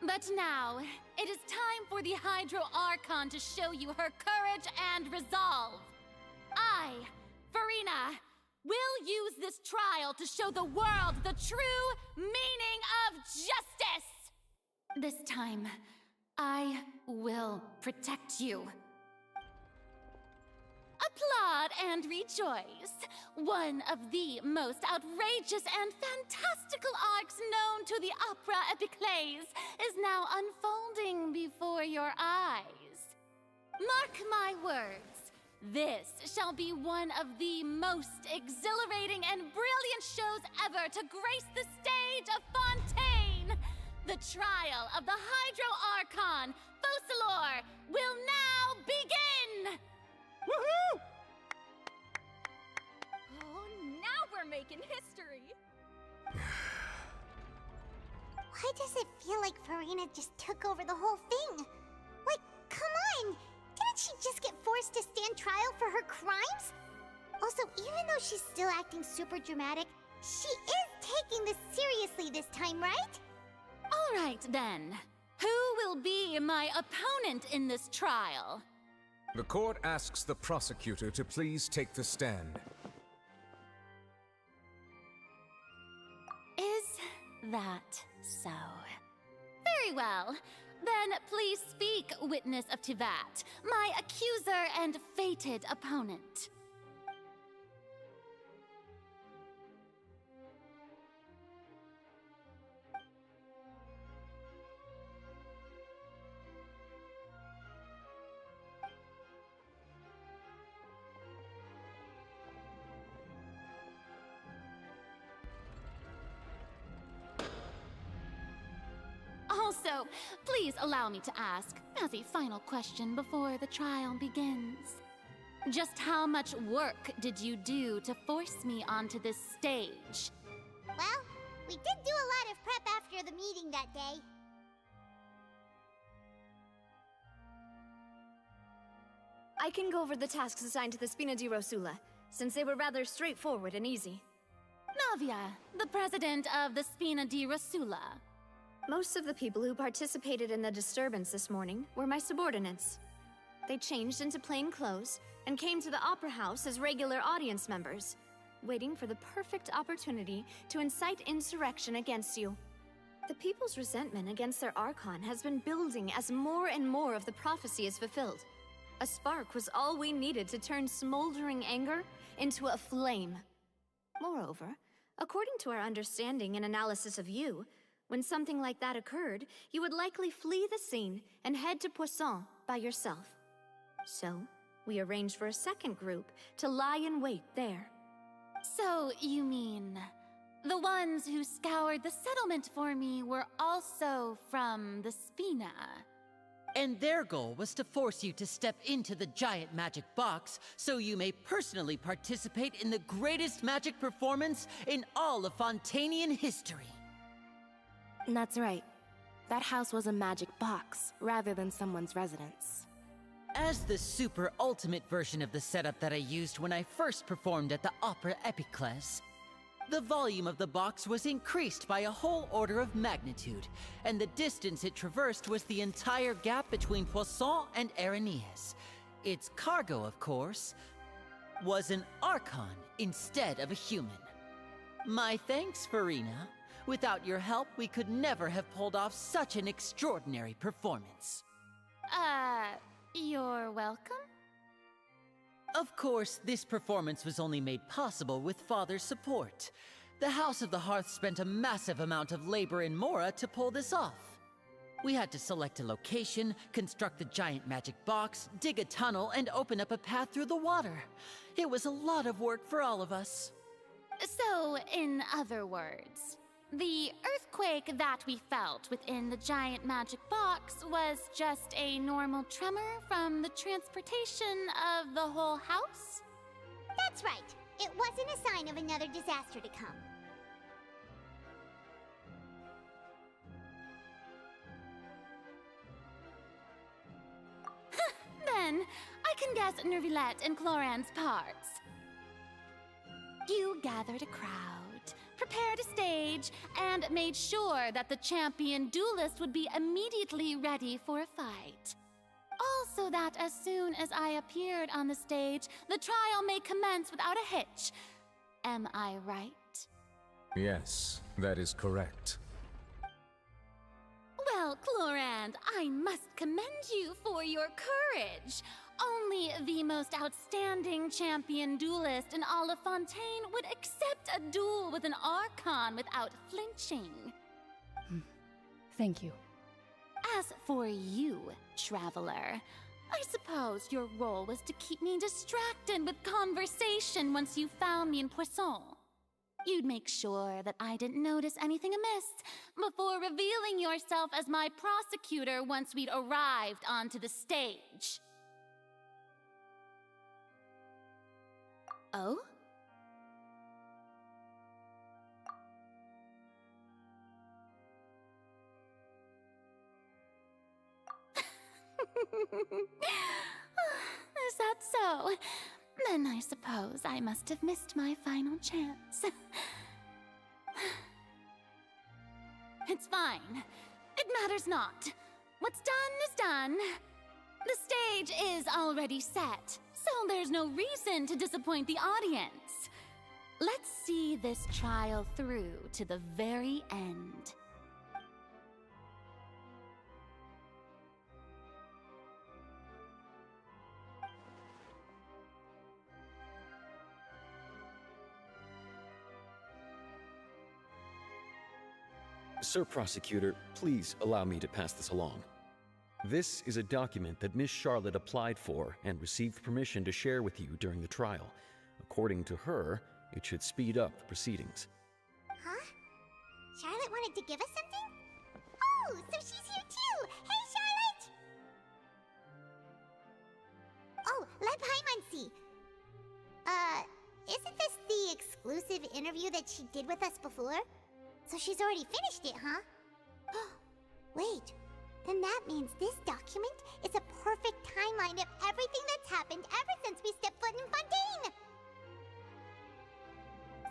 But now, it is time for the Hydro Archon to show you her courage and resolve. I, Farina, will use this trial to show the world the true meaning of justice! This time, I will protect you. Applaud and rejoice. One of the most outrageous and fantastical arcs known to the opera epiclese is now unfolding before your eyes. Mark my words, this shall be one of the most exhilarating and brilliant shows ever to grace the stage of Fontaine. The trial of the Hydro Archon, Focalor, will now begin! Woohoo! Oh, now we're making history! Why does it feel like Farina just took over the whole thing? Like, come on! Didn't she just get forced to stand trial for her crimes? Also, even though she's still acting super dramatic, she is taking this seriously this time, right? All right, then. Who will be my opponent in this trial? The court asks the prosecutor to please take the stand. Is that so? Very well. Then please speak, witness of Tivat, my accuser and fated opponent. Also, please allow me to ask, as a final question before the trial begins. Just how much work did you do to force me onto this stage? Well, we did do a lot of prep after the meeting that day. I can go over the tasks assigned to the Spina di Rosula, since they were rather straightforward and easy. Navia, the president of the Spina di Rosula. Most of the people who participated in the disturbance this morning were my subordinates. They changed into plain clothes and came to the Opera House as regular audience members, waiting for the perfect opportunity to incite insurrection against you. The people's resentment against their Archon has been building as more and more of the prophecy is fulfilled. A spark was all we needed to turn smoldering anger into a flame. Moreover, according to our understanding and analysis of you, when something like that occurred, you would likely flee the scene and head to Poisson by yourself. So, we arranged for a second group to lie in wait there. So, you mean, the ones who scoured the settlement for me were also from the Spina? And their goal was to force you to step into the giant magic box so you may personally participate in the greatest magic performance in all of Fontainian history. That's right. That house was a magic box, rather than someone's residence. As the super ultimate version of the setup that I used when I first performed at the Opera Epiclese, the volume of the box was increased by a whole order of magnitude, and the distance it traversed was the entire gap between Poisson and Araneas. Its cargo, of course, was an Archon instead of a human. My thanks, Farina. Without your help, we could never have pulled off such an extraordinary performance. You're welcome? Of course, this performance was only made possible with Father's support. The House of the Hearth spent a massive amount of labor in Mora to pull this off. We had to select a location, construct the giant magic box, dig a tunnel, and open up a path through the water. It was a lot of work for all of us. So, in other words, the earthquake that we felt within the giant magic box was just a normal tremor from the transportation of the whole house? That's right. It wasn't a sign of another disaster to come. Then, I can guess Nervilette and Cloran's parts. You gathered a crowd, prepared a stage, and made sure that the champion duelist would be immediately ready for a fight. Also that as soon as I appeared on the stage, the trial may commence without a hitch. Am I right? Yes, that is correct. Well, Clorand, I must commend you for your courage. Only the most outstanding champion duelist in all of Fontaine would accept a duel with an Archon without flinching. Thank you. As for you, Traveler, I suppose your role was to keep me distracted with conversation once you found me in Poisson. You'd make sure that I didn't notice anything amiss before revealing yourself as my prosecutor once we'd arrived onto the stage. Oh? Is that so? Then I suppose I must have missed my final chance. It's fine. It matters not. What's done is done. The stage is already set, so there's no reason to disappoint the audience. Let's see this trial through to the very end. Sir Prosecutor, please allow me to pass this along. This is a document that Miss Charlotte applied for and received permission to share with you during the trial. According to her, it should speed up the proceedings. Huh? Charlotte wanted to give us something? Oh, so she's here too! Hey, Charlotte! Oh, let Paimon see. Isn't this the exclusive interview that she did with us before? So she's already finished it, huh? Wait, then that means this document is a perfect timeline of everything that's happened ever since we stepped foot in Fontaine!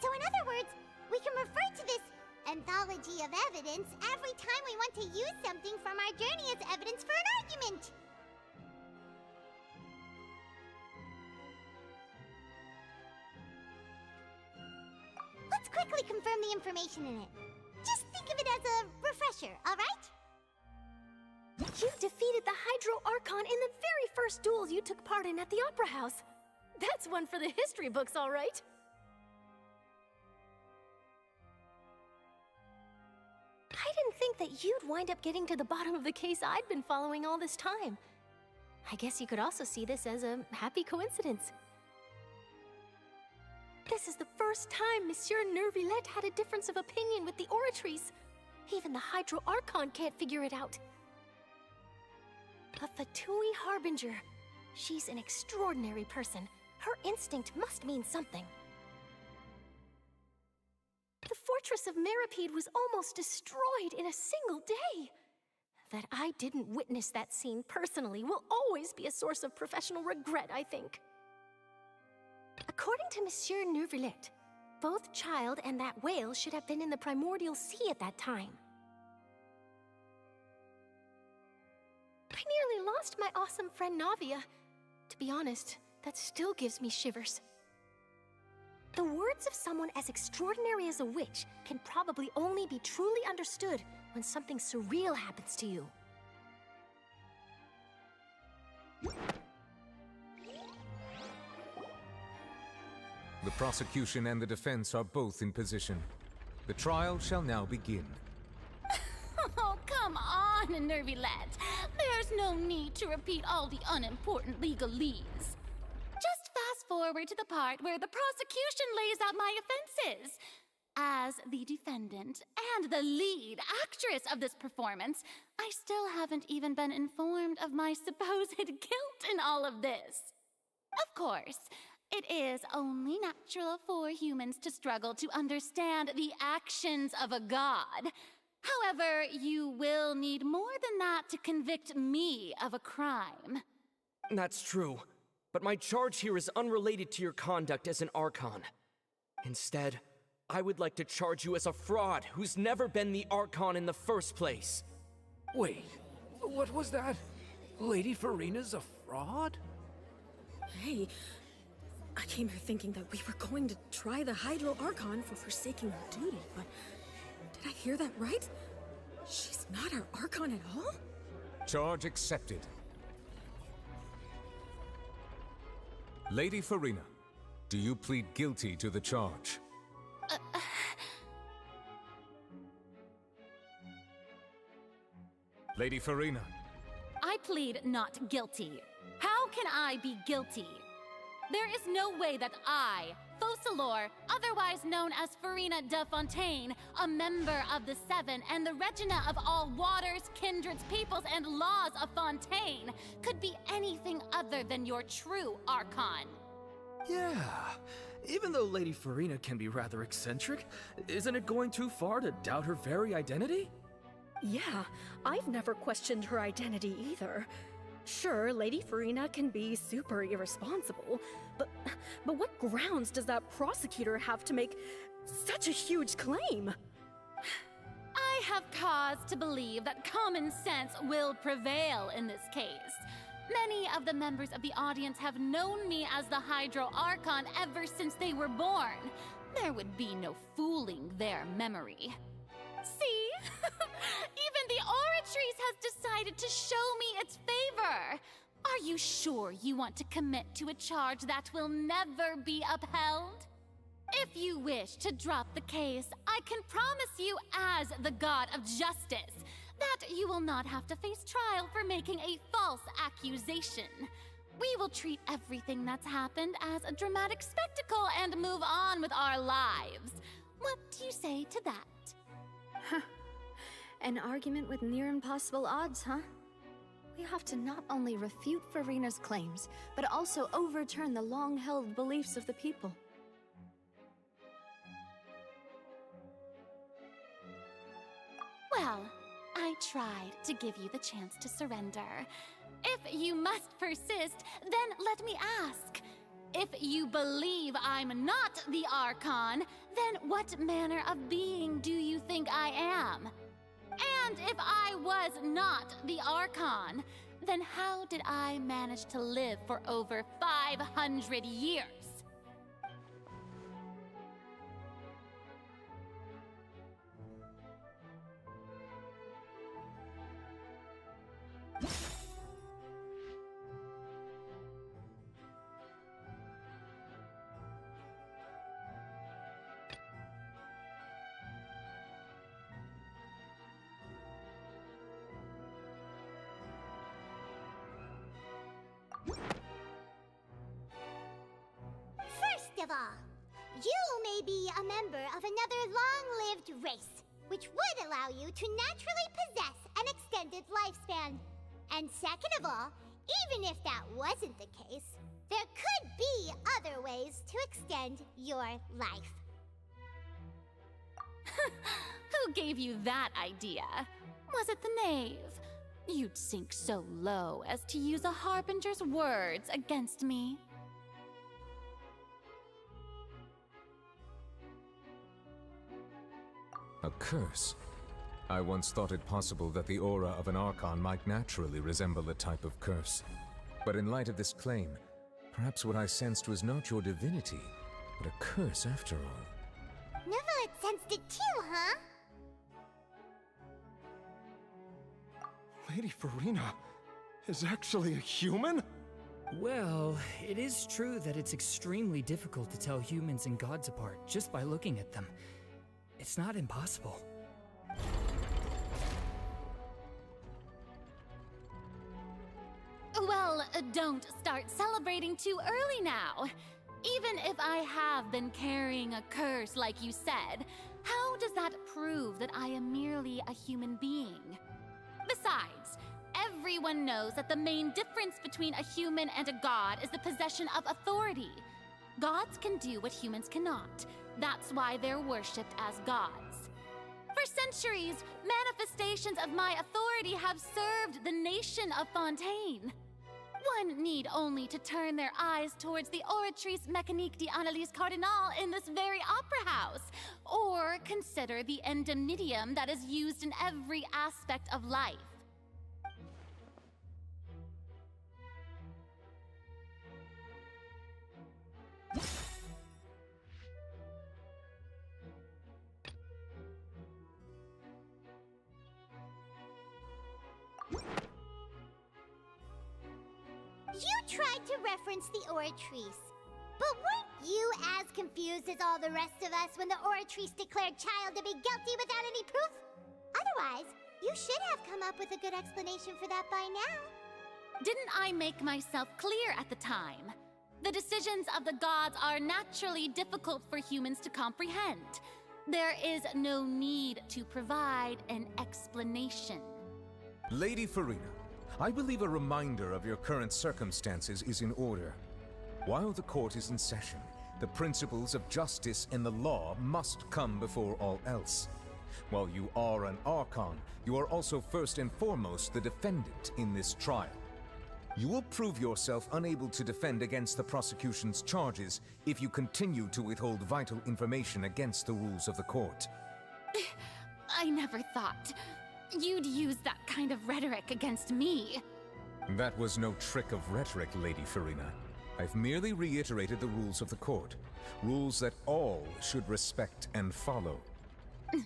So in other words, we can refer to this anthology of evidence every time we want to use something from our journey as evidence for an argument! Let's quickly confirm the information in it. Just think of it as a refresher, alright? You defeated the Hydro Archon in the very first duels you took part in at the Opera House. That's one for the history books, alright? I didn't think that you'd wind up getting to the bottom of the case I'd been following all this time. I guess you could also see this as a happy coincidence. This is the first time Monsieur Nervilette had a difference of opinion with the oratories. Even the Hydro Archon can't figure it out. A Fatui Harbinger. She's an extraordinary person. Her instinct must mean something. The fortress of Meripede was almost destroyed in a single day. That I didn't witness that scene personally will always be a source of professional regret, I think. According to Monsieur Neuvillette, both Child and that whale should have been in the primordial sea at that time. I nearly lost my awesome friend Navia. To be honest, that still gives me shivers. The words of someone as extraordinary as a witch can probably only be truly understood when something surreal happens to you. The prosecution and the defense are both in position. The trial shall now begin. Oh, come on, Neuvillette. There's no need to repeat all the unimportant legalese. Just fast forward to the part where the prosecution lays out my offenses. As the defendant and the lead actress of this performance, I still haven't even been informed of my supposed guilt in all of this. Of course, it is only natural for humans to struggle to understand the actions of a god. However, you will need more than that to convict me of a crime. That's true, but my charge here is unrelated to your conduct as an Archon. Instead, I would like to charge you as a fraud who's never been the Archon in the first place. Wait, what was that? Lady Farina's a fraud? Hey, I came here thinking that we were going to try the Hydro Archon for forsaking her duty, but did I hear that right? She's not our Archon at all? Charge accepted. Lady Farina, do you plead guilty to the charge? Lady Farina. I plead not guilty. How can I be guilty? There is no way that I, Focalor, otherwise known as Farina de Fontaine, a member of the Seven and the Regina of all waters, kindreds, peoples, and laws of Fontaine, could be anything other than your true Archon. Yeah, even though Lady Farina can be rather eccentric, isn't it going too far to doubt her very identity? Yeah, I've never questioned her identity either. Sure, Lady Farina can be super irresponsible, but what grounds does that prosecutor have to make such a huge claim? I have cause to believe that common sense will prevail in this case. Many of the members of the audience have known me as the Hydro Archon ever since they were born. There would be no fooling their memory. See? Even the Oratrice has decided to show me its favor. Are you sure you want to commit to a charge that will never be upheld? If you wish to drop the case, I can promise you as the God of Justice that you will not have to face trial for making a false accusation. We will treat everything that's happened as a dramatic spectacle and move on with our lives. What do you say to that? Huh. An argument with near impossible odds, huh? We have to not only refute Farina's claims, but also overturn the long-held beliefs of the people. Well, I tried to give you the chance to surrender. If you must persist, then let me ask. If you believe I'm not the Archon, then what manner of being do you think I am? And if I was not the Archon, then how did I manage to live for over 500 years? First of all, you may be a member of another long-lived race, which would allow you to naturally possess an extended lifespan. And second of all, even if that wasn't the case, there could be other ways to extend your life. Who gave you that idea? Was it the knave? You'd sink so low as to use a harbinger's words against me. A curse? I once thought it possible that the aura of an Archon might naturally resemble a type of curse. But in light of this claim, perhaps what I sensed was not your divinity, but a curse after all. Neverlet sensed it too, huh? Lady Farina is actually a human? Well, it is true that it's extremely difficult to tell humans and gods apart just by looking at them. It's not impossible. Well, don't start celebrating too early now. Even if I have been carrying a curse like you said, how does that prove that I am merely a human being? Besides, everyone knows that the main difference between a human and a god is the possession of authority. Gods can do what humans cannot. That's why they're worshipped as gods. For centuries, manifestations of my authority have served the nation of Fontaine. One need only to turn their eyes towards the Oratrice Mécanique d'Analyse Cardinal in this very opera house, or consider the indemnitium that is used in every aspect of life. You tried to reference the Oratrice. But weren't you as confused as all the rest of us when the Oratrice declared Child to be guilty without any proof? Otherwise, you should have come up with a good explanation for that by now. Didn't I make myself clear at the time? The decisions of the gods are naturally difficult for humans to comprehend. There is no need to provide an explanation. Lady Farina, I believe a reminder of your current circumstances is in order. While the court is in session, the principles of justice and the law must come before all else. While you are an Archon, you are also first and foremost the defendant in this trial. You will prove yourself unable to defend against the prosecution's charges if you continue to withhold vital information against the rules of the court. I never thought you'd use that kind of rhetoric against me. That was no trick of rhetoric, Lady Farina. I've merely reiterated the rules of the court. Rules that all should respect and follow. So,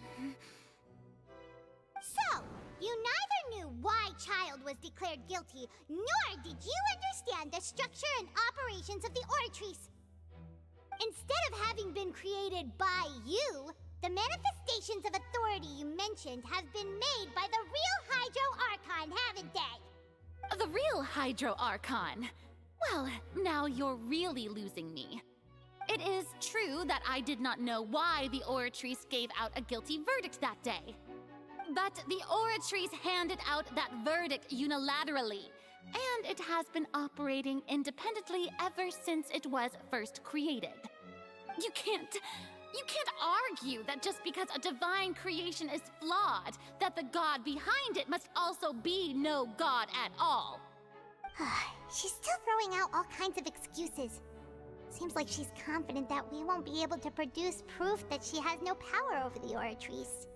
you neither knew why Child was declared guilty, nor did you understand the structure and operations of the Oratrice. Instead of having been created by you, the manifestations of authority you mentioned have been made by the real Hydro Archon, haven't they? The real Hydro Archon? Well, now you're really losing me. It is true that I did not know why the Oratrice gave out a guilty verdict that day. But the Oratrice handed out that verdict unilaterally, and it has been operating independently ever since it was first created. You can't argue that just because a divine creation is flawed, that the god behind it must also be no god at all. She's still throwing out all kinds of excuses. Seems like she's confident that we won't be able to produce proof that she has no power over the Oratrice.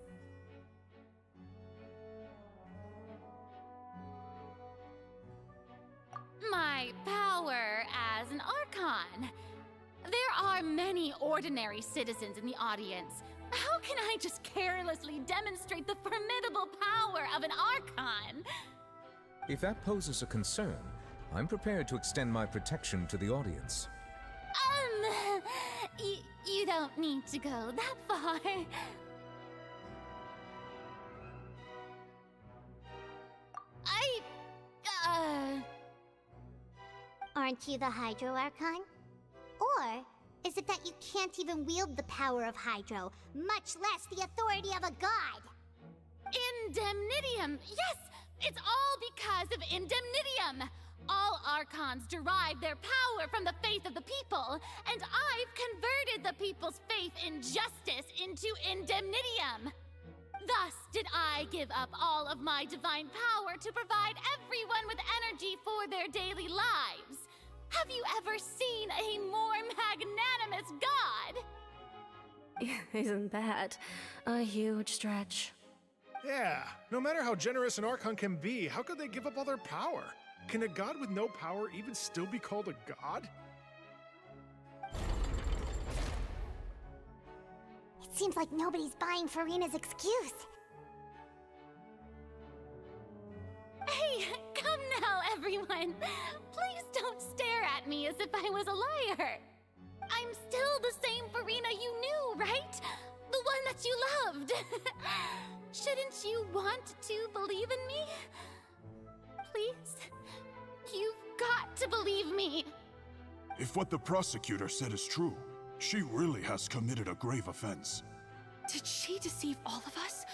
My power as an Archon. There are many ordinary citizens in the audience. How can I just carelessly demonstrate the formidable power of an Archon? If that poses a concern, I'm prepared to extend my protection to the audience. You don't need to go that far. Aren't you the Hydro Archon? Or is it that you can't even wield the power of Hydro, much less the authority of a god? Indemnitium! Yes! It's all because of Indemnitium! All Archons derive their power from the faith of the people, and I've converted the people's faith in justice into indemnitium. Thus did I give up all of my divine power to provide everyone with energy for their daily lives. Have you ever seen a more magnanimous god? Isn't that a huge stretch? Yeah, no matter how generous an Archon can be, how could they give up all their power? Can a god with no power even still be called a god? It seems like nobody's buying Furina's excuse. Hey, come now, everyone. Please don't stare at me as if I was a liar. I'm still the same Furina you knew, right? The one that you loved. Shouldn't you want to believe in me? Please? You've got to believe me. If what the prosecutor said is true, she really has committed a grave offense. Did she deceive all of us?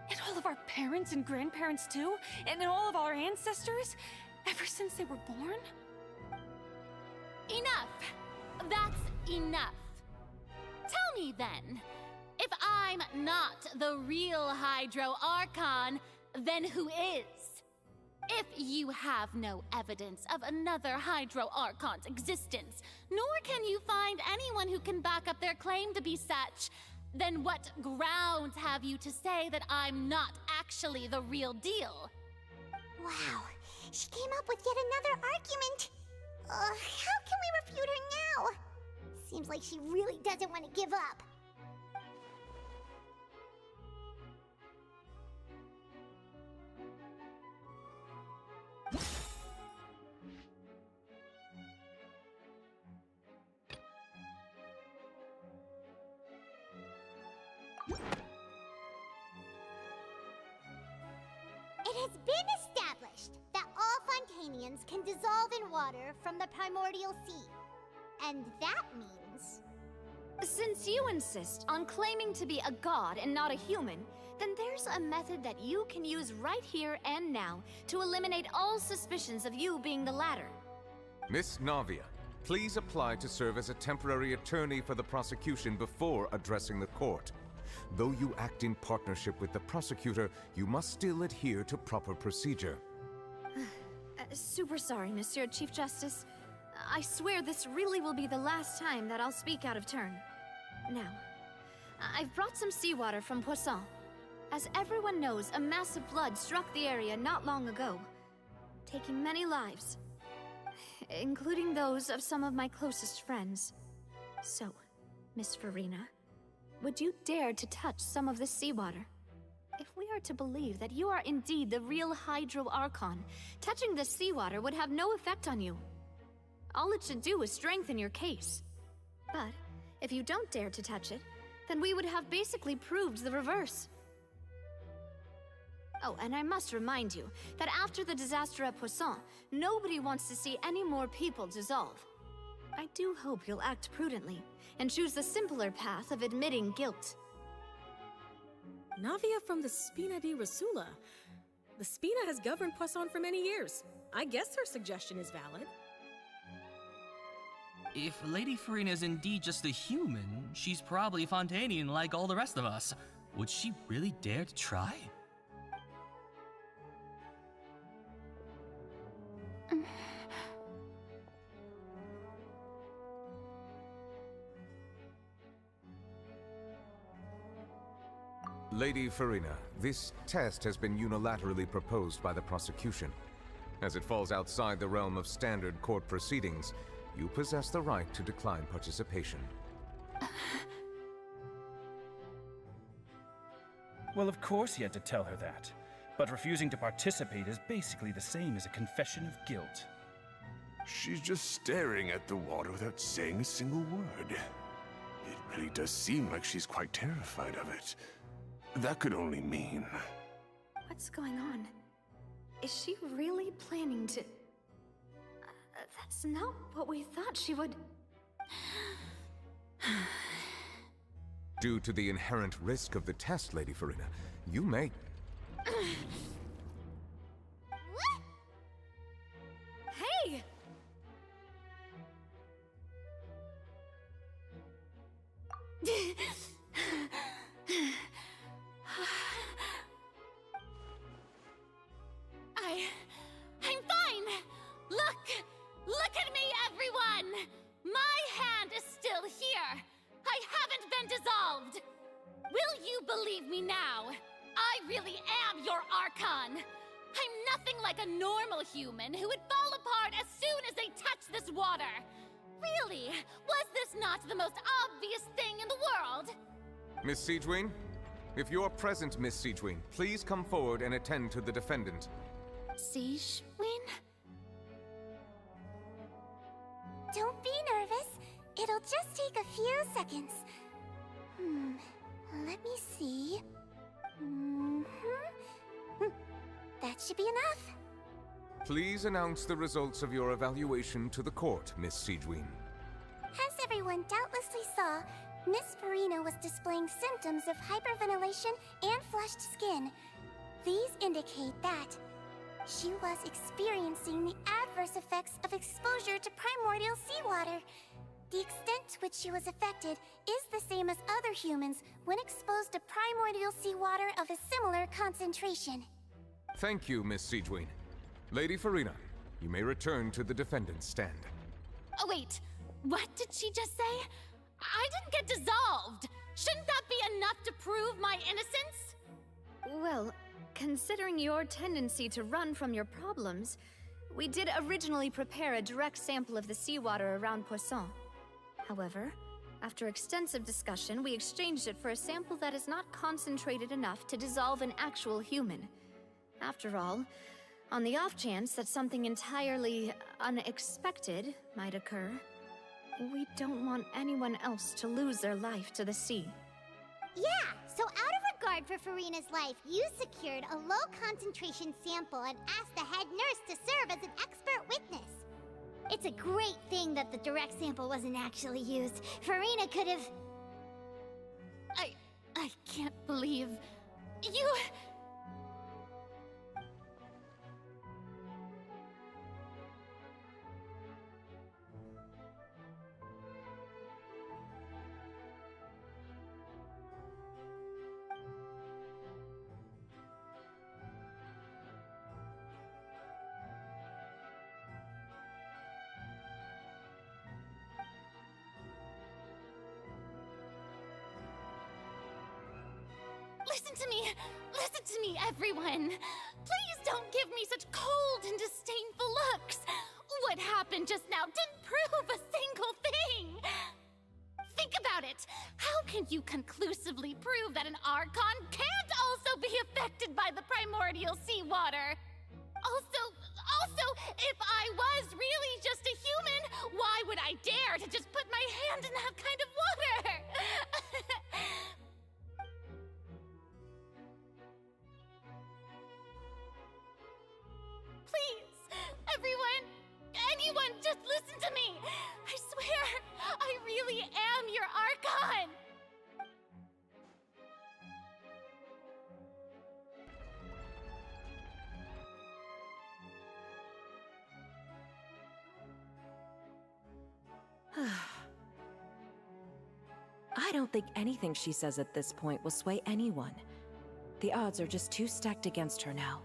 And all of our parents and grandparents too? And all of our ancestors? Ever since they were born? Enough. That's enough. Tell me then, if I'm not the real Hydro Archon, then who is? If you have no evidence of another Hydro Archon's existence, nor can you find anyone who can back up their claim to be such, then what grounds have you to say that I'm not actually the real deal? Wow, she came up with yet another argument. How can we refute her now? Seems like she really doesn't want to give up. It has been established that all Fontainians can dissolve in water from the primordial sea. And that means... Since you insist on claiming to be a god and not a human, then there's a method that you can use right here and now to eliminate all suspicions of you being the latter. Miss Navia, please apply to serve as a temporary attorney for the prosecution before addressing the court. Though you act in partnership with the prosecutor, you must still adhere to proper procedure. Super sorry, Monsieur Chief Justice. I swear this really will be the last time that I'll speak out of turn. Now, I've brought some seawater from Poisson. As everyone knows, a massive flood struck the area not long ago, taking many lives, including those of some of my closest friends. So, Miss Furina, would you dare to touch some of this seawater? If we are to believe that you are indeed the real Hydro Archon, touching this seawater would have no effect on you. All it should do is strengthen your case. But if you don't dare to touch it, then we would have basically proved the reverse. Oh, and I must remind you that after the disaster at Poisson, nobody wants to see any more people dissolve. I do hope you'll act prudently and choose the simpler path of admitting guilt. Navia from the Spina di Rasula. The Spina has governed Poisson for many years. I guess her suggestion is valid. If Lady Furina is indeed just a human, she's probably Fontainian like all the rest of us. Would she really dare to try? Lady Furina, this test has been unilaterally proposed by the prosecution. As it falls outside the realm of standard court proceedings, you possess the right to decline participation. Well, of course he had to tell her that. But refusing to participate is basically the same as a confession of guilt. She's just staring at the water without saying a single word. It really does seem like she's quite terrified of it. That could only mean... What's going on? Is she really planning to... that's not what we thought she would... Due to the inherent risk of the test, Lady Furina, you may... Hey! nothing like a normal human who would fall apart as soon as they touch this water. Really, was this not the most obvious thing in the world? Miss Siegewien? If you're present, Miss Siegewien, please come forward and attend to the defendant. Siegewien? Don't be nervous. It'll just take a few seconds. Let me see. That should be enough. Please announce the results of your evaluation to the court, Miss Siegewien. As everyone doubtlessly saw, Miss Farina was displaying symptoms of hyperventilation and flushed skin. These indicate that she was experiencing the adverse effects of exposure to primordial seawater. The extent to which she was affected is the same as other humans when exposed to primordial seawater of a similar concentration. Thank you, Miss Siegewien. Lady Farina, you may return to the defendant's stand. Oh wait, what did she just say? I didn't get dissolved! Shouldn't that be enough to prove my innocence? Well, considering your tendency to run from your problems, we did originally prepare a direct sample of the seawater around Poisson. However, after extensive discussion, we exchanged it for a sample that is not concentrated enough to dissolve an actual human. After all, on the off chance that something entirely unexpected might occur, we don't want anyone else to lose their life to the sea. Yeah, so out of regard for Farina's life, you secured a low-concentration sample and asked the head nurse to serve as an expert witness. It's a great thing that the direct sample wasn't actually used. Farina could have... I can't believe... you... Listen to me, everyone. Please don't give me such cold and disdainful looks. What happened just now didn't prove a single thing. Think about it. How can you conclusively prove that an Archon can't also be affected by the primordial seawater? Also, if I was really just a human, why would I dare to just put my hand in that kind of water? Please, anyone, just listen to me! I swear, I really am your Archon! I don't think anything she says at this point will sway anyone. The odds are just too stacked against her now.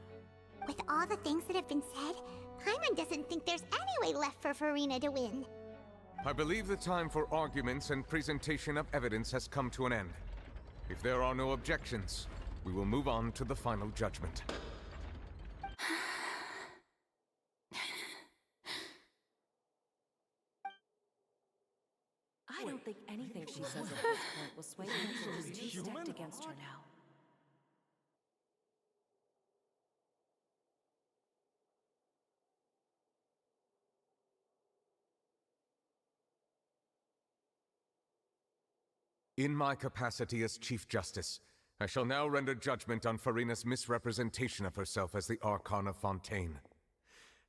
With all the things that have been said, Paimon doesn't think there's any way left for Farina to win. I believe the time for arguments and presentation of evidence has come to an end. If there are no objections, we will move on to the final judgment. I don't think anything she says at this point will sway anyone. She's too stacked against her now. In my capacity as Chief Justice, I shall now render judgment on Farina's misrepresentation of herself as the Archon of Fontaine.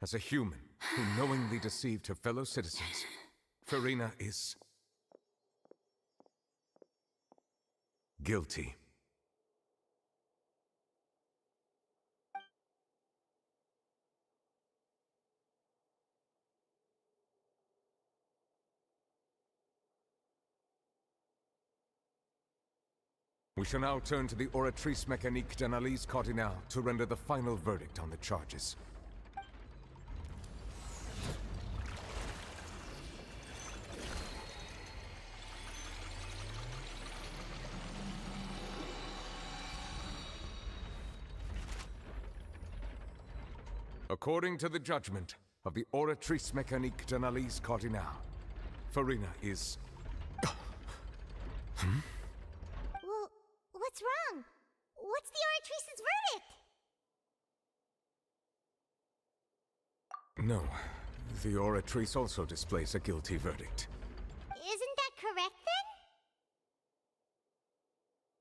As a human who knowingly deceived her fellow citizens, Farina is... guilty. We shall now turn to the Oratrice Mécanique d'Analyse Cardinale to render the final verdict on the charges. According to the judgment of the Oratrice Mécanique d'Analyse Cardinale, Farina is... Well, what's wrong? What's the Oratrice's verdict? No, the Oratrice also displays a guilty verdict. Isn't that correct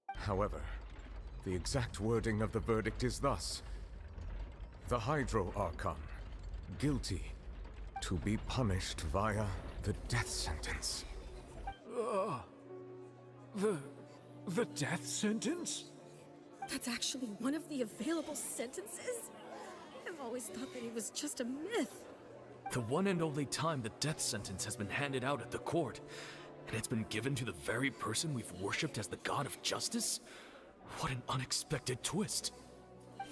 then? However, the exact wording of the verdict is thus. The Hydro Archon, guilty, to be punished via the death sentence. The death sentence? That's actually one of the available sentences? I've always thought that it was just a myth. The one and only time the death sentence has been handed out at the court, and it's been given to the very person we've worshipped as the god of justice? What an unexpected twist.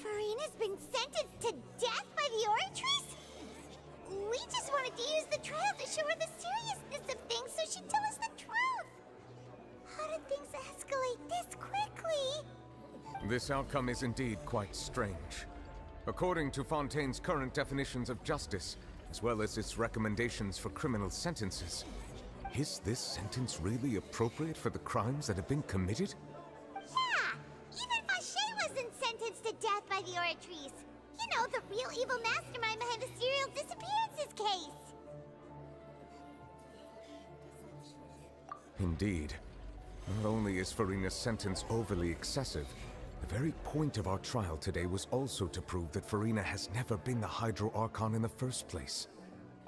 Farina's been sentenced to death by the Oratrice? We just wanted to use the trial to show her the seriousness of things so she'd tell us the truth. How did things escalate this quickly? This outcome is indeed quite strange. According to Fontaine's current definitions of justice, as well as its recommendations for criminal sentences, is this sentence really appropriate for the crimes that have been committed? Yeah! Even Fache wasn't sentenced to death by the Oratrice. You know, the real evil mastermind behind the serial disappearances case. Indeed. Not only is Farina's sentence overly excessive, the very point of our trial today was also to prove that Farina has never been the Hydro Archon in the first place.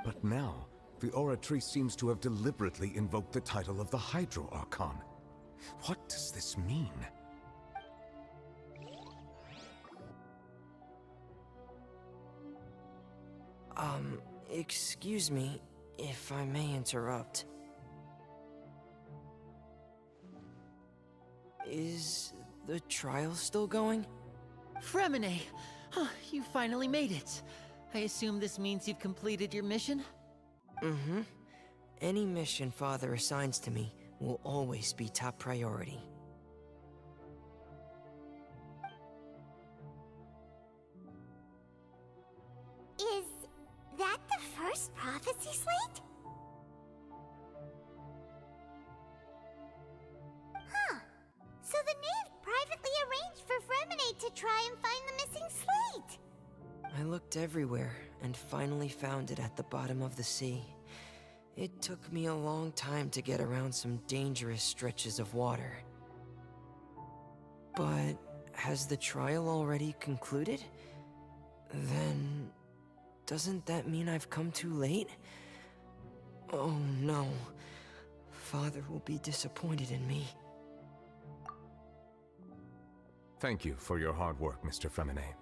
But now, the Oratrice seems to have deliberately invoked the title of the Hydro Archon. What does this mean? Excuse me, if I may interrupt. Is the trial still going? Fremine! You finally made it. I assume this means you've completed your mission? Mm-hmm. Any mission Father assigns to me will always be top priority. Is that the first prophecy slate? Huh. So the knave privately arranged for Fremine to try and find the missing slate. I looked everywhere and finally found it at the bottom of the sea. It took me a long time to get around some dangerous stretches of water. But has the trial already concluded? Then doesn't that mean I've come too late? Oh no. Father will be disappointed in me. Thank you for your hard work, Mr. Fremine.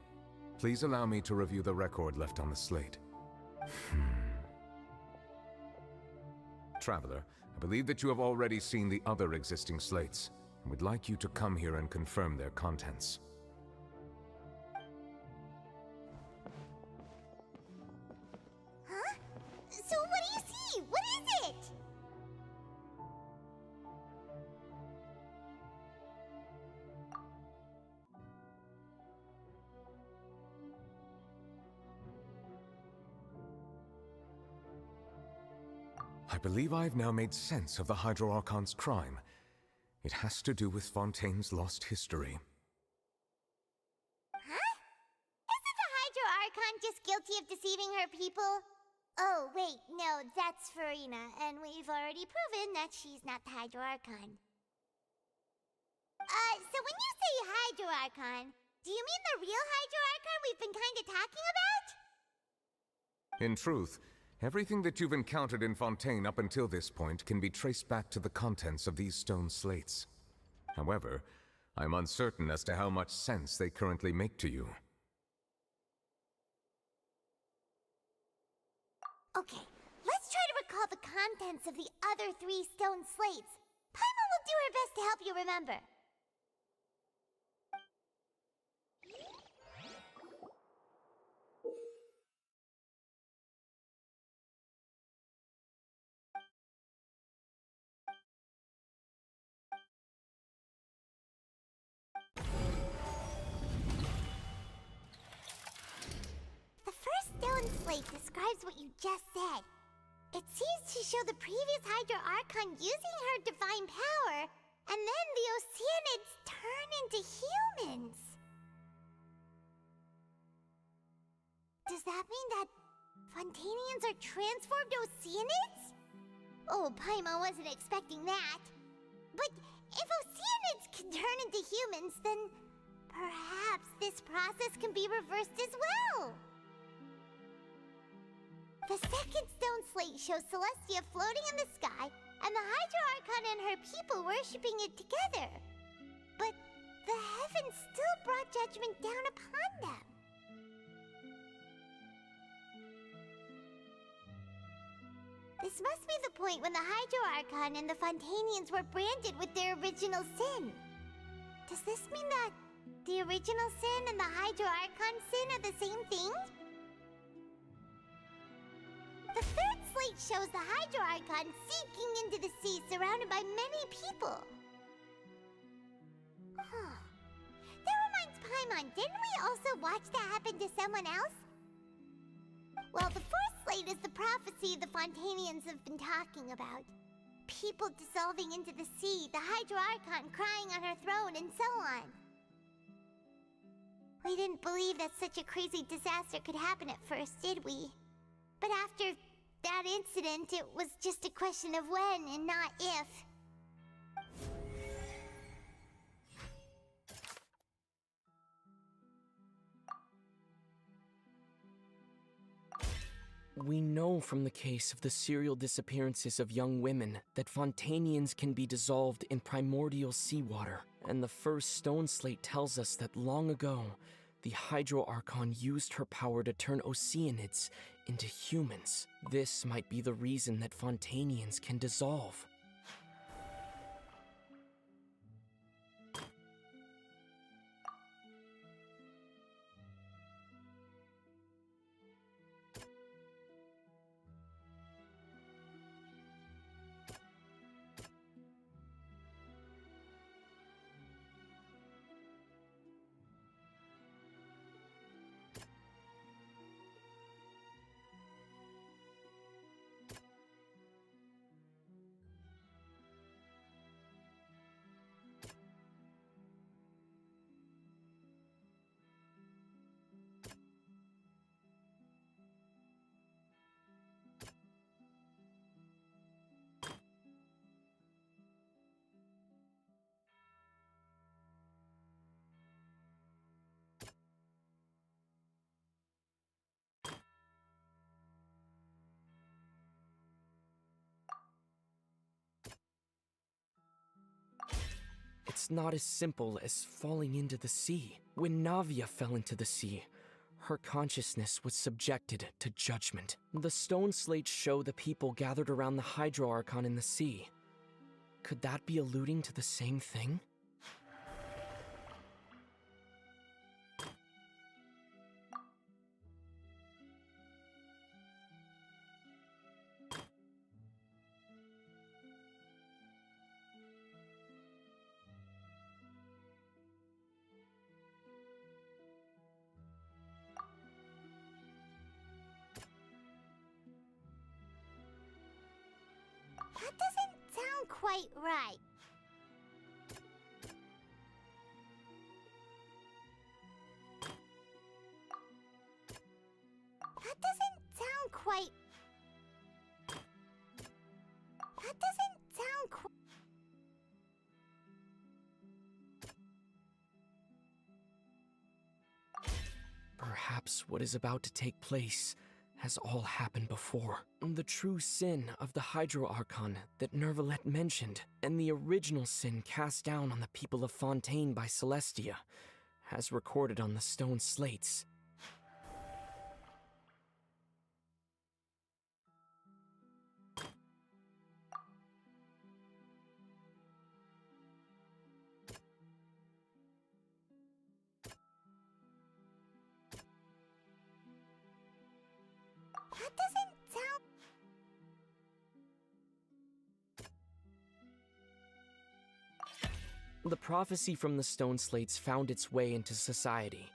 Please allow me to review the record left on the slate. Traveler, I believe that you have already seen the other existing slates, and would like you to come here and confirm their contents. Huh? So what do you see? What is it? I believe I've now made sense of the Hydro Archon's crime. It has to do with Fontaine's lost history. Huh? Isn't the Hydro Archon just guilty of deceiving her people? Oh, wait, no, that's Farina, and we've already proven that she's not the Hydro Archon. So when you say Hydro Archon, do you mean the real Hydro Archon we've been kinda talking about? In truth, everything that you've encountered in Fontaine up until this point can be traced back to the contents of these stone slates. However, I'm uncertain as to how much sense they currently make to you. Okay, let's try to recall the contents of the other 3 stone slates. Paimon will do her best to help you remember. The first slate describes what you just said. It seems to show the previous Hydro Archon using her divine power, and then the Oceanids turn into humans. Does that mean that Fontainians are transformed Oceanids? Oh, Paimon wasn't expecting that. But if Oceanids can turn into humans, then perhaps this process can be reversed as well. The second stone slate shows Celestia floating in the sky, and the Hydro Archon and her people worshipping it together. But the heavens still brought judgment down upon them. This must be the point when the Hydro Archon and the Fontainians were branded with their original sin. Does this mean that the original sin and the Hydro Archon sin are the same thing? The third slate shows the Hydro Archon sinking into the sea surrounded by many people. That reminds Paimon, didn't we also watch that happen to someone else? Well, the fourth slate is the prophecy the Fontainians have been talking about. People dissolving into the sea, the Hydro Archon crying on her throne, and so on. We didn't believe that such a crazy disaster could happen at first, did we? But after that incident, it was just a question of when and not if. We know from the case of the serial disappearances of young women that Fontainians can be dissolved in primordial seawater, and the first stone slate tells us that long ago, the Hydro Archon used her power to turn Oceanids into humans. This might be the reason that Fontainians can dissolve. It's not as simple as falling into the sea. When Navia fell into the sea, her consciousness was subjected to judgment. The stone slates show the people gathered around the Hydro Archon in the sea. Could that be alluding to the same thing? That doesn't sound quite right. That doesn't sound quite... That doesn't sound quite... Perhaps what is about to take place has all happened before. The true sin of the Hydro Archon that Nervalette mentioned, and the original sin cast down on the people of Fontaine by Celestia, as recorded on the stone slates. That doesn't sound... The prophecy from the stone slates found its way into society.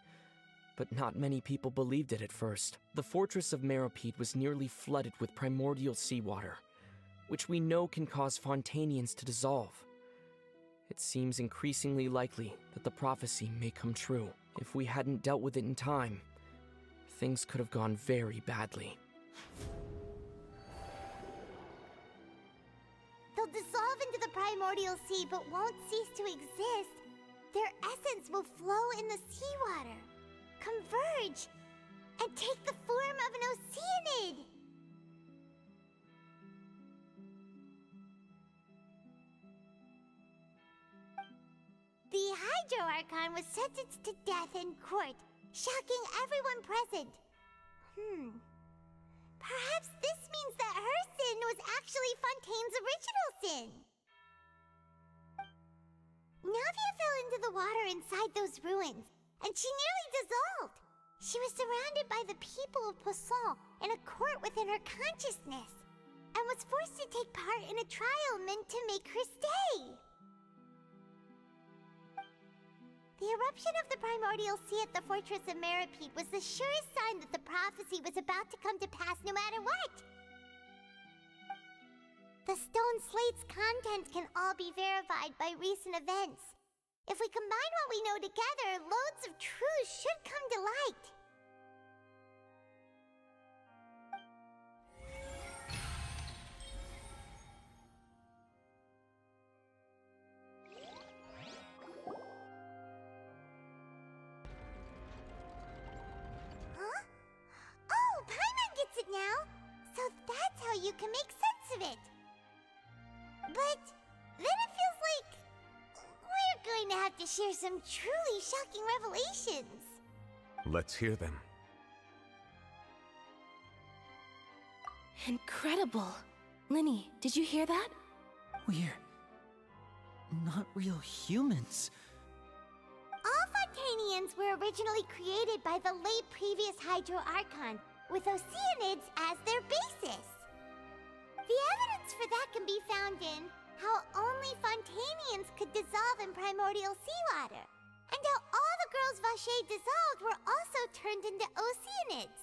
But not many people believed it at first. The fortress of Meropide was nearly flooded with primordial seawater, which we know can cause Fontainians to dissolve. It seems increasingly likely that the prophecy may come true. If we hadn't dealt with it in time, things could have gone very badly. They'll dissolve into the primordial sea but won't cease to exist. Their essence will flow in the seawater, converge, and take the form of an oceanid. The Hydro Archon was sentenced to death in court, shocking everyone present. Perhaps this means that her sin was actually Fontaine's original sin. Navia fell into the water inside those ruins, and she nearly dissolved. She was surrounded by the people of Poisson in a court within her consciousness, and was forced to take part in a trial meant to make her stay. The eruption of the primordial sea at the fortress of Meropide was the surest sign that the prophecy was about to come to pass no matter what. The stone slate's contents can all be verified by recent events. If we combine what we know together, loads of truths should come to light. Huh? Oh, Paimon gets it now! So that's how you can make sense of it. But then it feels like we're going to have to share some truly shocking revelations. Let's hear them. Incredible. Linny, did you hear that? We're not real humans. All Fontainians were originally created by the late previous Hydro Archon, with oceanids as their basis. The evidence for that can be found in how only Fontainians could dissolve in primordial seawater, and how all the girls Vacher dissolved were also turned into oceanids.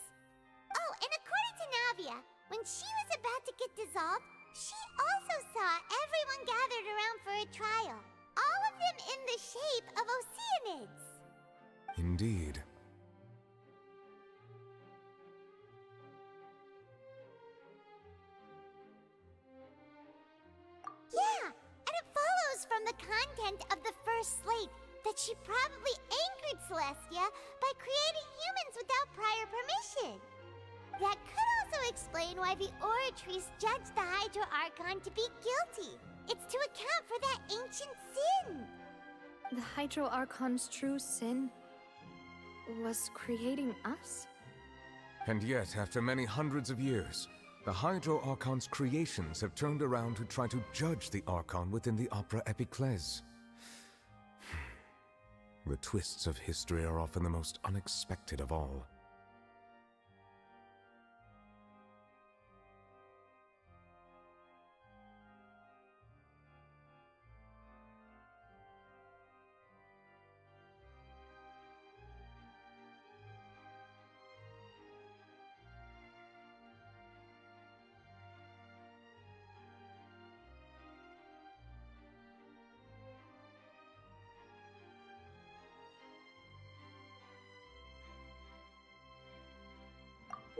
Oh, and according to Navia, when she was about to get dissolved, she also saw everyone gathered around for a trial, all of them in the shape of oceanids. Indeed. Yeah, and it follows from the content of the first slate that she probably angered Celestia by creating humans without prior permission. That could also explain why the Oratrice judged the Hydro Archon to be guilty. It's to account for that ancient sin. The Hydro Archon's true sin was creating us? And yet, after many hundreds of years, the Hydro Archon's creations have turned around to try to judge the Archon within the Opera Epiclese. The twists of history are often the most unexpected of all.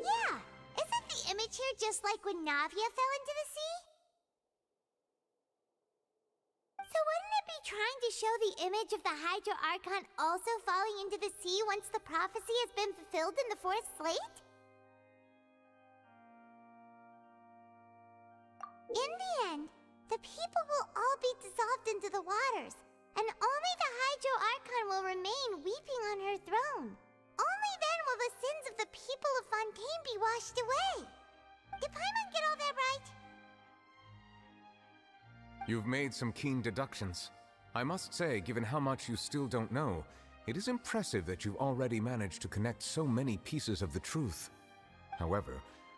Yeah, isn't the image here just like when Navia fell into the sea? So wouldn't it be trying to show the image of the Hydro Archon also falling into the sea once the prophecy has been fulfilled in the fourth slate? In the end, the people will all be dissolved into the waters, and only the Hydro Archon will remain weeping on her throne. Only then will the sins of the people of Fontaine be washed away. Did Paimon get all that right? You've made some keen deductions. I must say, given how much you still don't know, it is impressive that you've already managed to connect so many pieces of the truth. However,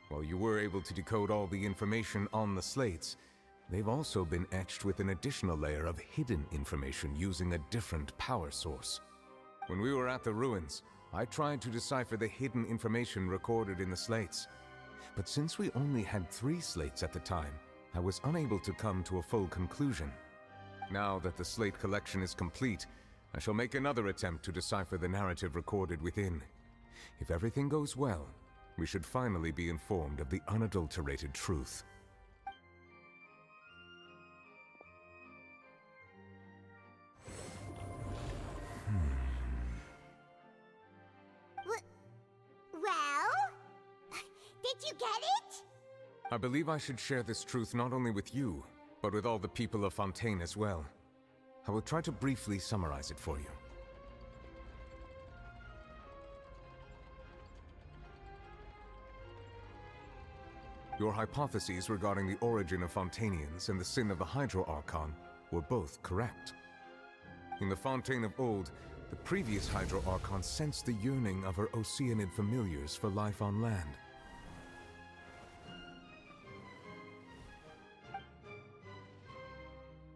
while you were able to decode all the information on the slates, they've also been etched with an additional layer of hidden information using a different power source. When we were at the ruins, I tried to decipher the hidden information recorded in the slates. But since we only had 3 slates at the time, I was unable to come to a full conclusion. Now that the slate collection is complete, I shall make another attempt to decipher the narrative recorded within. If everything goes well, we should finally be informed of the unadulterated truth. Well? Did you get it? I believe I should share this truth not only with you, but with all the people of Fontaine as well. I will try to briefly summarize it for you. Your hypotheses regarding the origin of Fontainians and the sin of the Hydro Archon were both correct. In the Fontaine of old, the previous Hydro Archon sensed the yearning of her Oceanid familiars for life on land.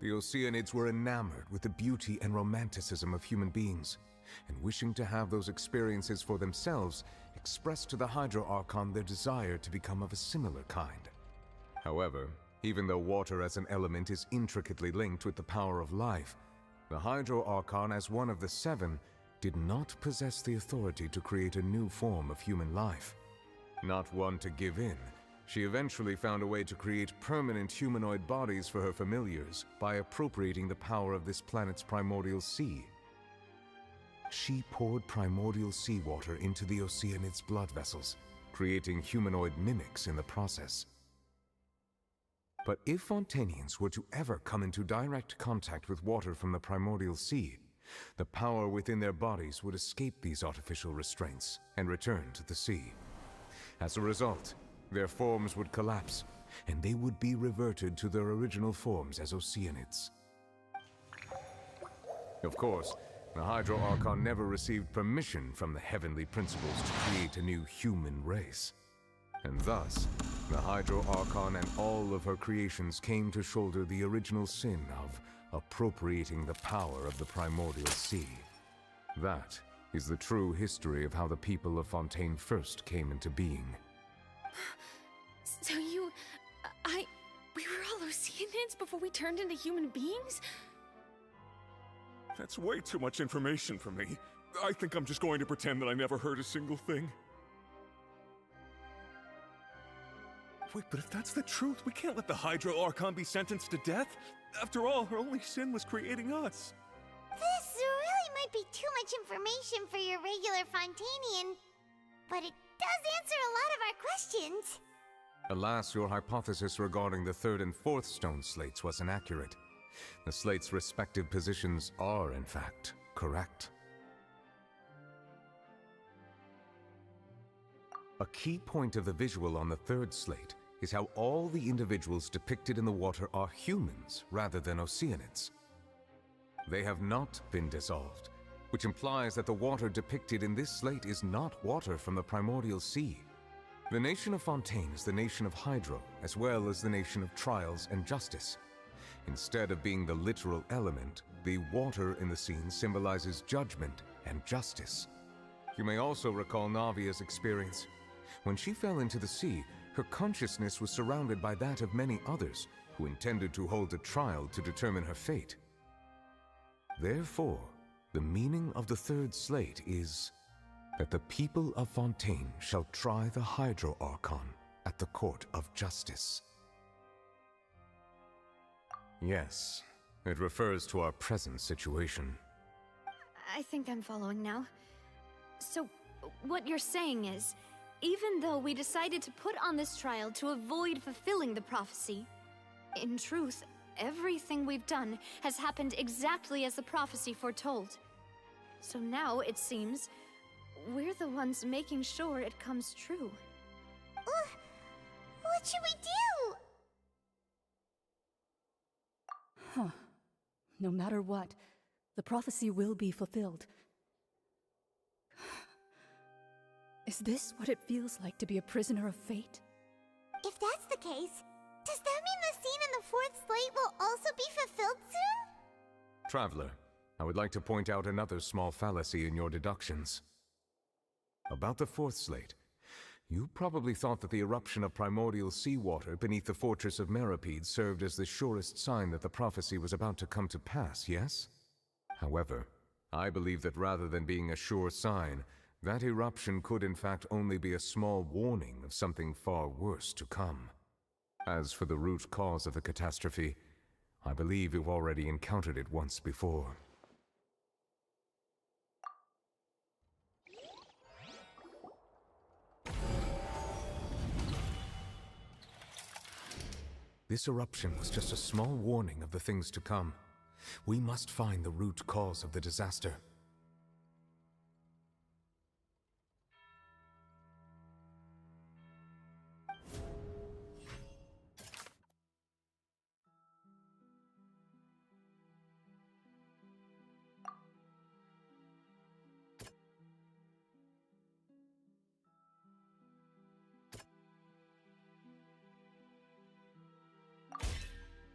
The Oceanids were enamored with the beauty and romanticism of human beings, and wishing to have those experiences for themselves, expressed to the Hydro Archon their desire to become of a similar kind. However, even though water as an element is intricately linked with the power of life, the Hydro Archon, as one of the 7, did not possess the authority to create a new form of human life. Not one to give in, she eventually found a way to create permanent humanoid bodies for her familiars by appropriating the power of this planet's primordial sea. She poured primordial seawater into the Oceanids' blood vessels, creating humanoid mimics in the process. But if Fontainians were to ever come into direct contact with water from the primordial sea, the power within their bodies would escape these artificial restraints and return to the sea. As a result, their forms would collapse, and they would be reverted to their original forms as Oceanids. Of course, the Hydro Archon never received permission from the heavenly principles to create a new human race. And thus, the Hydro Archon and all of her creations came to shoulder the original sin of appropriating the power of the primordial sea. That is the true history of how the people of Fontaine first came into being. So we were all Oceanids before we turned into human beings? That's way too much information for me. I think I'm just going to pretend that I never heard a single thing. Wait, but if that's the truth, we can't let the Hydro Archon be sentenced to death. After all, her only sin was creating us. This really might be too much information for your regular Fontainian, but it does answer a lot of our questions. Alas, your hypothesis regarding the 3rd and 4th stone slates was inaccurate. The slates' respective positions are, in fact, correct. A key point of the visual on the 3rd slate is how all the individuals depicted in the water are humans rather than Oceanids. They have not been dissolved, which implies that the water depicted in this slate is not water from the primordial sea. The nation of Fontaine is the nation of Hydro, as well as the nation of trials and justice. Instead of being the literal element, the water in the scene symbolizes judgment and justice. You may also recall Navia's experience. When she fell into the sea, her consciousness was surrounded by that of many others who intended to hold a trial to determine her fate. Therefore, the meaning of the 3rd slate is that the people of Fontaine shall try the Hydro Archon at the court of justice. Yes, it refers to our present situation. I think I'm following now. So, what you're saying is, even though we decided to put on this trial to avoid fulfilling the prophecy, in truth, everything we've done has happened exactly as the prophecy foretold. So now, it seems, we're the ones making sure it comes true. What should we do? Huh. No matter what, the prophecy will be fulfilled. Is this what it feels like to be a prisoner of fate? If that's the case, does that mean the scene in the 4th slate will also be fulfilled soon? Traveler, I would like to point out another small fallacy in your deductions. About the fourth slate. You probably thought that the eruption of primordial seawater beneath the fortress of Meripede served as the surest sign that the prophecy was about to come to pass, yes? However, I believe that rather than being a sure sign, that eruption could in fact only be a small warning of something far worse to come. As for the root cause of the catastrophe, I believe you've already encountered it once before. This eruption was just a small warning of the things to come. We must find the root cause of the disaster.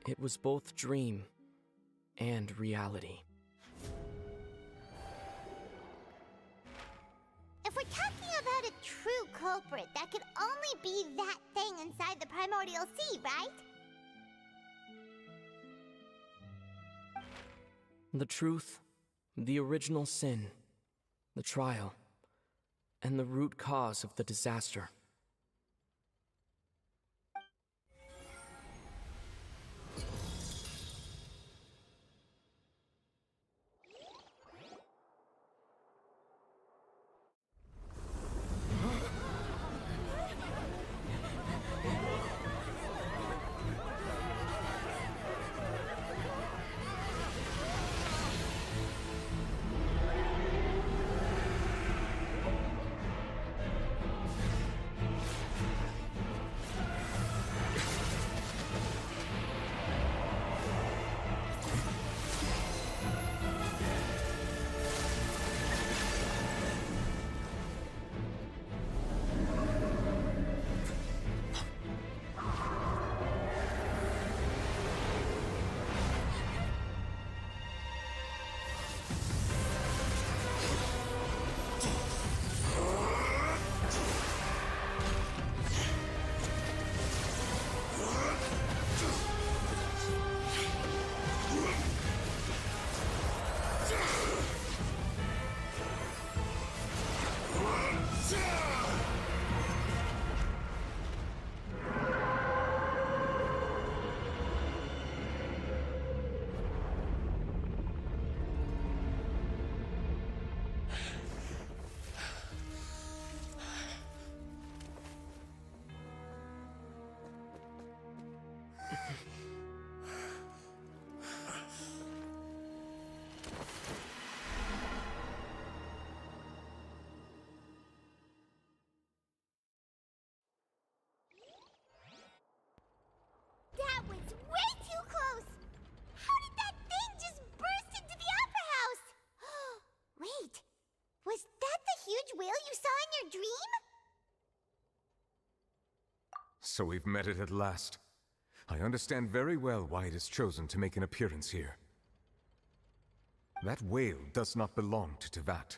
It was both dream and reality. If we're talking about a true culprit, that could only be that thing inside the primordial sea, right? The truth, the original sin, the trial, and the root cause of the disaster. That was way too close! How did that thing just burst into the Opera House? Wait, was that the huge whale you saw in your dream? So we've met it at last. I understand very well why it has chosen to make an appearance here. That whale does not belong to Tevat.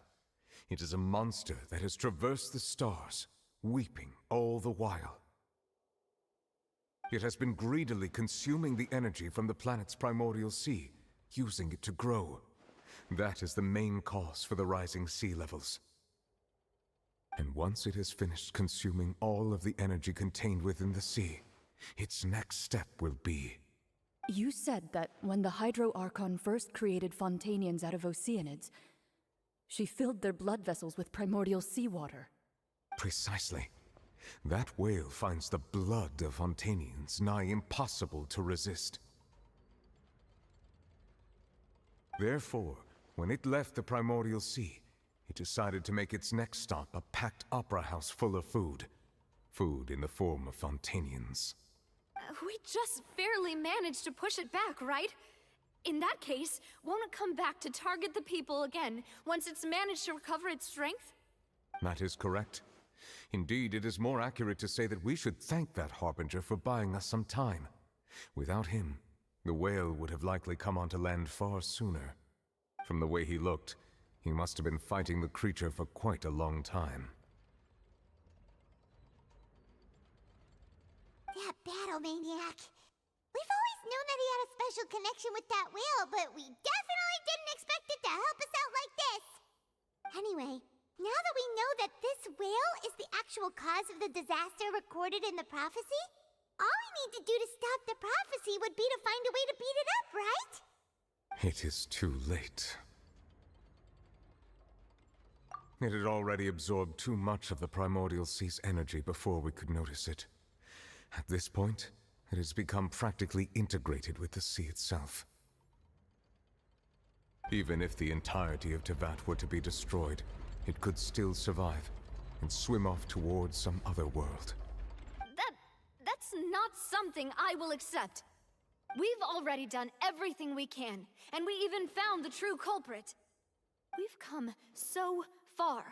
It is a monster that has traversed the stars, weeping all the while. It has been greedily consuming the energy from the planet's primordial sea, using it to grow. That is the main cause for the rising sea levels. And once it has finished consuming all of the energy contained within the sea, its next step will be... You said that when the Hydro Archon first created Fontainians out of Oceanids, she filled their blood vessels with primordial seawater. Precisely. That whale finds the blood of Fontainians nigh impossible to resist. Therefore, when it left the primordial sea, it decided to make its next stop a packed opera house full of food. Food in the form of Fontainians. We just barely managed to push it back, right? In that case, won't it come back to target the people again once it's managed to recover its strength? That is correct. Indeed, it is more accurate to say that we should thank that Harbinger for buying us some time. Without him, the whale would have likely come onto land far sooner. From the way he looked, he must have been fighting the creature for quite a long time. that battle maniac. We've always known that he had a special connection with that whale, but we definitely didn't expect it to help us out like this. Anyway, now that we know that this whale is the actual cause of the disaster recorded in the prophecy, all we need to do to stop the prophecy would be to find a way to beat it up, right? It is too late. It had already absorbed too much of the primordial sea's energy before we could notice it. At this point, it has become practically integrated with the sea itself. Even if the entirety of Tevat were to be destroyed, it could still survive and swim off towards some other world. That's not something I will accept. We've already done everything we can, and we even found the true culprit. We've come so far.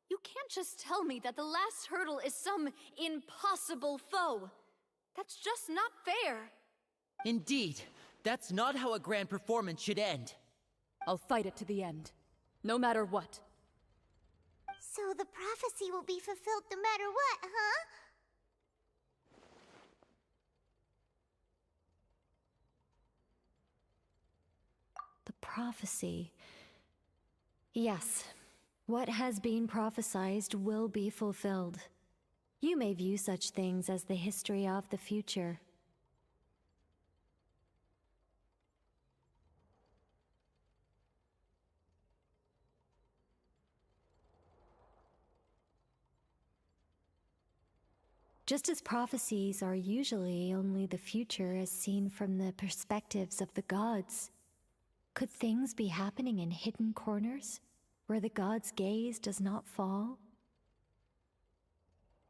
You can't just tell me that the last hurdle is some impossible foe. That's just not fair. Indeed, that's not how a grand performance should end. I'll fight it to the end, no matter what. So the prophecy will be fulfilled no matter what, huh? The prophecy. Yes, what has been prophesied will be fulfilled. You may view such things as the history of the future. Just as prophecies are usually only the future as seen from the perspectives of the gods, could things be happening in hidden corners, where the gods' gaze does not fall?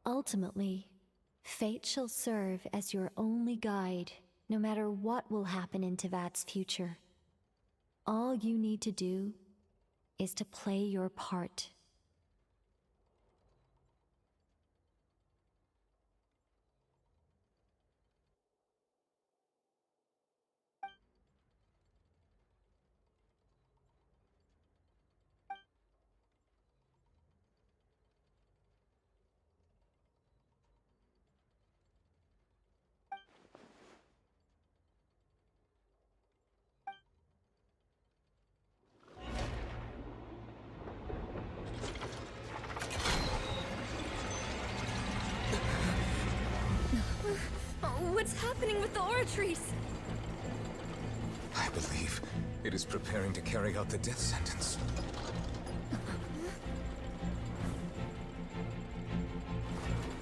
Ultimately, fate shall serve as your only guide, no matter what will happen in Tevat's future. All you need to do is to play your part. What's happening with the oratories? I believe it is preparing to carry out the death sentence.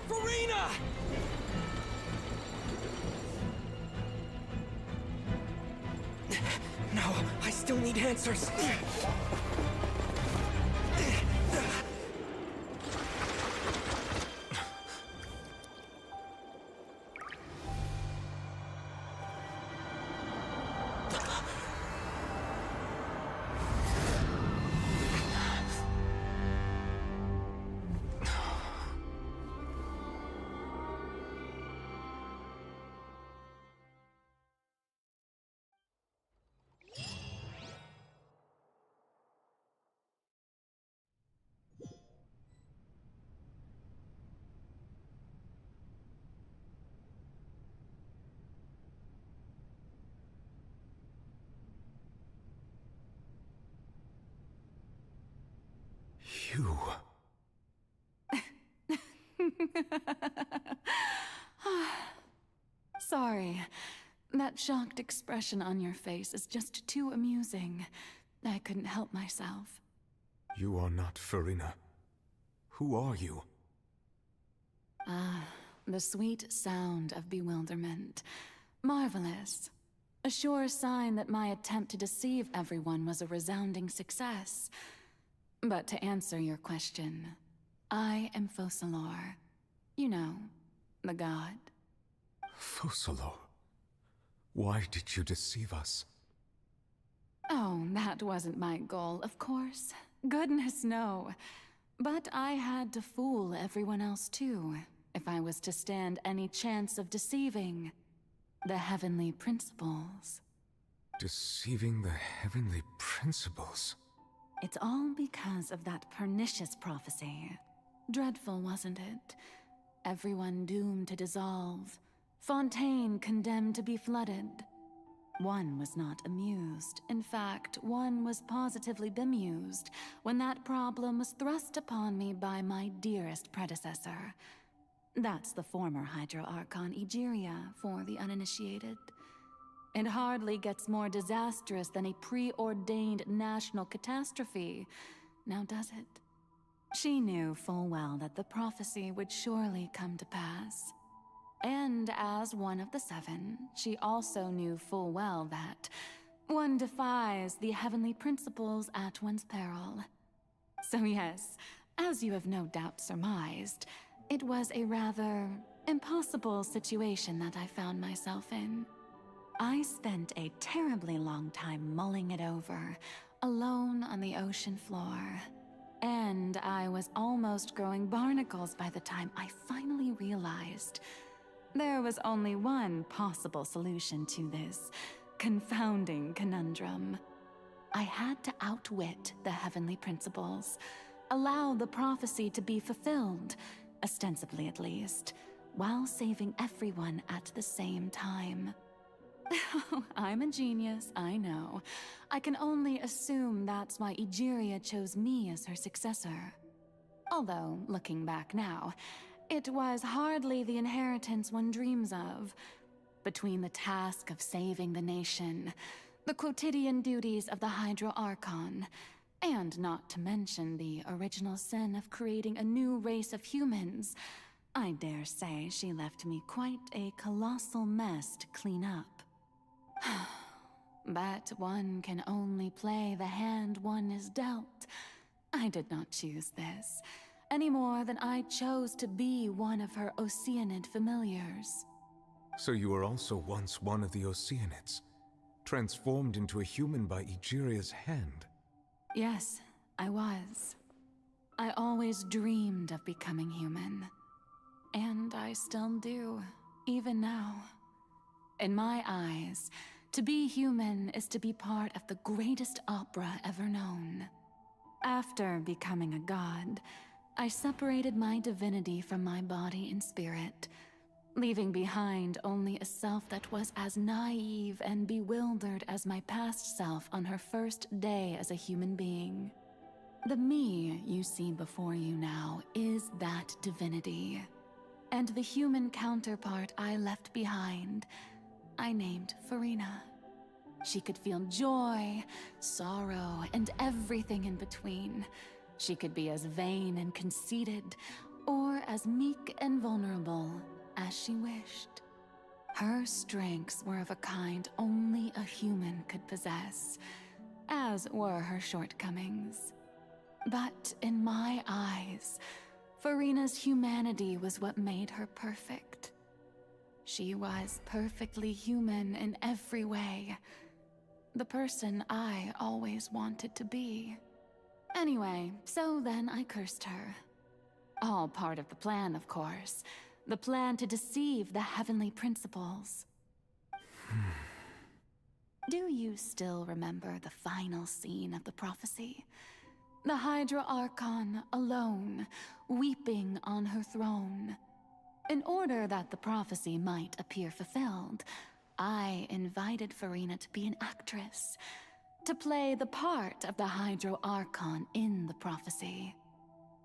Furina! No, I still need answers. You... Sorry. That shocked expression on your face is just too amusing. I couldn't help myself. You are not Furina. Who are you? Ah, the sweet sound of bewilderment. Marvelous. A sure sign that my attempt to deceive everyone was a resounding success. But to answer your question, I am Focalor. You know, the god. Focalor? Why did you deceive us? Oh, that wasn't my goal, of course. Goodness, no. But I had to fool everyone else too, if I was to stand any chance of deceiving the heavenly principles. Deceiving the heavenly principles? It's all because of that pernicious prophecy. Dreadful, wasn't it? Everyone doomed to dissolve, Fontaine condemned to be flooded. One was not amused. In fact, one was positively bemused when that problem was thrust upon me by my dearest predecessor. That's the former Hydro Archon Egeria for the uninitiated. It hardly gets more disastrous than a preordained national catastrophe, now does it? She knew full well that the prophecy would surely come to pass. And as one of the seven, she also knew full well that one defies the heavenly principles at one's peril. So yes, as you have no doubt surmised, it was a rather impossible situation that I found myself in. I spent a terribly long time mulling it over, alone on the ocean floor. And I was almost growing barnacles by the time I finally realized there was only one possible solution to this confounding conundrum. I had to outwit the heavenly principles, allow the prophecy to be fulfilled, ostensibly at least, while saving everyone at the same time. I'm a genius, I know. I can only assume that's why Egeria chose me as her successor. Although, looking back now, it was hardly the inheritance one dreams of. Between the task of saving the nation, the quotidian duties of the Hydro Archon, and not to mention the original sin of creating a new race of humans, I dare say she left me quite a colossal mess to clean up. But one can only play the hand one is dealt. I did not choose this, any more than I chose to be one of her Oceanid familiars. So you were also once one of the Oceanids, transformed into a human by Egeria's hand? Yes, I was. I always dreamed of becoming human. And I still do, even now. In my eyes, to be human is to be part of the greatest opera ever known. After becoming a god, I separated my divinity from my body and spirit, leaving behind only a self that was as naive and bewildered as my past self on her first day as a human being. The me you see before you now is that divinity. And the human counterpart I left behind, I named Furina. She could feel joy, sorrow, and everything in between. She could be as vain and conceited, or as meek and vulnerable as she wished. Her strengths were of a kind only a human could possess, as were her shortcomings. But in my eyes, Furina's humanity was what made her perfect. She was perfectly human in every way. The person I always wanted to be. Anyway, so then I cursed her. All part of the plan, of course. The plan to deceive the heavenly principles. Do you still remember the final scene of the prophecy? The Hydra Archon, alone, weeping on her throne. In order that the prophecy might appear fulfilled, I invited Furina to be an actress, to play the part of the Hydro Archon in the prophecy.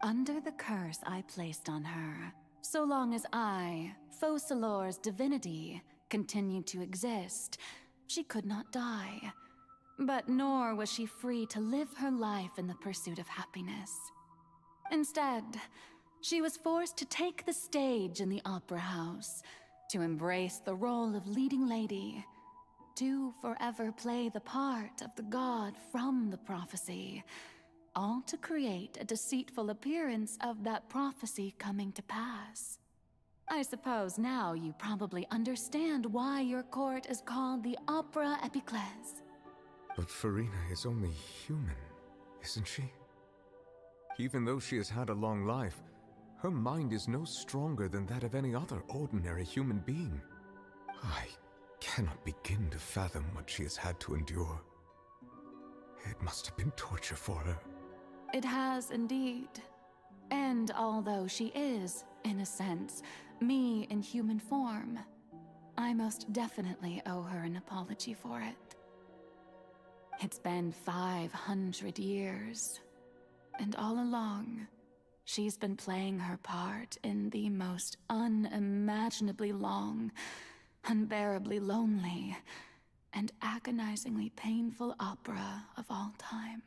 Under the curse I placed on her, so long as I, Focalor's divinity, continued to exist, she could not die. But nor was she free to live her life in the pursuit of happiness. Instead, she was forced to take the stage in the opera house, to embrace the role of leading lady, to forever play the part of the god from the prophecy, all to create a deceitful appearance of that prophecy coming to pass. I suppose now you probably understand why your court is called the Opera Epiclese. But Furina is only human, isn't she? Even though she has had a long life, her mind is no stronger than that of any other ordinary human being. I cannot begin to fathom what she has had to endure. It must have been torture for her. It has indeed. And although she is, in a sense, me in human form, I most definitely owe her an apology for it. It's been 500 years, and all along, she's been playing her part in the most unimaginably long, unbearably lonely, and agonizingly painful opera of all time.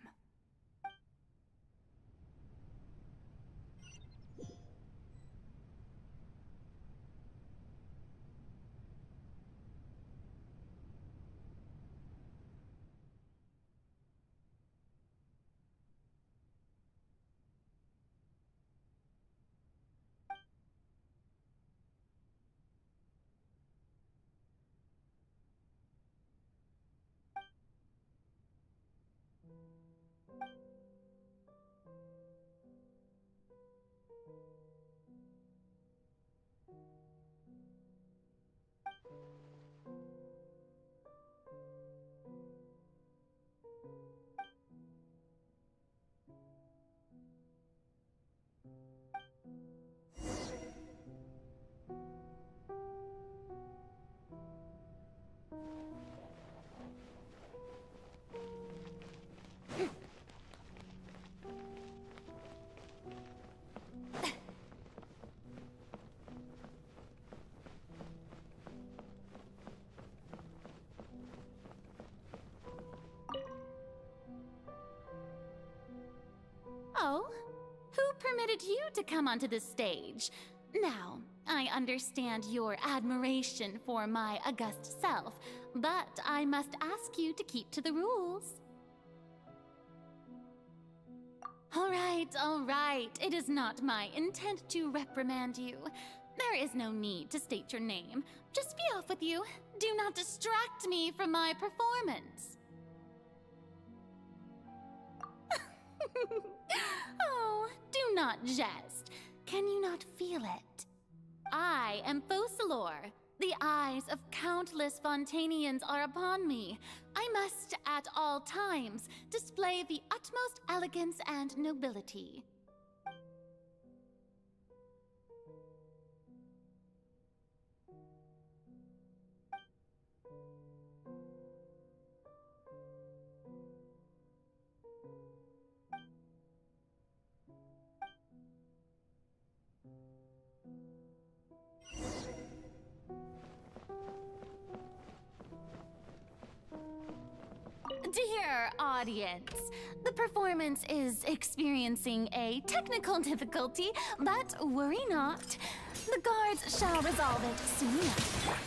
Oh, who permitted you to come onto this stage? Now, I understand your admiration for my august self, but I must ask you to keep to the rules. All right. It is not my intent to reprimand you. There is no need to state your name. Just be off with you. Do not distract me from my performance. Oh, do not jest. Can you not feel it? I am Focalor. The eyes of countless Fontainians are upon me. I must, at all times, display the utmost elegance and nobility. Dear audience, the performance is experiencing a technical difficulty, but worry not. The guards shall resolve it soon enough.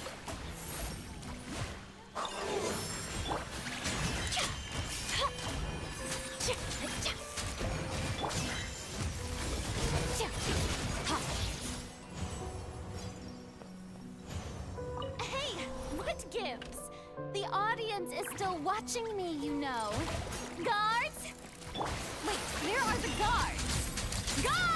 Hey, what gives? The audience is still watching me, you know. Guards? Wait, where are the guards? Guards!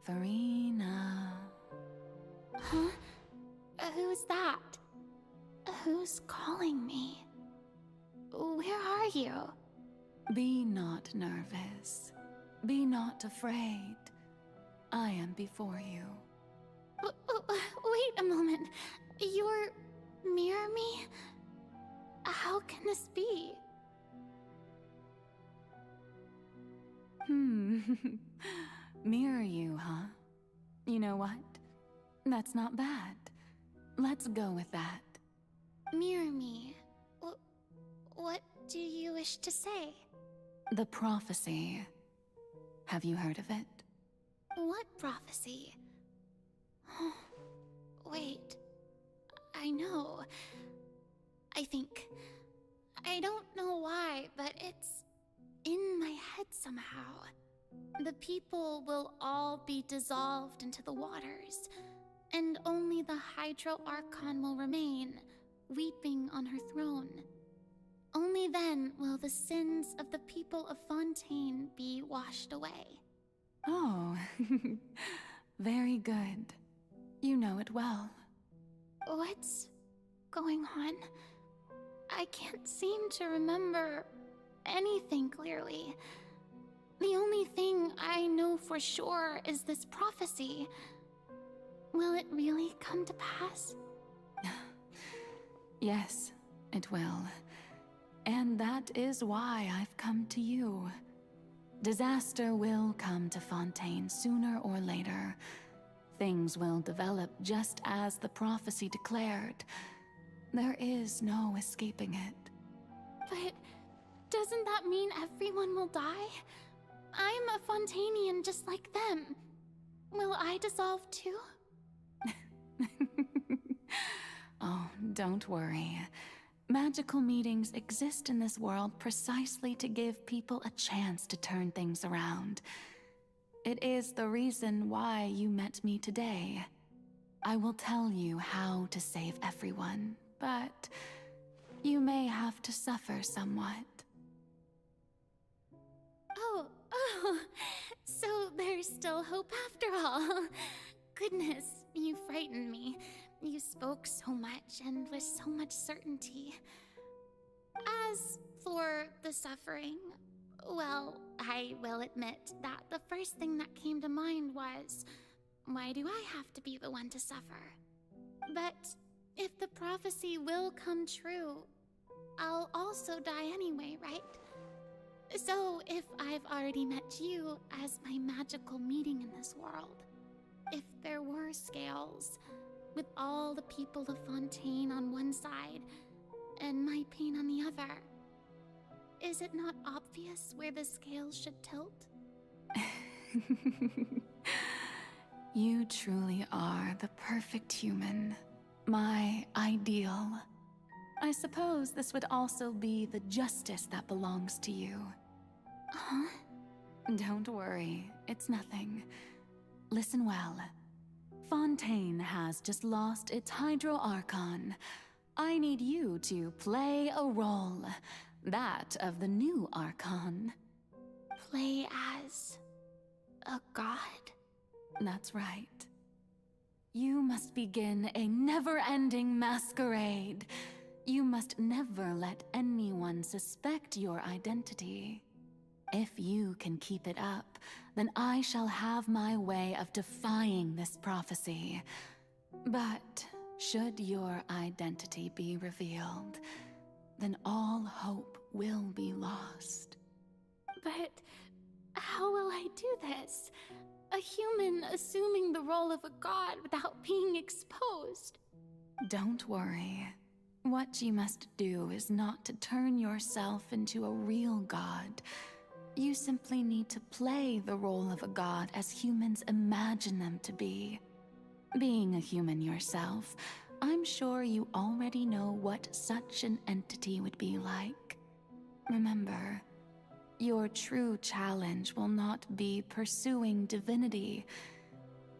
Farina. Huh? Who's that? Who's calling me? Where are you? Be not nervous. Be not afraid. I am before you. Wait a moment. You're mirror me? How can this be? Mirror you, huh? You know what? That's not bad. Let's go with that. Mirror me? What do you wish to say? The prophecy. Have you heard of it? What prophecy? Wait. I know. I think. I don't know why, but it's in my head somehow. The people will all be dissolved into the waters, and only the Hydro Archon will remain, weeping on her throne. Only then will the sins of the people of Fontaine be washed away. Oh, very good. You know it well. What's going on? I can't seem to remember anything clearly. The only thing I know for sure is this prophecy. Will it really come to pass? Yes, it will. And that is why I've come to you. Disaster will come to Fontaine sooner or later. Things will develop just as the prophecy declared. There is no escaping it. But doesn't that mean everyone will die? I'm a Fontainian just like them. Will I dissolve too? Oh, don't worry. Magical meetings exist in this world precisely to give people a chance to turn things around. It is the reason why you met me today. I will tell you how to save everyone, but you may have to suffer somewhat. Oh, so there's still hope after all. Goodness, you frightened me. You spoke so much and with so much certainty. As for the suffering, well, I will admit that the first thing that came to mind was, why do I have to be the one to suffer? But if the prophecy will come true, I'll also die anyway, right? So if I've already met you as my magical meeting in this world, if there were scales, with all the people of Fontaine on one side and my pain on the other, is it not obvious where the scales should tilt? You truly are the perfect human, my ideal. I suppose this would also be the justice that belongs to you. Huh? Don't worry, it's nothing. Listen well. Fontaine has just lost its Hydro Archon. I need you to play a role, that of the new Archon. Play as a god? That's right. You must begin a never-ending masquerade. You must never let anyone suspect your identity. If you can keep it up, then I shall have my way of defying this prophecy. But should your identity be revealed, then all hope will be lost. But how will I do this? A human assuming the role of a god without being exposed. Don't worry. What you must do is not to turn yourself into a real god. You simply need to play the role of a god as humans imagine them to be. Being a human yourself, I'm sure you already know what such an entity would be like. Remember, your true challenge will not be pursuing divinity,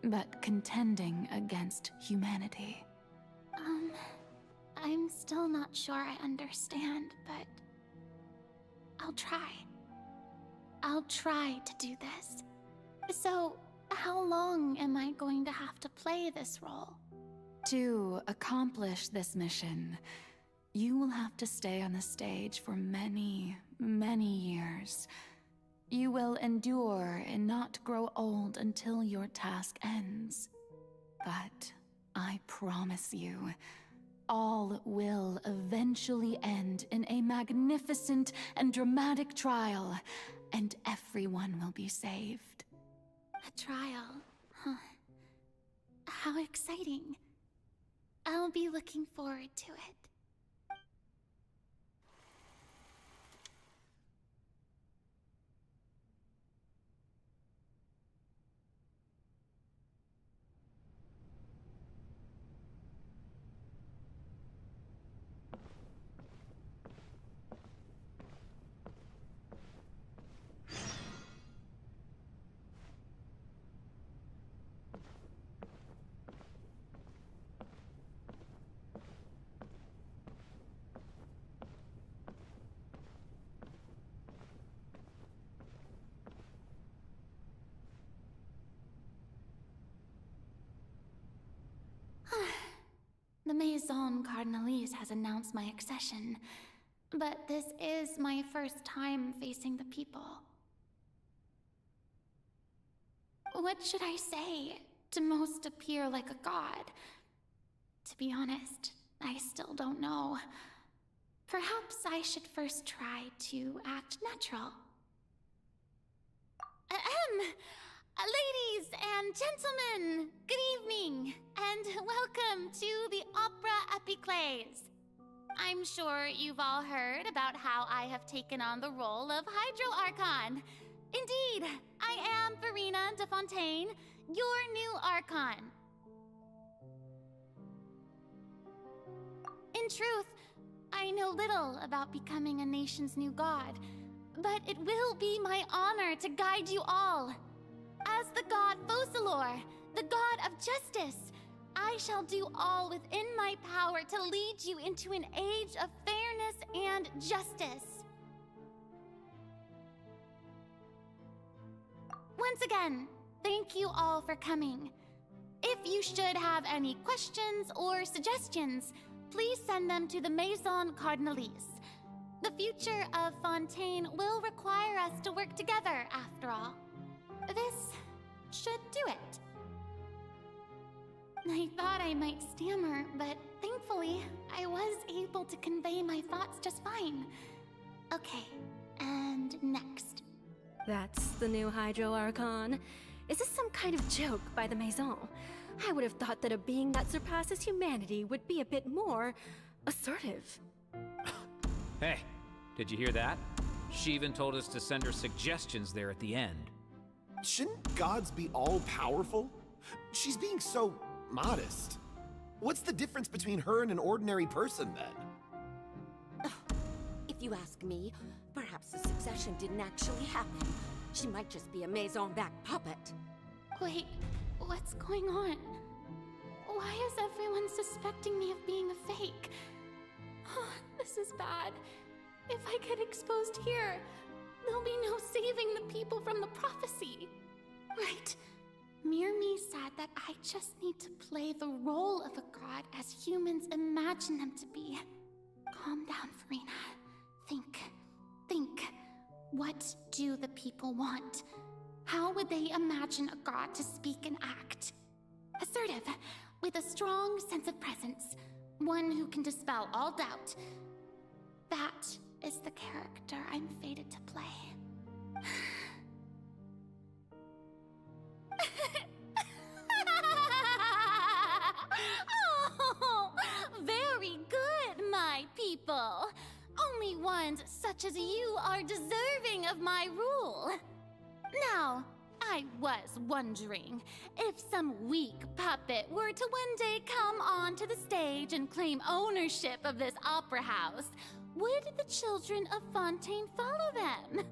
but contending against humanity. I'm still not sure I understand, but I'll try. I'll try to do this. So, how long am I going to have to play this role? To accomplish this mission, you will have to stay on the stage for many, many years. You will endure and not grow old until your task ends. But I promise you, all will eventually end in a magnificent and dramatic trial, and everyone will be saved. A trial, huh? How exciting. I'll be looking forward to it. The Maison Cardinalise has announced my accession, but this is my first time facing the people. What should I say to most appear like a god? To be honest, I still don't know. Perhaps I should first try to act natural. Ladies and gentlemen, good evening, and welcome to the Opera Epiclese. I'm sure you've all heard about how I have taken on the role of Hydro Archon. Indeed, I am Farina de Fontaine, your new Archon. In truth, I know little about becoming a nation's new god, but it will be my honor to guide you all. As the god Focalor, the god of justice, I shall do all within my power to lead you into an age of fairness and justice. Once again, thank you all for coming. If you should have any questions or suggestions, please send them to the Maison Cardinalise. The future of Fontaine will require us to work together, after all. This should do it. I thought I might stammer, but thankfully, I was able to convey my thoughts just fine. Okay, and next. That's the new Hydro Archon. Is this some kind of joke by the Maison? I would have thought that a being that surpasses humanity would be a bit more assertive. Hey, did you hear that? She even told us to send her suggestions there at the end. Shouldn't gods be all-powerful? She's being so modest. What's the difference between her and an ordinary person, then? If you ask me, perhaps the succession didn't actually happen. She might just be a Maison-back puppet. Wait, what's going on? Why is everyone suspecting me of being a fake? Oh, this is bad. If I get exposed here, there'll be no saving the people from the prophecy. Right. Mirmi said that I just need to play the role of a god as humans imagine them to be. Calm down, Farina. Think. What do the people want? How would they imagine a god to speak and act? Assertive, with a strong sense of presence. One who can dispel all doubt. That is the character I'm fated to play. Oh, very good, my people. Only ones such as you are deserving of my rule. Now, I was wondering, if some weak puppet were to one day come onto the stage and claim ownership of this opera house, would the children of Fontaine follow them?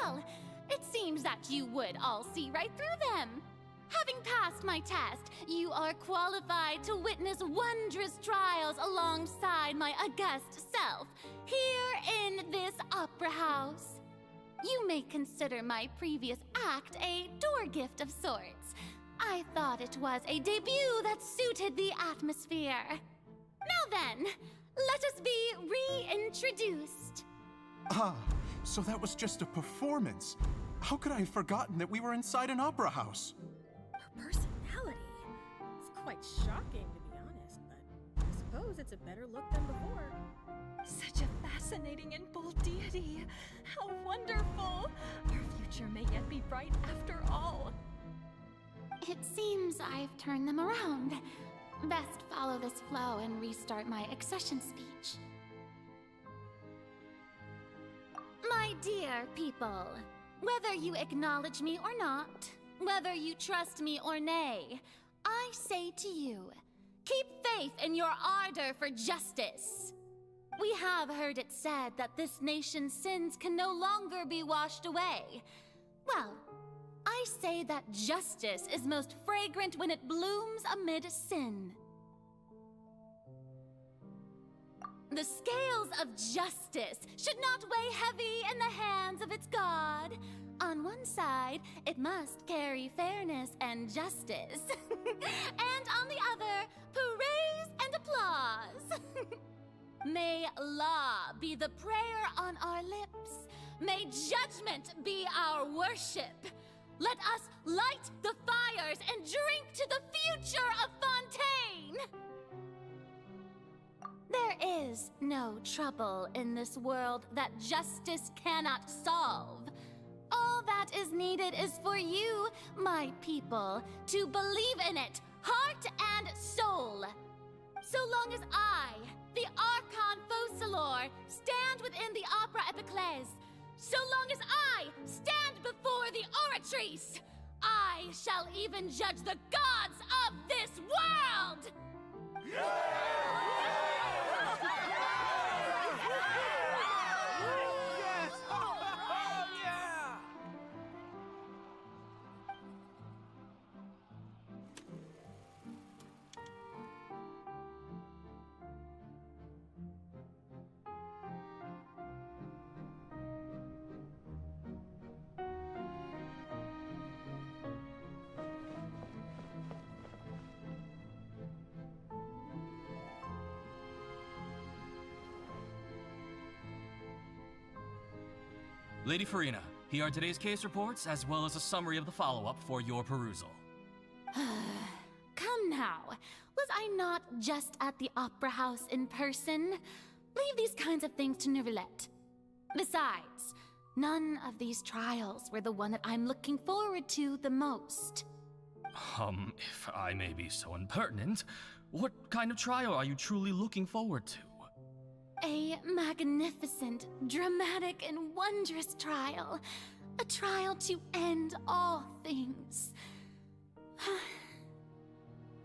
Well, it seems that you would all see right through them. Having passed my test, you are qualified to witness wondrous trials alongside my august self, here in this opera house. You may consider my previous act a door gift of sorts. I thought it was a debut that suited the atmosphere. Now then, let us be reintroduced. Ah, So that was just a performance. How could I have forgotten that we were inside an opera house? Her personality. It's quite shocking, to be honest, but I suppose it's a better look than before. Such a fascinating and bold deity. How wonderful! Our future may yet be bright after all. It seems I've turned them around. Best follow this flow and restart my accession speech. My dear people, whether you acknowledge me or not, whether you trust me or nay, I say to you, keep faith in your ardor for justice. We have heard it said that this nation's sins can no longer be washed away. Well, I say that justice is most fragrant when it blooms amid sin. The scales of justice should not weigh heavy in the hands of its god. On one side, it must carry fairness and justice. And on the other, praise and applause. May law be the prayer on our lips. May judgment be our worship. Let us light the fires and drink to the future of Fontaine! There is no trouble in this world that justice cannot solve. All that is needed is for you, my people, to believe in it, heart and soul. So long as I, the Archon Focalor, stand within the Opera Epiclese, so long as I stand before the Oratrice, I shall even judge the gods of this world! Lady Farina, here are today's case reports, as well as a summary of the follow-up for your perusal. Come now, was I not just at the Opera House in person? Leave these kinds of things to Neuvillette. Besides, none of these trials were the one that I'm looking forward to the most. If I may be so impertinent, what kind of trial are you truly looking forward to? A magnificent, dramatic, and wondrous trial. A trial to end all things.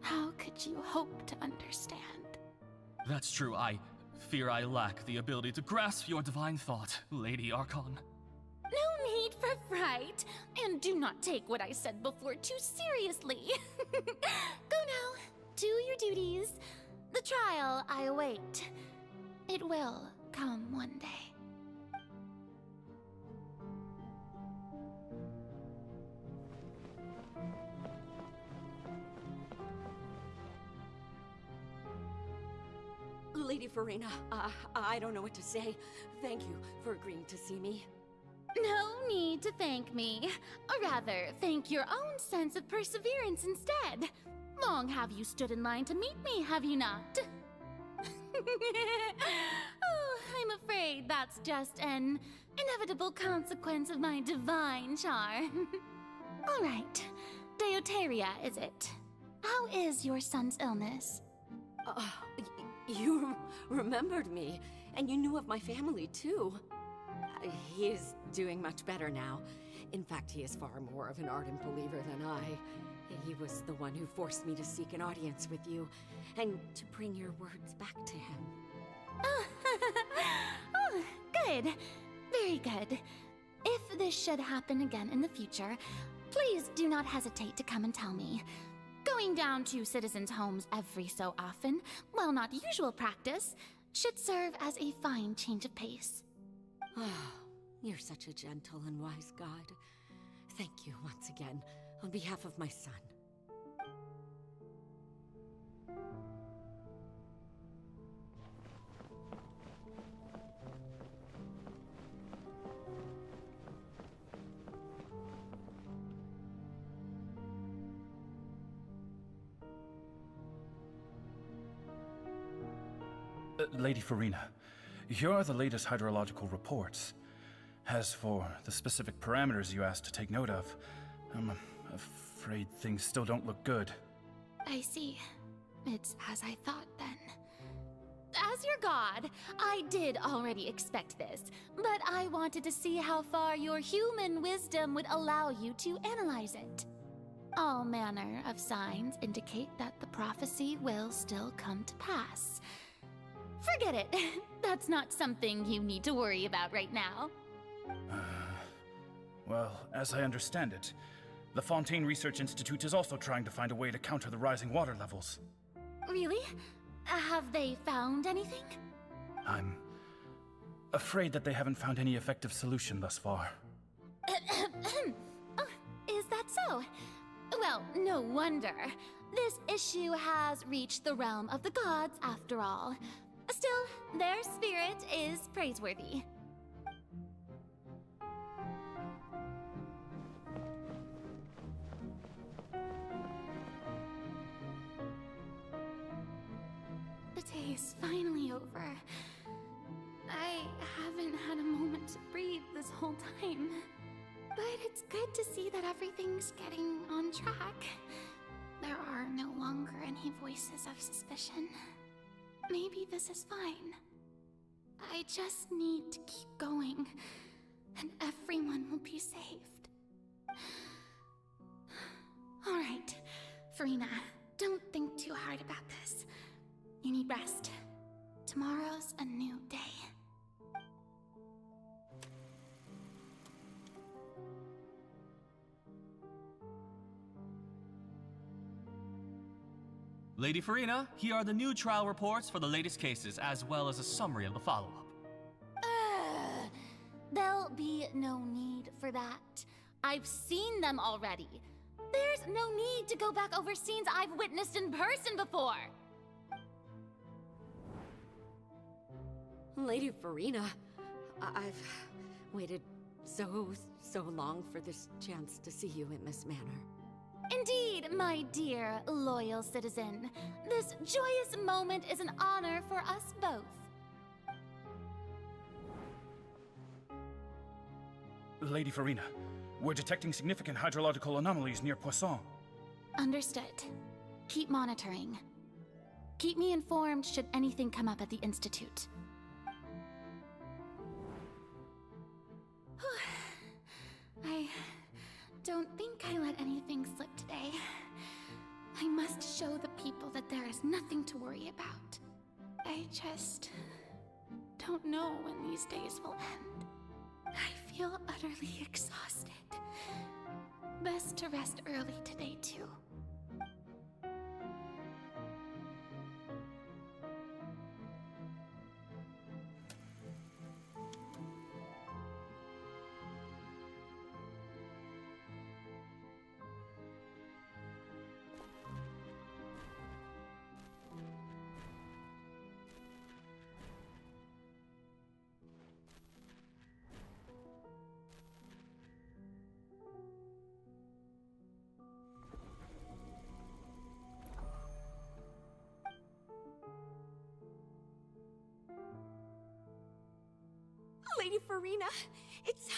How could you hope to understand? That's true. I fear I lack the ability to grasp your divine thought, Lady Archon. No need for fright, and do not take what I said before too seriously. Go now, do your duties. The trial I await. It will come one day. Lady Farina, I don't know what to say. Thank you for agreeing to see me. No need to thank me. Or rather, thank your own sense of perseverance instead. Long have you stood in line to meet me, have you not? Oh, I'm afraid that's just an inevitable consequence of my divine charm. All right, Deoteria, is it? How is your son's illness? You remembered me, and you knew of my family, too. He is doing much better now. In fact, he is far more of an ardent believer than I. He was the one who forced me to seek an audience with you, and to bring your words back to him. Oh, good. Very good. If this should happen again in the future, please do not hesitate to come and tell me. Going down to citizens' homes every so often, while not usual practice, should serve as a fine change of pace. You're such a gentle and wise god. Thank you once again, on behalf of my son. Lady Farina, here are the latest hydrological reports. As for the specific parameters you asked to take note of, I'm afraid things still don't look good. I see. It's as I thought then. As your god, I did already expect this, but I wanted to see how far your human wisdom would allow you to analyze it. All manner of signs indicate that the prophecy will still come to pass. Forget it. That's not something you need to worry about right now. Well, as I understand it, the Fontaine Research Institute is also trying to find a way to counter the rising water levels. Really? Have they found anything? I'm afraid that they haven't found any effective solution thus far. Oh, is that so? Well, no wonder. This issue has reached the realm of the gods, after all. Still, their spirit is praiseworthy. The day is finally over. I haven't had a moment to breathe this whole time. But it's good to see that everything's getting on track. There are no longer any voices of suspicion. Maybe this is fine. I just need to keep going, and everyone will be saved. All right, Farina, don't think too hard about this. You need rest. Tomorrow's a new day. Lady Farina, here are the new trial reports for the latest cases, as well as a summary of the follow-up. There'll be no need for that. I've seen them already. There's no need to go back over scenes I've witnessed in person before. Lady Farina, I've waited so long for this chance to see you in this manner. Indeed, my dear, loyal citizen. This joyous moment is an honor for us both. Lady Farina, we're detecting significant hydrological anomalies near Poisson. Understood. Keep monitoring. Keep me informed should anything come up at the Institute. I don't think I let anything slip today. I must show the people that there is nothing to worry about. I just don't know when these days will end. I feel utterly exhausted. Best to rest early today, too. Lady Farina, it's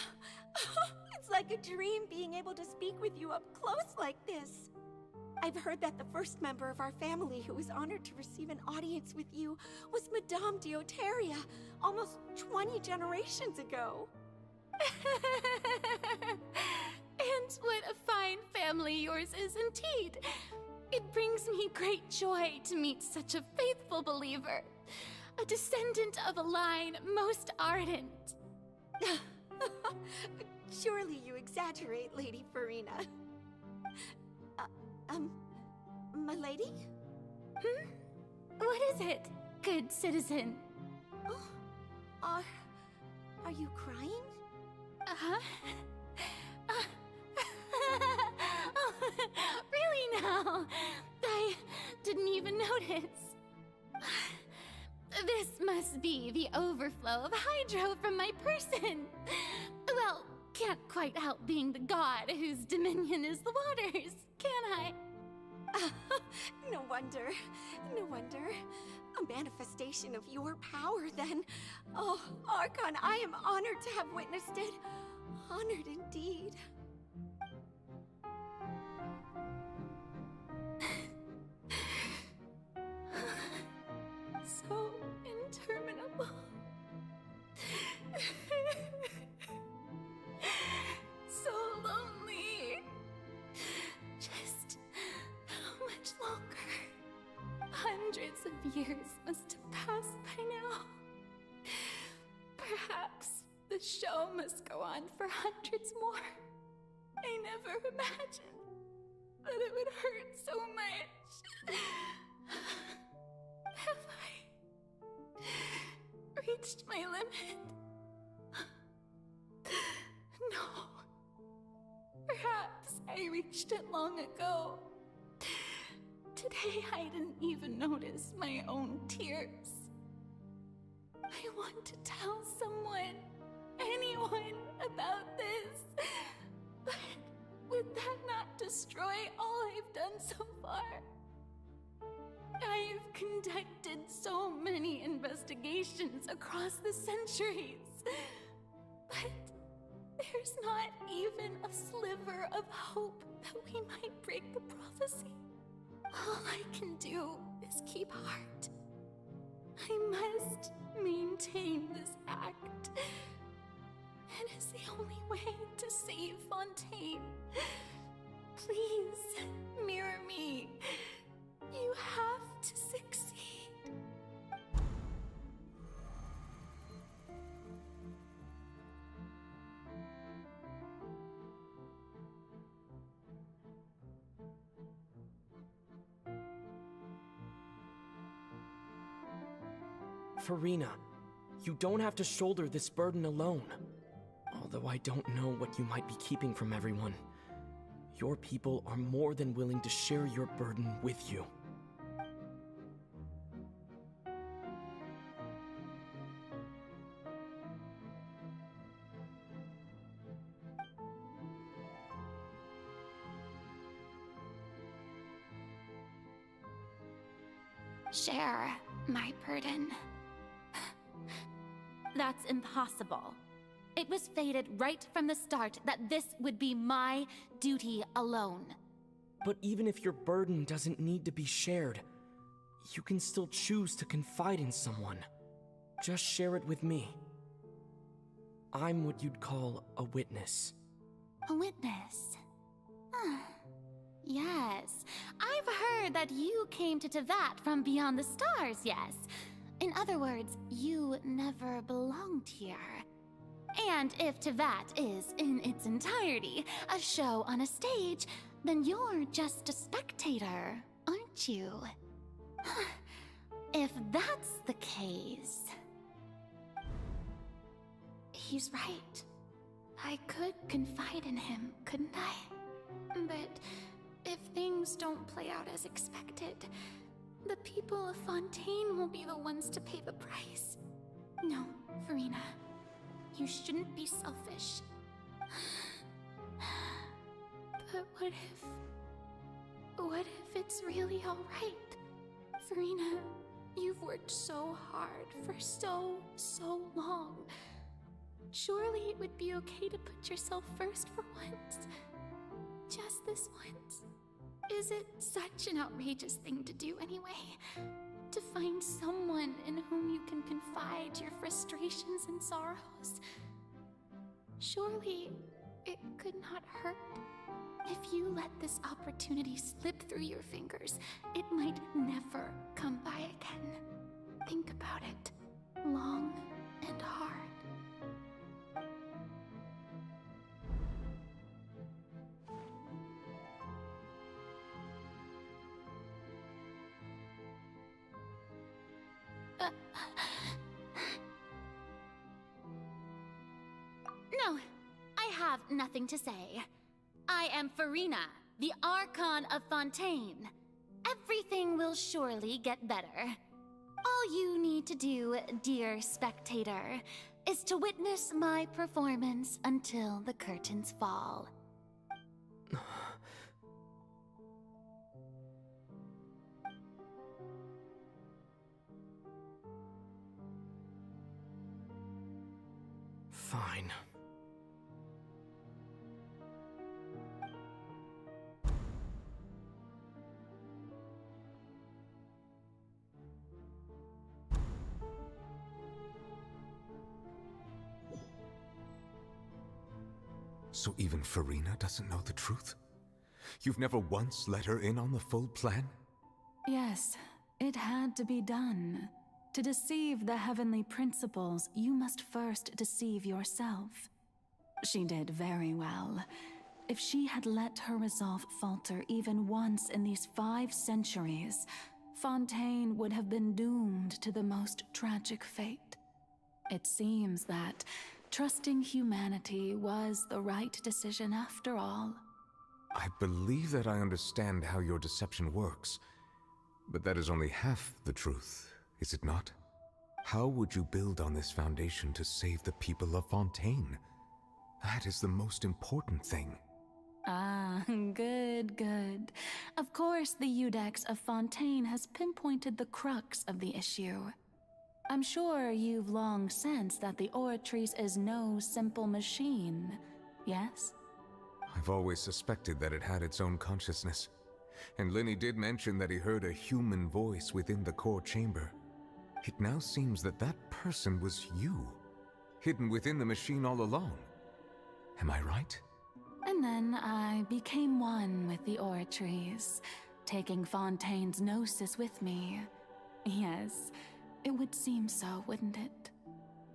like a dream being able to speak with you up close like this. I've heard that the first member of our family who was honored to receive an audience with you was Madame Dioteria, almost 20 generations ago. And what a fine family yours is indeed. It brings me great joy to meet such a faithful believer. A descendant of a line most ardent. Surely you exaggerate, Lady Farina. My lady? What is it, good citizen? Oh, are you crying? Uh-huh. Oh, really now? I didn't even notice. This must be the overflow of hydro from my person. Well, can't quite help being the god whose dominion is the waters, can I? No wonder. No wonder. A manifestation of your power, then. Oh, Archon, I am honored to have witnessed it. Honored indeed. So interminable. So lonely. Just how much longer? Hundreds of years must have passed by now. Perhaps the show must go on for hundreds more. I never imagined that it would hurt so much. Have I reached my limit? No. Perhaps I reached it long ago. Today I didn't even notice my own tears. I want to tell someone, anyone, about this. But would that not destroy all I've done so far? I've conducted so many investigations across the centuries. But there's not even a sliver of hope that we might break the prophecy. All I can do is keep heart. I must maintain this act. It is the only way to save Fontaine. Please, mirror me. You have to succeed. Furina, you don't have to shoulder this burden alone. Although I don't know what you might be keeping from everyone, your people are more than willing to share your burden with you. Share my burden. That's impossible. It was fated right from the start that this would be my duty alone. But even if your burden doesn't need to be shared, you can still choose to confide in someone. Just share it with me. I'm what you'd call a witness. A witness? Yes. I've heard that you came to Duet from beyond the stars, yes. In other words, you never belonged here. And if Duet is, in its entirety, a show on a stage, then you're just a spectator, aren't you? If that's the case... He's right. I could confide in him, couldn't I? But if things don't play out as expected, the people of Fontaine will be the ones to pay the price. No, Furina. You shouldn't be selfish. But what if it's really alright? Furina, you've worked so hard for so long. Surely it would be okay to put yourself first for once. Just this once. Is it such an outrageous thing to do anyway? To find someone in whom you can confide your frustrations and sorrows? Surely it could not hurt. If you let this opportunity slip through your fingers, it might never come by again. Think about it long and hard. No, I have nothing to say. I am Furina, the Archon of Fontaine. Everything will surely get better. All you need to do, dear spectator, is to witness my performance until the curtains fall. Fine. So even Farina doesn't know the truth? You've never once let her in on the full plan? Yes, it had to be done. To deceive the heavenly principles, you must first deceive yourself. She did very well. If she had let her resolve falter even once in these 5 centuries, Fontaine would have been doomed to the most tragic fate. It seems that trusting humanity was the right decision after all. I believe that I understand how your deception works, but that is only half the truth, is it not? How would you build on this foundation to save the people of Fontaine? That is the most important thing. Ah, good, good. Of course, the Udex of Fontaine has pinpointed the crux of the issue. I'm sure you've long sensed that the Oratrice is no simple machine, yes? I've always suspected that it had its own consciousness. And Lenny did mention that he heard a human voice within the core chamber. It now seems that that person was you, hidden within the machine all along. Am I right? And then I became one with the Oratrice, taking Fontaine's gnosis with me. Yes, it would seem so, wouldn't it?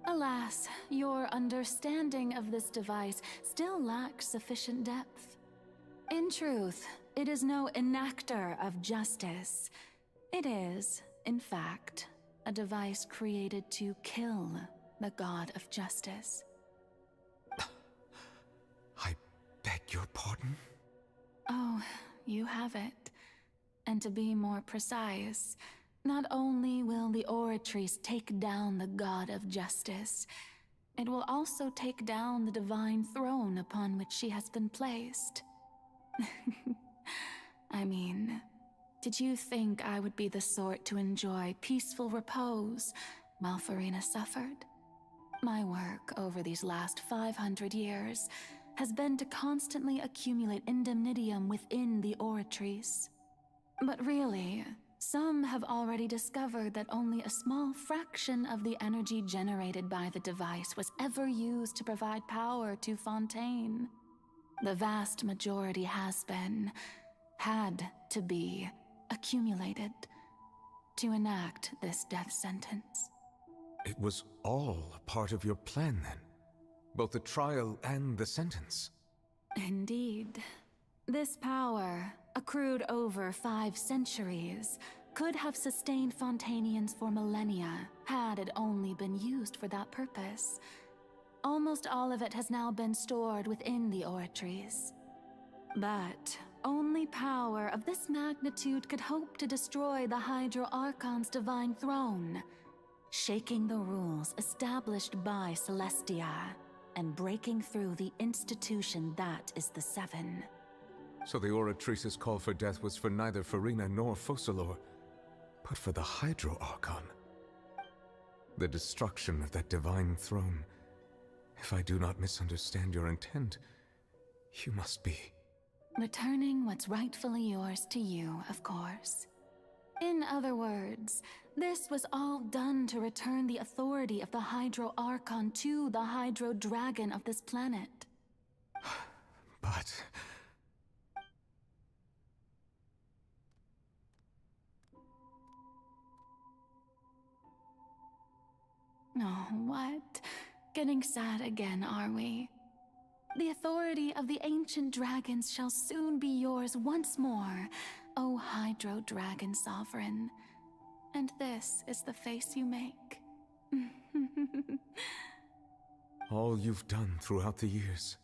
Alas, your understanding of this device still lacks sufficient depth. In truth, it is no enactor of justice. It is, in fact, a device created to kill the god of justice. I beg your pardon? Oh, you have it. And to be more precise, not only will the Oratrice take down the god of justice, it will also take down the divine throne upon which she has been placed. I mean, did you think I would be the sort to enjoy peaceful repose while Farina suffered? My work over these last 500 years has been to constantly accumulate indemnitium within the Oratrice. But really, some have already discovered that only a small fraction of the energy generated by the device was ever used to provide power to Fontaine. The vast majority had to be, accumulated to enact this death sentence. It was all a part of your plan then? Both the trial and the sentence? Indeed. This power, accrued over 5 centuries, could have sustained Fontainians for millennia had it only been used for that purpose. Almost all of it has now been stored within the Oratrice. But only power of this magnitude could hope to destroy the Hydro Archon's divine throne, shaking the rules established by Celestia and breaking through the institution that is the Seven. So the Oratrice's call for death was for neither Farina nor Focalor, but for the Hydro Archon. The destruction of that divine throne. If I do not misunderstand your intent, you must be... Returning what's rightfully yours to you, of course. In other words, this was all done to return the authority of the Hydro Archon to the Hydro Dragon of this planet. But... Oh, what? Getting sad again, are we? The authority of the ancient dragons shall soon be yours once more, O Hydro Dragon Sovereign. And this is the face you make. All you've done throughout the years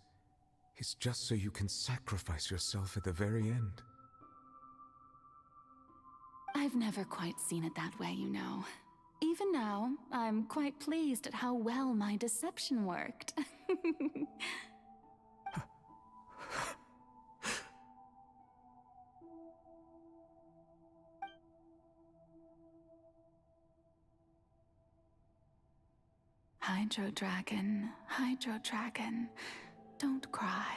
is just so you can sacrifice yourself at the very end. I've never quite seen it that way, you know. Even now, I'm quite pleased at how well my deception worked. Hydro Dragon, don't cry.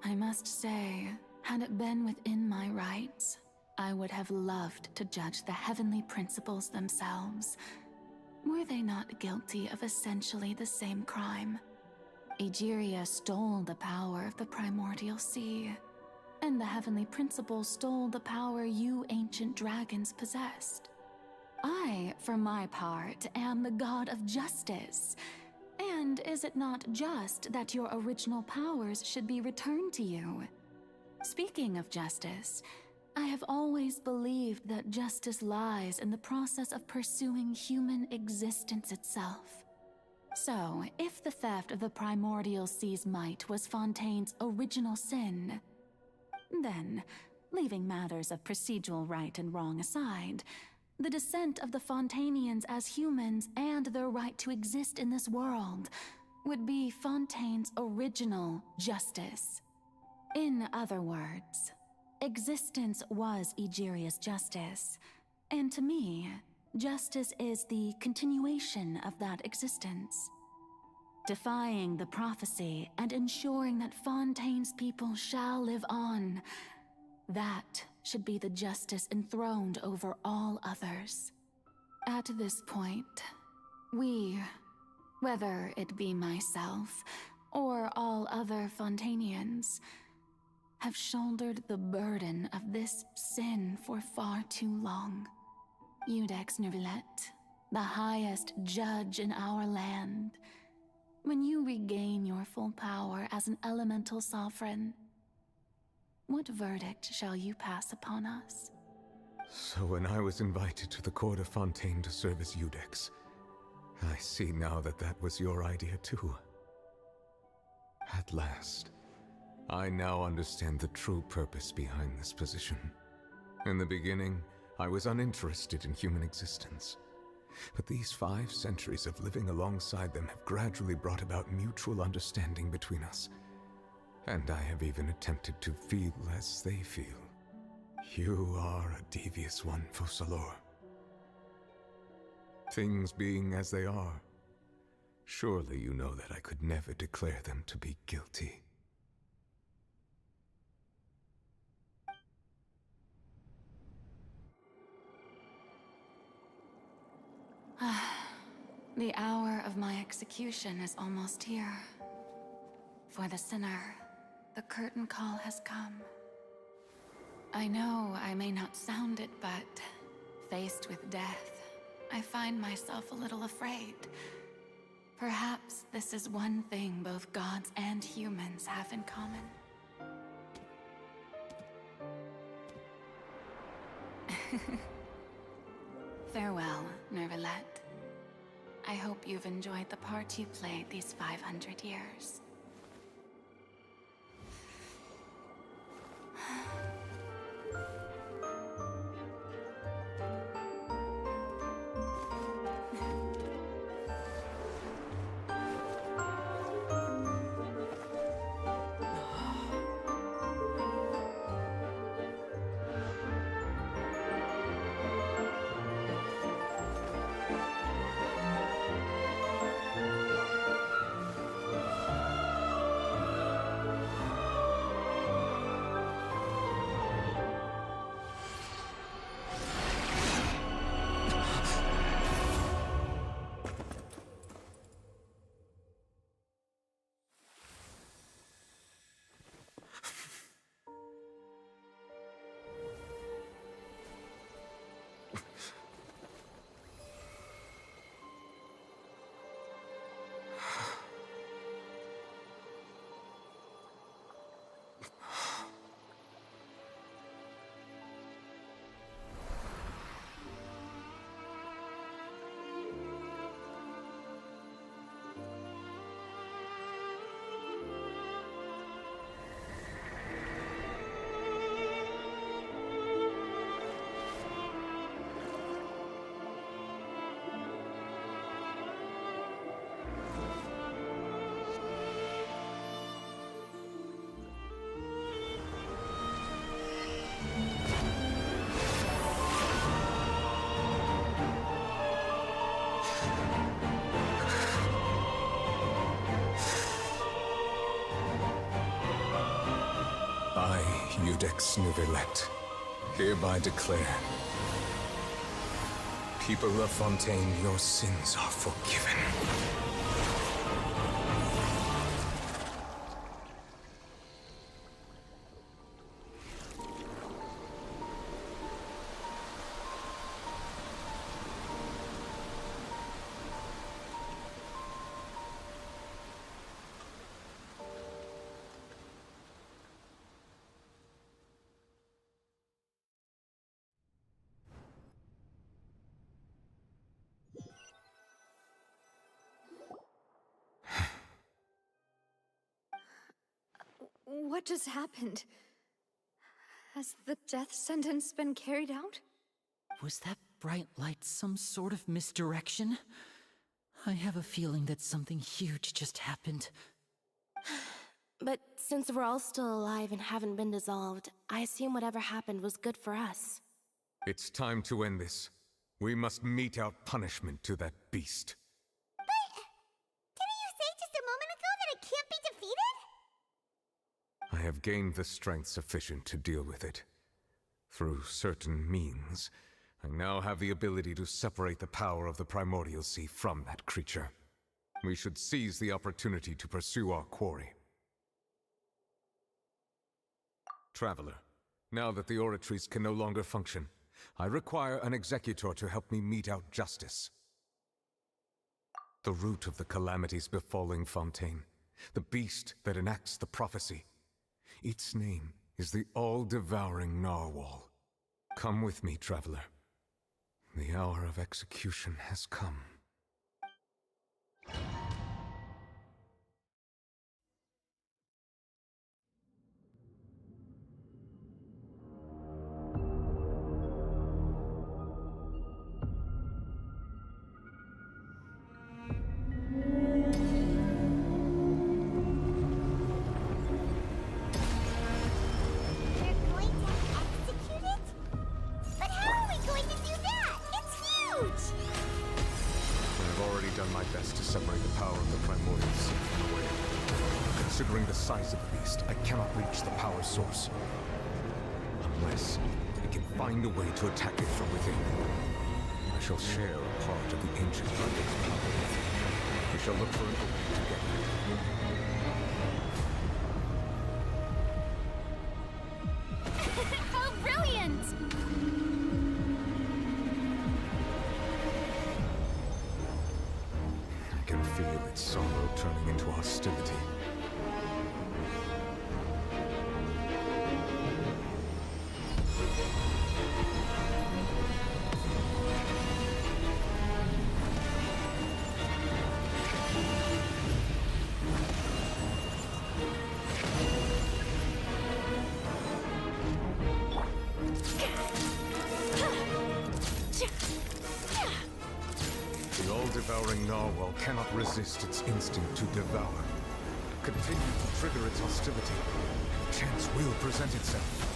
I must say, had it been within my rights, I would have loved to judge the heavenly principles themselves. Were they not guilty of essentially the same crime? Egeria stole the power of the primordial sea, and the heavenly principles stole the power you ancient dragons possessed. I, for my part, am the god of justice. And is it not just that your original powers should be returned to you? Speaking of justice, I have always believed that justice lies in the process of pursuing human existence itself. So, if the theft of the primordial sea's might was Fontaine's original sin, then, leaving matters of procedural right and wrong aside, the descent of the Fontainians as humans and their right to exist in this world would be Fontaine's original justice. In other words, existence was Egeria's justice, and to me, justice is the continuation of that existence. Defying the prophecy and ensuring that Fontaine's people shall live on, that should be the justice enthroned over all others. At this point, we, whether it be myself or all other Fontainians, have shouldered the burden of this sin for far too long. Iudex Nervilette, the highest judge in our land, when you regain your full power as an elemental sovereign, what verdict shall you pass upon us? So when I was invited to the court of Fontaine to serve as Iudex, I see now that that was your idea too. At last, I now understand the true purpose behind this position. In the beginning, I was uninterested in human existence. But these 5 centuries of living alongside them have gradually brought about mutual understanding between us. And I have even attempted to feel as they feel. You are a devious one, Focalor. Things being as they are, surely you know that I could never declare them to be guilty. The hour of my execution is almost here. For the sinner, the curtain call has come. I know I may not sound it, but faced with death, I find myself a little afraid. Perhaps this is one thing both gods and humans have in common. Farewell, Nervilette. I hope you've enjoyed the part you played these 500 years. Judex Nuvelet, hereby declare, people of Fontaine, your sins are forgiven. What just happened? Has the death sentence been carried out? Was that bright light some sort of misdirection? I have a feeling that something huge just happened. But since we're all still alive and haven't been dissolved, I assume whatever happened was good for us. It's time to end this. We must mete out punishment to that beast. Didn't you say just a moment ago that it can't be defeated? I have gained the strength sufficient to deal with it. Through certain means, I now have the ability to separate the power of the primordial sea from that creature. We should seize the opportunity to pursue our quarry. Traveler, now that the oratories can no longer function, I require an executor to help me mete out justice. The root of the calamities befalling Fontaine, the beast that enacts the prophecy. Its name is the all-devouring narwhal. Come with me, traveler. The hour of execution has come. Considering the size of the beast, I cannot reach the power source. Unless I can find a way to attack it from within. I shall share a part of the ancient dragon's power with it. We shall look for an opening together. How brilliant! I can feel its sorrow turning into hostility. Devouring narwhal cannot resist its instinct to devour. Continue to trigger its hostility. Chance will present itself.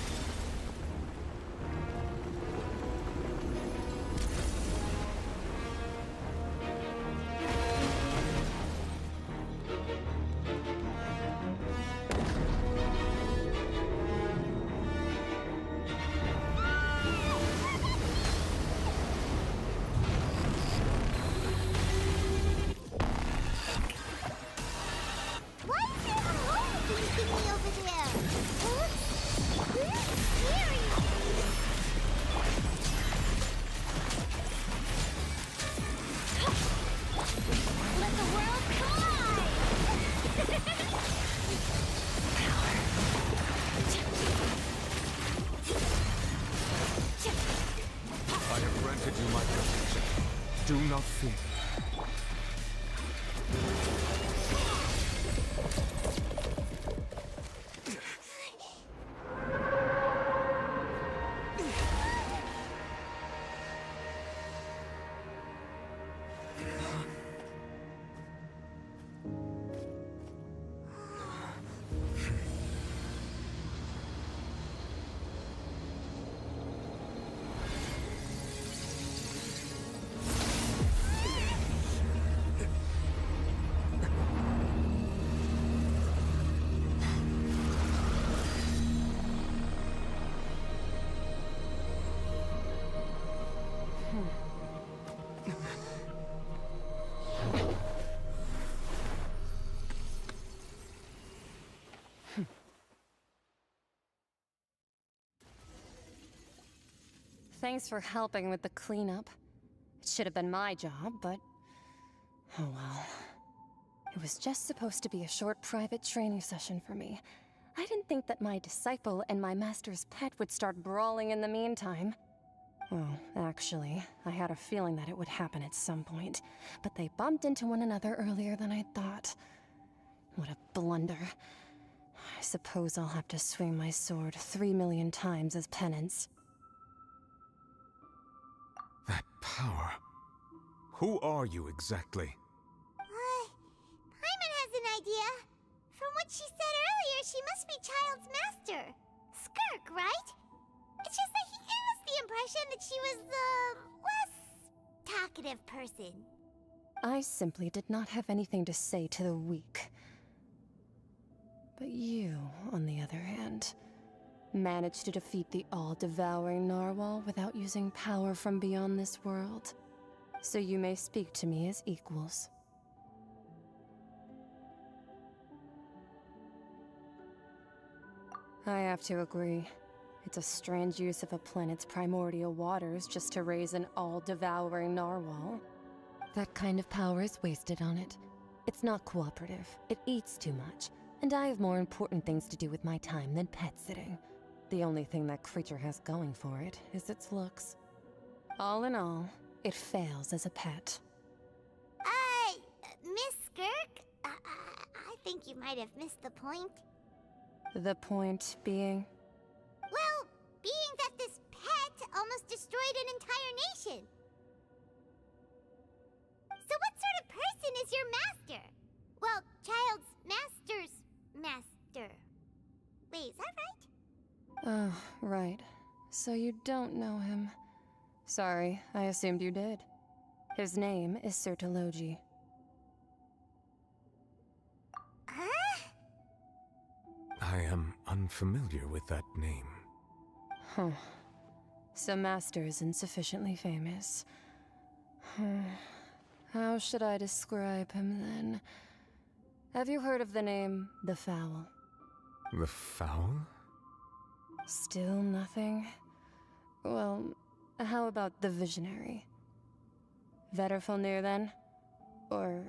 Do not fear. Thanks for helping with the cleanup. It should have been my job, but... oh well. It was just supposed to be a short private training session for me. I didn't think that my disciple and my master's pet would start brawling in the meantime. Well, actually, I had a feeling that it would happen at some point, but they bumped into one another earlier than I thought. What a blunder. I suppose I'll have to swing my sword 3 million times as penance. That power. Who are you exactly? Paimon has an idea. From what she said earlier, she must be Child's master. Skirk, right? It's just that he gave us the impression that she was the less talkative person. I simply did not have anything to say to the weak. But you, on the other hand, managed to defeat the all-devouring narwhal without using power from beyond this world. So you may speak to me as equals. I have to agree. It's a strange use of a planet's primordial waters just to raise an all-devouring narwhal. That kind of power is wasted on it. It's not cooperative. It eats too much. And I have more important things to do with my time than pet sitting. The only thing that creature has going for it is its looks. All in all, it fails as a pet. Miss Skirk? I think you might have missed the point. The point being? Well, being that this pet almost destroyed an entire nation. So what sort of person is your master? Well, Child's master's master. Wait, is that right? Oh, right. So you don't know him. Sorry, I assumed you did. His name is Sertologi. Huh? I am unfamiliar with that name. Huh. So Master isn't sufficiently famous. How should I describe him then? Have you heard of the name The Fowl? The Fowl? Still nothing? Well, how about the Visionary? Vetterfulnir then? Or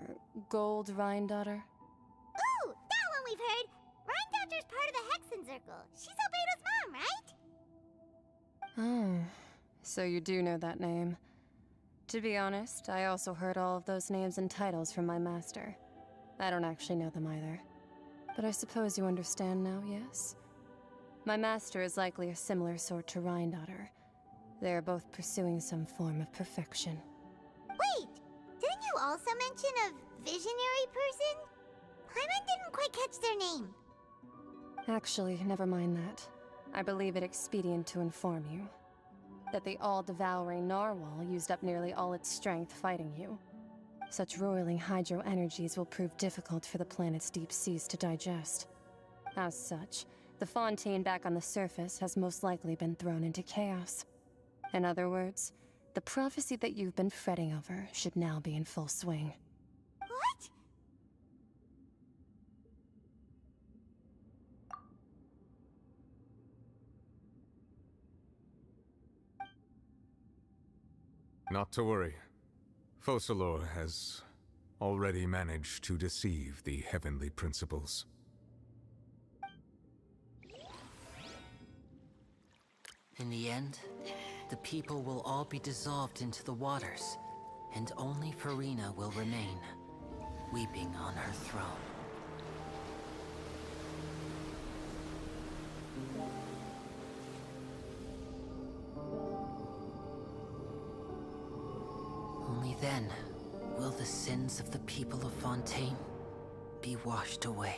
Gold Rhindaughter? Ooh, that one we've heard! Rhindaughter's part of the Hexen Circle. She's Albedo's mom, right? Oh, so you do know that name. To be honest, I also heard all of those names and titles from my master. I don't actually know them either. But I suppose you understand now, yes? My master is likely a similar sort to Rhindaughter. They are both pursuing some form of perfection. Wait! Didn't you also mention a visionary person? Paimon didn't quite catch their name. Actually, never mind that. I believe it expedient to inform you that the all-devouring narwhal used up nearly all its strength fighting you. Such roiling hydro energies will prove difficult for the planet's deep seas to digest. As such, the Fontaine back on the surface has most likely been thrown into chaos. In other words, the prophecy that you've been fretting over should now be in full swing. What? Not to worry. Focalor has already managed to deceive the heavenly principles. In the end, the people will all be dissolved into the waters, and only Furina will remain, weeping on her throne. Only then will the sins of the people of Fontaine be washed away.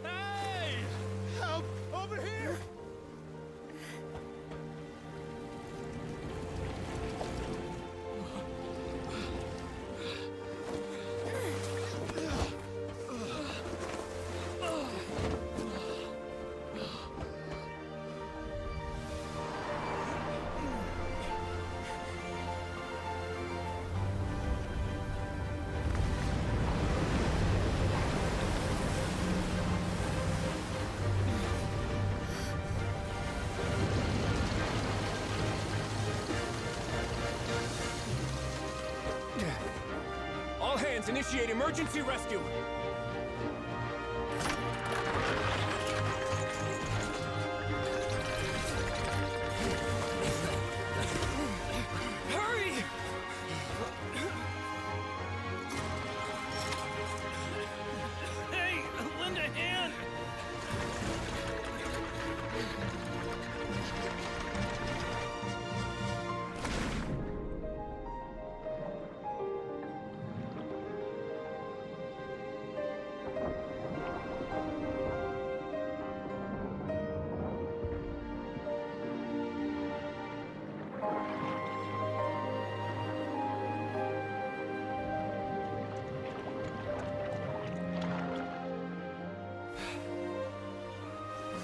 Hey! Help! Over here! Atlan's initiate emergency rescue! Hurry! Hey, lend a hand!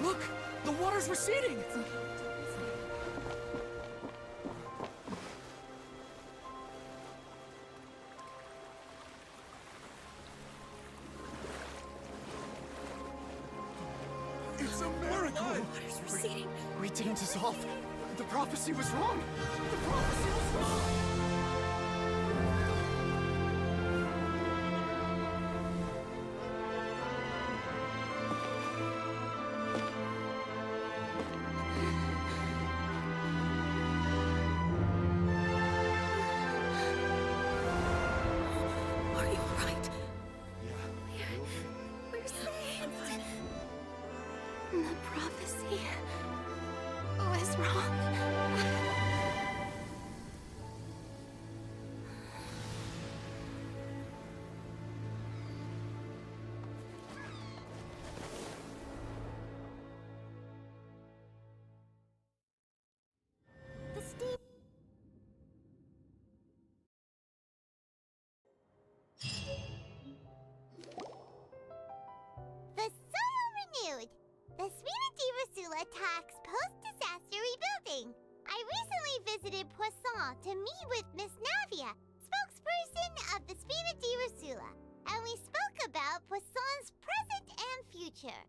Look! The water's receding! It's a miracle! Water's receding. We didn't dissolve. The prophecy was wrong. The prophecy was wrong. Are you alright? Yeah. We're saved. The prophecy was wrong. The steam. The soil renewed. The Sweetadivasula tax post-disaster rebuilding. I recently visited Poisson to meet with Miss Navia, spokesperson of the Sweetadivasula, and we spoke about Poisson's present and future.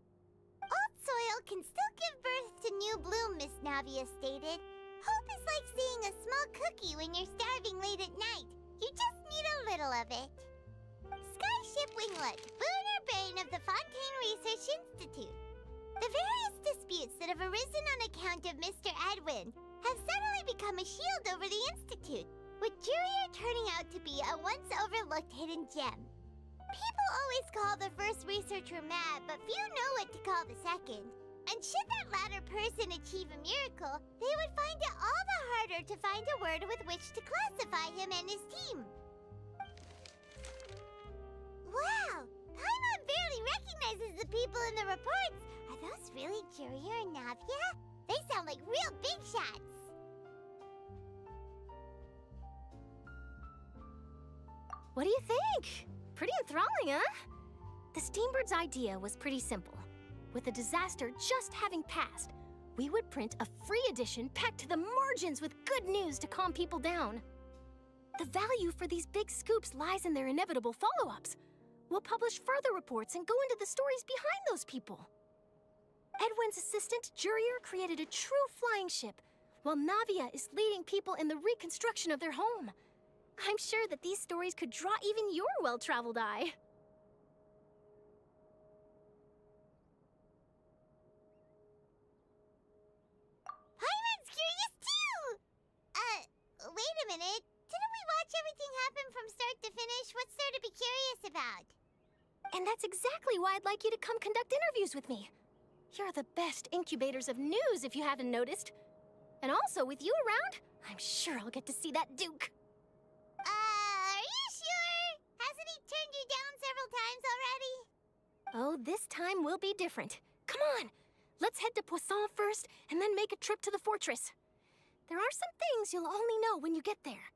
Old soil can still give birth to new bloom, Miss Navia stated. Hope is like seeing a small cookie when you're starving late at night. You just need a little of it. Skyship Winglet, boon brain of the Fontaine Research Institute. The various disputes that have arisen on account of Mr. Edwin have suddenly become a shield over the Institute, with Jurier turning out to be a once overlooked hidden gem. People always call the first researcher mad, but few know what to call the second. And should that latter person achieve a miracle, they would find it all the harder to find a word with which to classify him and his team. Wow! Paimon barely recognizes the people in the reports. Are those really Jurier and Navia? They sound like real big shots. What do you think? Pretty enthralling, huh? The Steambird's idea was pretty simple. With the disaster just having passed, we would print a free edition packed to the margins with good news to calm people down. The value for these big scoops lies in their inevitable follow-ups. We'll publish further reports and go into the stories behind those people. Edwin's assistant, Jurier, created a true flying ship, while Navia is leading people in the reconstruction of their home. I'm sure that these stories could draw even your well-traveled eye. Paimon's curious too! Wait a minute. Didn't we watch everything happen from start to finish? What's there to be curious about? And that's exactly why I'd like you to come conduct interviews with me. You're the best incubators of news, if you haven't noticed. And also, with you around, I'm sure I'll get to see that Duke. Are you sure? Hasn't he turned you down several times already? Oh, this time will be different. Come on, let's head to Poisson first, and then make a trip to the fortress. There are some things you'll only know when you get there.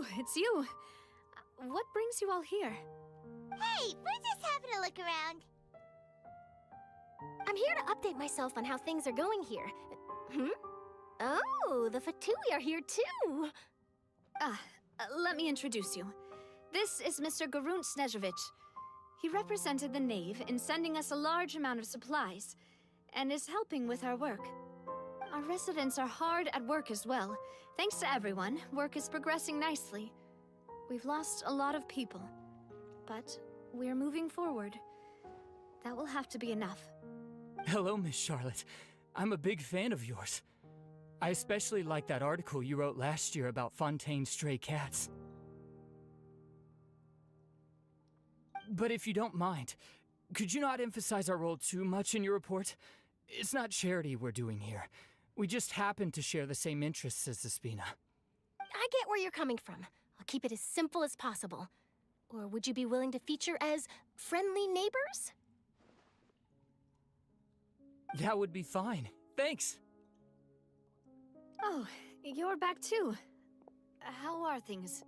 Oh, it's you. What brings you all here? Hey, we're just having a look around. I'm here to update myself on how things are going here. Oh, the Fatui are here too! Let me introduce you. This is Mr. Garunt Snezrovich. He represented the Knave in sending us a large amount of supplies, and is helping with our work. Our residents are hard at work as well. Thanks to everyone, work is progressing nicely. We've lost a lot of people, but we're moving forward. That will have to be enough. Hello, Miss Charlotte. I'm a big fan of yours. I especially like that article you wrote last year about Fontaine's stray cats. But if you don't mind, could you not emphasize our role too much in your report? It's not charity we're doing here. We just happen to share the same interests as Despina. I get where you're coming from. I'll keep it as simple as possible. Or would you be willing to feature as friendly neighbors? That would be fine. Thanks. Oh, you're back too. How are things?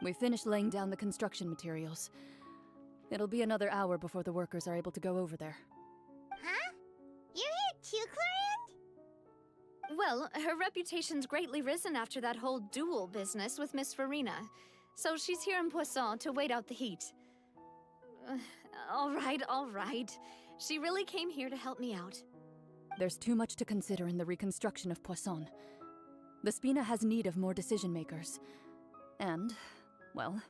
We finished laying down the construction materials. It'll be another hour before the workers are able to go over there. Huh? You're here too, Clorand? Well, her reputation's greatly risen after that whole duel business with Miss Farina, so she's here in Poisson to wait out the heat. All right. She really came here to help me out. There's too much to consider in the reconstruction of Poisson. The Spina has need of more decision-makers. And, well,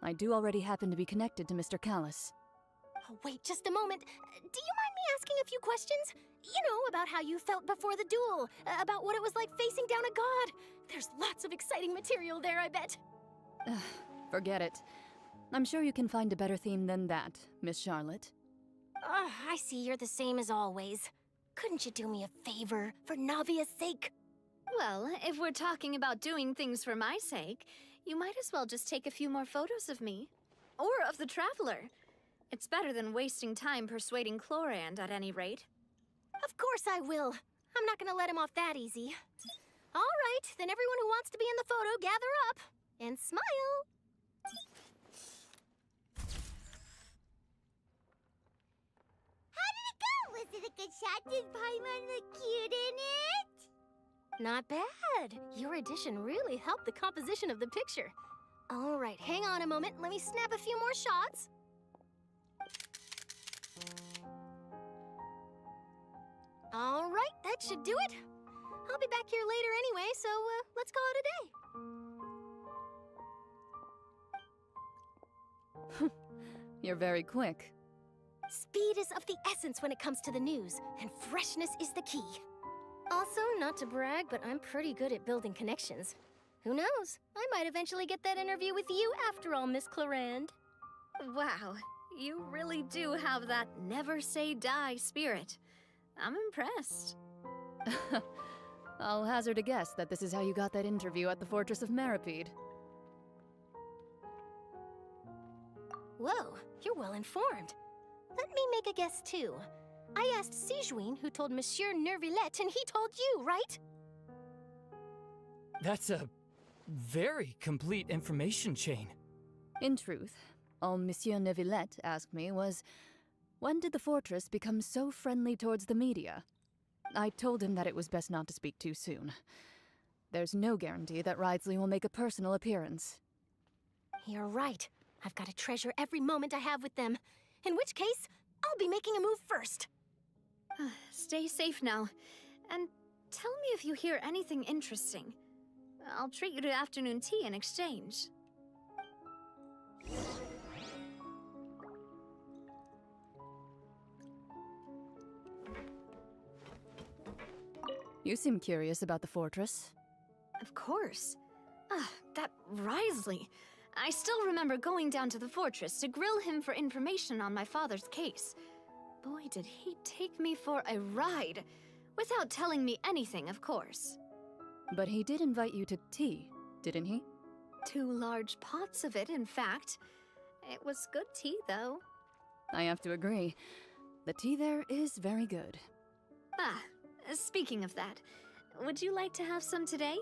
I do already happen to be connected to Mr. Callis. Oh, wait just a moment. Do you mind me asking a few questions? You know, about how you felt before the duel, about what it was like facing down a god. There's lots of exciting material there, I bet. Forget it. I'm sure you can find a better theme than that, Miss Charlotte. I see you're the same as always. Couldn't you do me a favor, for Navia's sake? Well, if we're talking about doing things for my sake, you might as well just take a few more photos of me. Or of the Traveler. It's better than wasting time persuading Clorand, at any rate. Of course I will. I'm not gonna let him off that easy. All right, then everyone who wants to be in the photo, gather up. And smile. How did it go? Was it a good shot? Did Paimon look cute in it? Not bad. Your addition really helped the composition of the picture. All right, hang on a moment. Let me snap a few more shots. All right, that should do it. I'll be back here later anyway, so let's call it a day. You're very quick. Speed is of the essence when it comes to the news, and freshness is the key. Also, not to brag, but I'm pretty good at building connections. Who knows? I might eventually get that interview with you after all, Miss Clorand. Wow, you really do have that never say die spirit. I'm impressed. I'll hazard a guess that this is how you got that interview at the Fortress of Meripede. Whoa, you're well informed. Let me make a guess too. I asked Sijuin, who told Monsieur Nervillette, and he told you, right? That's a very complete information chain. In truth, all Monsieur Nervillette asked me was, when did the fortress become so friendly towards the media? I told him that it was best not to speak too soon. There's no guarantee that Ridesley will make a personal appearance. You're right. I've got to treasure every moment I have with them. In which case, I'll be making a move first. Stay safe now. And tell me if you hear anything interesting. I'll treat you to afternoon tea in exchange. You seem curious about the fortress. Of course. That Ridesley. I still remember going down to the fortress to grill him for information on my father's case. Boy, did he take me for a ride. Without telling me anything, of course. But he did invite you to tea, didn't he? 2 large pots of it, in fact. It was good tea, though. I have to agree. The tea there is very good. Speaking of that, would you like to have some today?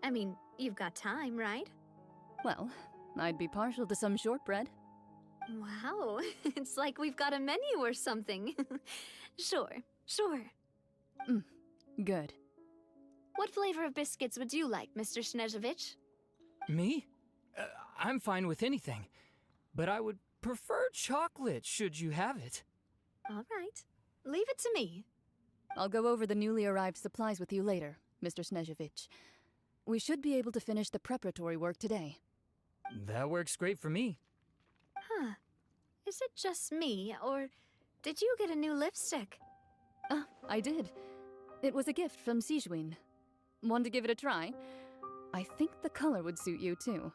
I mean, you've got time, right? Well, I'd be partial to some shortbread. Wow, it's like we've got a menu or something. Sure. Good. What flavor of biscuits would you like, Mr. Snezevich? Me? I'm fine with anything. But I would prefer chocolate, should you have it. All right. Leave it to me. I'll go over the newly arrived supplies with you later, Mr. Snezevich. We should be able to finish the preparatory work today. That works great for me. Huh. Is it just me, or did you get a new lipstick? I did. It was a gift from Sijuin. Want to give it a try? I think the color would suit you, too.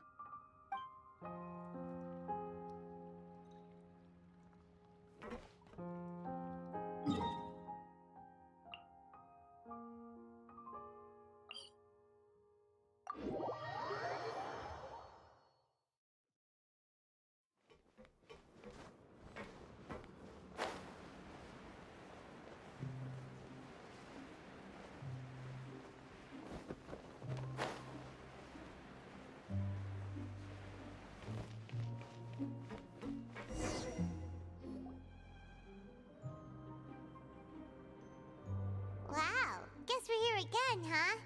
Wow, guess we're here again, huh?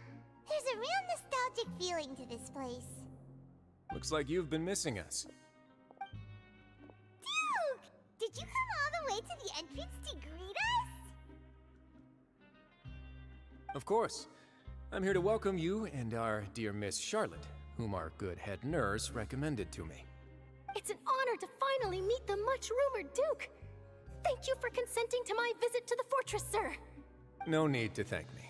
There's a real nostalgic feeling to this place. Looks like you've been missing us. Duke! Did you come all the way to the entrance to greet us? Of course. I'm here to welcome you and our dear Miss Charlotte, whom our good head nurse recommended to me. It's an honor to finally meet the much-rumored Duke. Thank you for consenting to my visit to the fortress, sir. No need to thank me.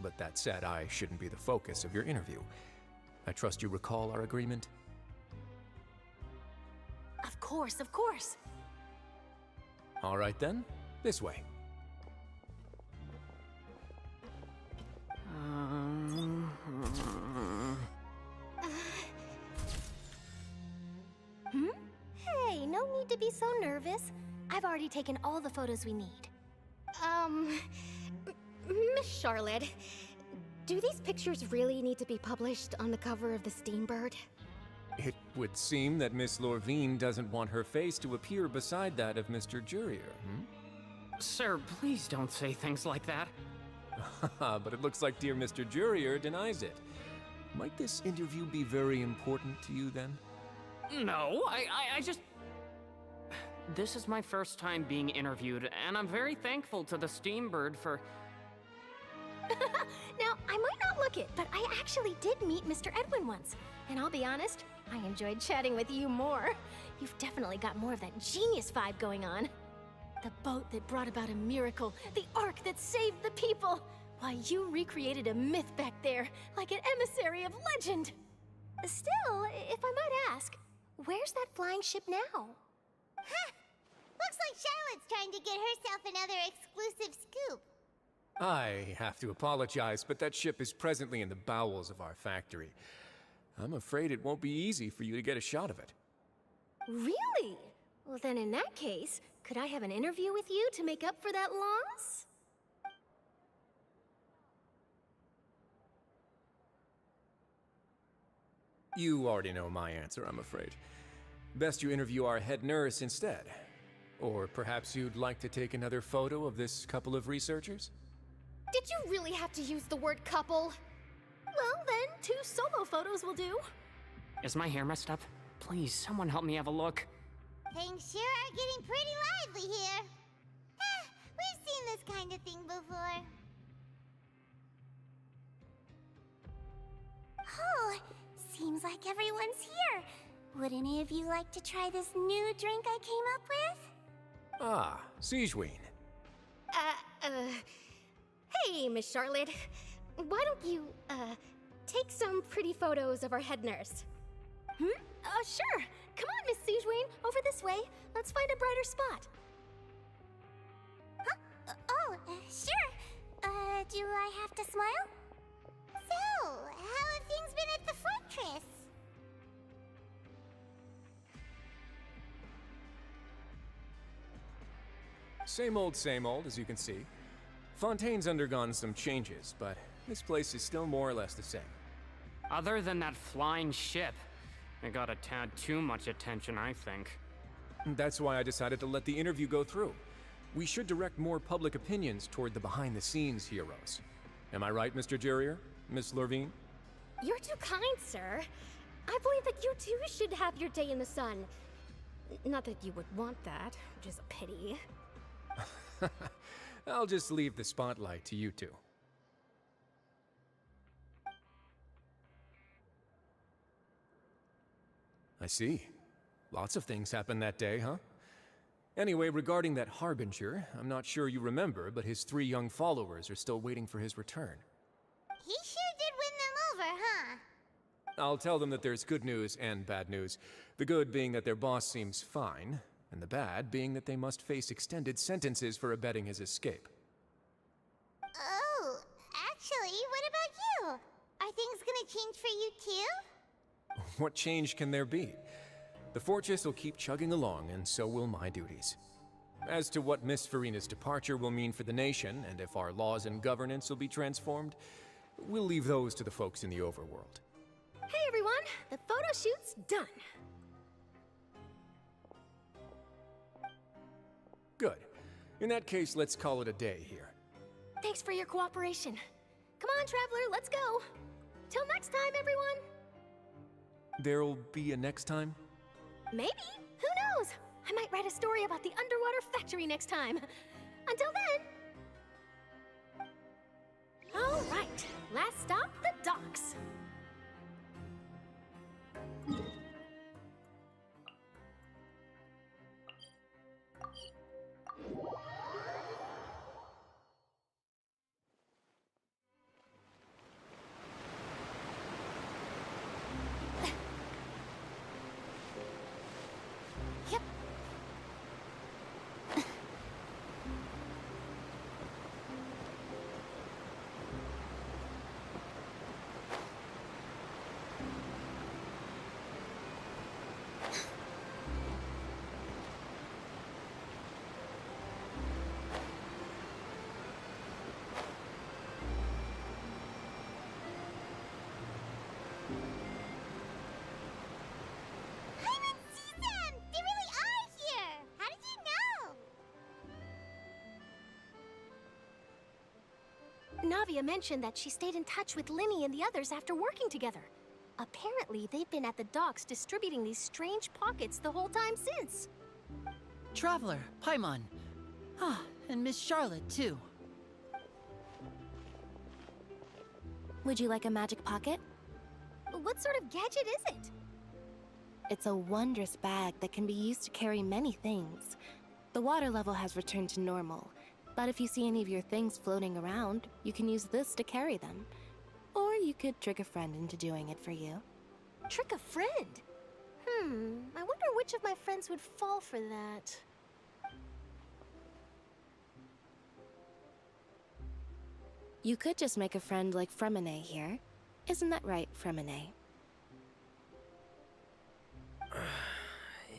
But that said, I shouldn't be the focus of your interview. I trust you recall our agreement? Of course, of course. All right then, this way. Hey, no need to be so nervous. I've already taken all the photos we need. Miss Charlotte, do these pictures really need to be published on the cover of the Steambird? It would seem that Miss Lorvine doesn't want her face to appear beside that of Mr. Jurier, Sir, please don't say things like that. But it looks like dear Mr. Jurier denies it. Might this interview be very important to you then? No, I just... This is my first time being interviewed, and I'm very thankful to the Steambird for... Now, I might not look it, but I actually did meet Mr. Edwin once. And I'll be honest, I enjoyed chatting with you more. You've definitely got more of that genius vibe going on. The boat that brought about a miracle, the ark that saved the people. Why, you recreated a myth back there, like an emissary of legend. Still, if I might ask, where's that flying ship now? Huh! Looks like Charlotte's trying to get herself another exclusive scoop. I have to apologize, but that ship is presently in the bowels of our factory. I'm afraid it won't be easy for you to get a shot of it. Really? Well, then in that case, could I have an interview with you to make up for that loss? You already know my answer, I'm afraid. Best you interview our head nurse instead. Or perhaps you'd like to take another photo of this couple of researchers? Did you really have to use the word couple? Well, then, 2 solo photos will do. Is my hair messed up? Please, someone help me have a look. Things sure are getting pretty lively here. We've seen this kind of thing before. Oh, seems like everyone's here. Would any of you like to try this new drink I came up with? Ah, Sijuin. Hey, Miss Charlotte. Why don't you, take some pretty photos of our head nurse? Sure. Come on, Miss Sijuin. Over this way. Let's find a brighter spot. Huh? Sure. Do I have to smile? So, how have things been at the fortress? Same old, as you can see. Fontaine's undergone some changes, but this place is still more or less the same. Other than that flying ship, It got a tad too much attention, I think. That's why I decided to let the interview go through. We should direct more public opinions toward the behind-the-scenes heroes. Am I right, Mr. Jurrier? Miss Lurvine? You're too kind, sir. I believe that you too should have your day in the sun. Not that you would want that, which is a pity. I'll just leave the spotlight to you two. I see. Lots of things happened that day, huh? Anyway, regarding that Harbinger, I'm not sure you remember, but his 3 young followers are still waiting for his return. He sure did win them over, huh? I'll tell them that there's good news and bad news. The good being that their boss seems fine, and the bad being that they must face extended sentences for abetting his escape. Oh, actually, what about you? Are things gonna change for you too? What change can there be? The fortress will keep chugging along, and so will my duties. As to what Miss Furina's departure will mean for the nation, and if our laws and governance will be transformed, we'll leave those to the folks in the overworld. Hey everyone, the photo shoot's done. Good. In that case, let's call it a day here. Thanks for your cooperation. Come on, Traveler, let's go. Till next time, everyone. There'll be a next time? Maybe. Who knows? I might write a story about the underwater factory next time. Until then. All right. Last stop, the docks. Navia mentioned that she stayed in touch with Linny and the others after working together. Apparently, they've been at the docks distributing these strange pockets the whole time since. Traveler, Paimon. Ah, and Miss Charlotte, too. Would you like a magic pocket? What sort of gadget is it? It's a wondrous bag that can be used to carry many things. The water level has returned to normal, but if you see any of your things floating around, you can use this to carry them. Or you could trick a friend into doing it for you. Trick a friend? I wonder which of my friends would fall for that. You could just make a friend like Fremine here. Isn't that right, Fremine?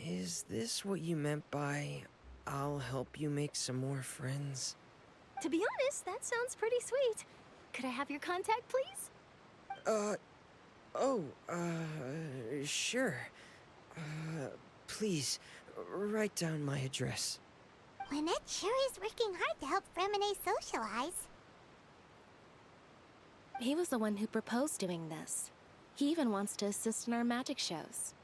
Is this what you meant by, I'll help you make some more friends? To be honest, that sounds pretty sweet. Could I have your contact, please? Sure. Please, write down my address. Lynette sure is working hard to help Fremine socialize. He was the one who proposed doing this. He even wants to assist in our magic shows.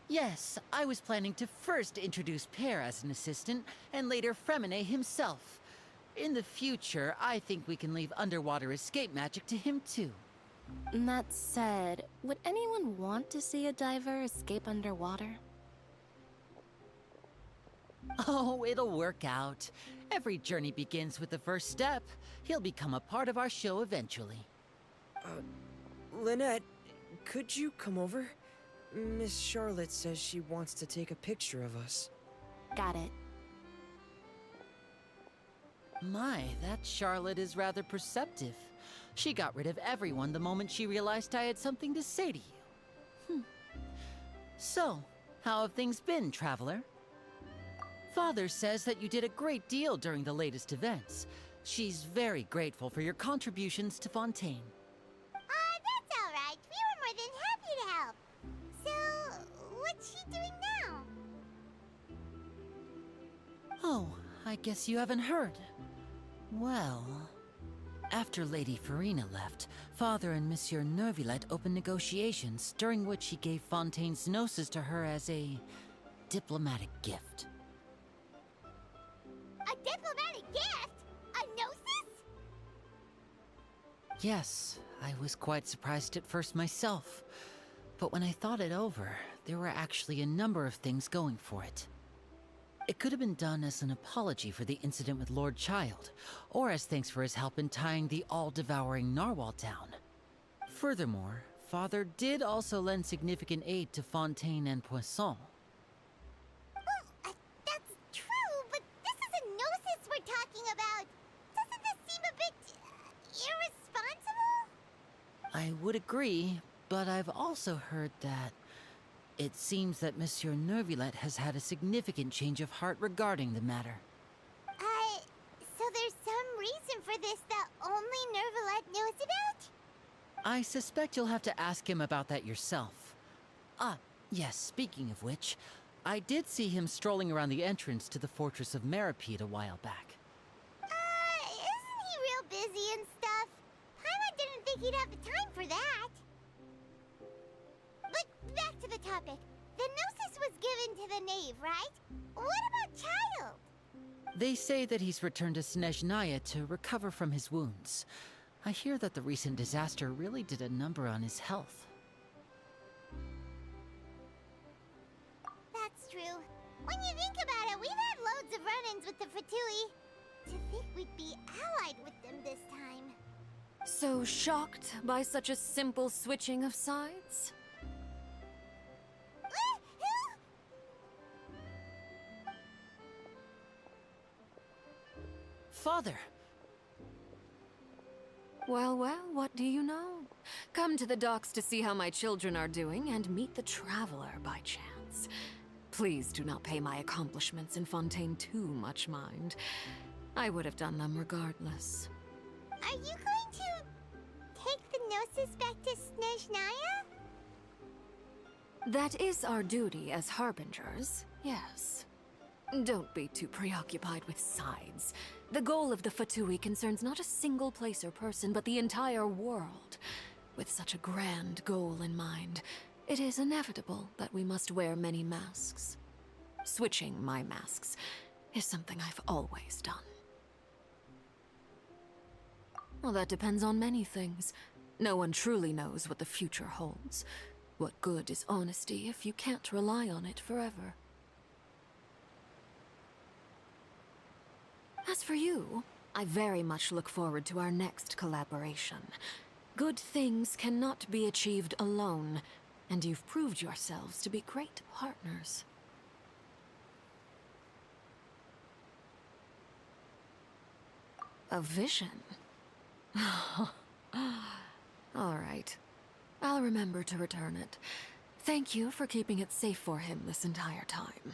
Yes, I was planning to first introduce Pear as an assistant, and later Fremine himself. In the future, I think we can leave underwater escape magic to him too. That said, would anyone want to see a diver escape underwater? Oh, it'll work out. Every journey begins with the first step. He'll become a part of our show eventually. Lynette, could you come over? Miss Charlotte says she wants to take a picture of us. Got it. My, that Charlotte is rather perceptive. She got rid of everyone the moment she realized I had something to say to you. So, how have things been, Traveler? Father says that you did a great deal during the latest events. She's very grateful for your contributions to Fontaine. That's all right. We were more than happy to help. I guess you haven't heard. Well, after Lady Farina left, Father and Monsieur Neuvillette opened negotiations, during which he gave Fontaine's gnosis to her as a diplomatic gift. A diplomatic gift? A gnosis? Yes, I was quite surprised at first myself. But when I thought it over, there were actually a number of things going for it. It could have been done as an apology for the incident with Lord Child, or as thanks for his help in tying the all-devouring narwhal down. Furthermore, Father did also lend significant aid to Fontaine and Poisson. Well, that's true, but this is a gnosis we're talking about. Doesn't this seem a bit irresponsible? I would agree, but I've also heard that it seems that Monsieur Neuvillette has had a significant change of heart regarding the matter. So there's some reason for this that only Neuvillette knows about? I suspect you'll have to ask him about that yourself. Ah, yes, speaking of which, I did see him strolling around the entrance to the Fortress of Meripede a while back. Isn't he real busy and stuff? Paimon didn't think he'd have the time for that. But back to the topic. The gnosis was given to the knave, right? What about Child? They say that he's returned to Snezhnaya to recover from his wounds. I hear that the recent disaster really did a number on his health. That's true. When you think about it, we've had loads of run-ins with the Fatui. To think we'd be allied with them this time. So shocked by such a simple switching of sides? Father! Well, what do you know? Come to the docks to see how my children are doing and meet the Traveler by chance. Please do not pay my accomplishments in Fontaine too much mind. I would have done them regardless. Are you going to take the gnosis back to Snezhnaya? That is our duty as harbingers, yes. Don't be too preoccupied with sides. The goal of the Fatui concerns not a single place or person, but the entire world. With such a grand goal in mind, it is inevitable that we must wear many masks. Switching my masks is something I've always done. Well, that depends on many things. No one truly knows what the future holds. What good is honesty if you can't rely on it forever? As for you, I very much look forward to our next collaboration. Good things cannot be achieved alone, and you've proved yourselves to be great partners. A vision? All right. I'll remember to return it. Thank you for keeping it safe for him this entire time.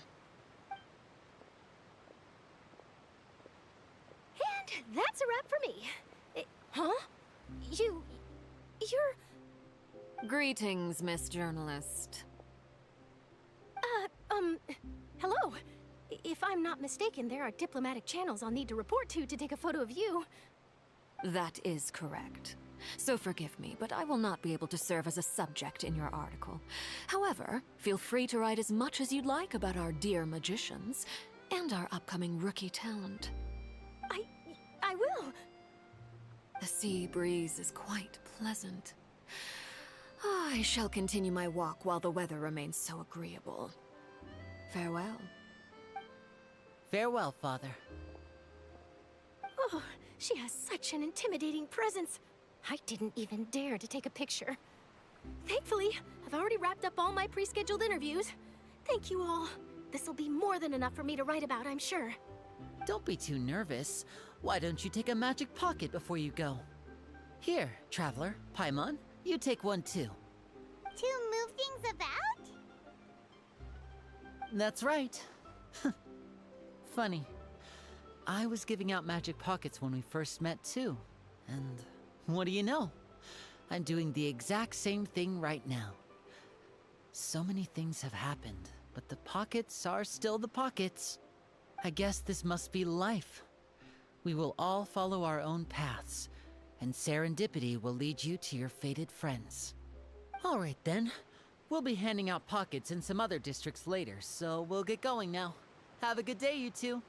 And that's a wrap for me. Huh? You're... Greetings, Miss Journalist. Hello. If I'm not mistaken, there are diplomatic channels I'll need to report to take a photo of you. That is correct. So forgive me, but I will not be able to serve as a subject in your article. However, feel free to write as much as you'd like about our dear magicians and our upcoming rookie talent. I will. The sea breeze is quite pleasant. I shall continue my walk while the weather remains so agreeable. Farewell. Farewell, Father. Oh, she has such an intimidating presence. I didn't even dare to take a picture. Thankfully, I've already wrapped up all my pre-scheduled interviews. Thank you all. This'll be more than enough for me to write about, I'm sure. Don't be too nervous. Why don't you take a magic pocket before you go? Here, Traveler, Paimon, you take one too. To move things about? That's right. Funny. I was giving out magic pockets when we first met too. And what do you know? I'm doing the exact same thing right now. So many things have happened, but the pockets are still the pockets. I guess this must be life. We will all follow our own paths, and serendipity will lead you to your fated friends. All right then. We'll be handing out pockets in some other districts later, so we'll get going now. Have a good day, you two.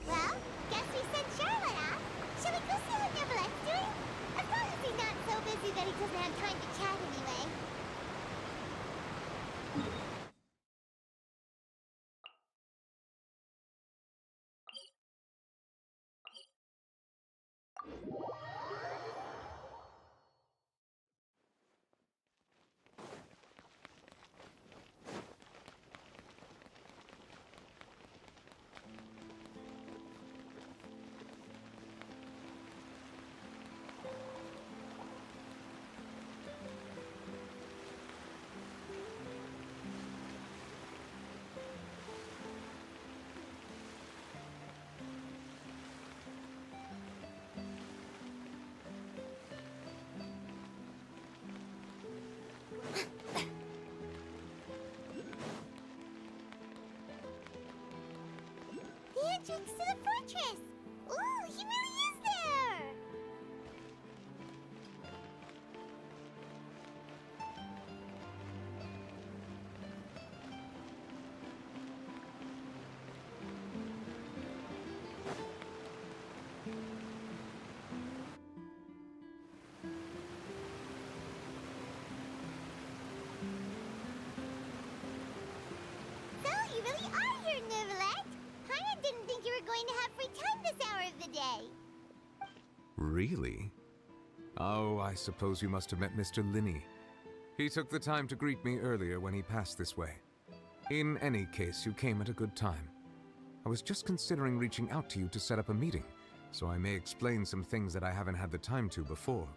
Well, guess we sent Charlotte off. Shall we go see what Neverlette's doing? As long as he's not so busy that he doesn't have time to chat anyway. The entrance to the fortress! Ooh, he really is there! So, you really are here, Neverlet? I didn't think you were going to have free time this hour of the day. Really? Oh, I suppose you must have met Mr. Linney. He took the time to greet me earlier when he passed this way. In any case, you came at a good time. I was just considering reaching out to you to set up a meeting, so I may explain some things that I haven't had the time to before.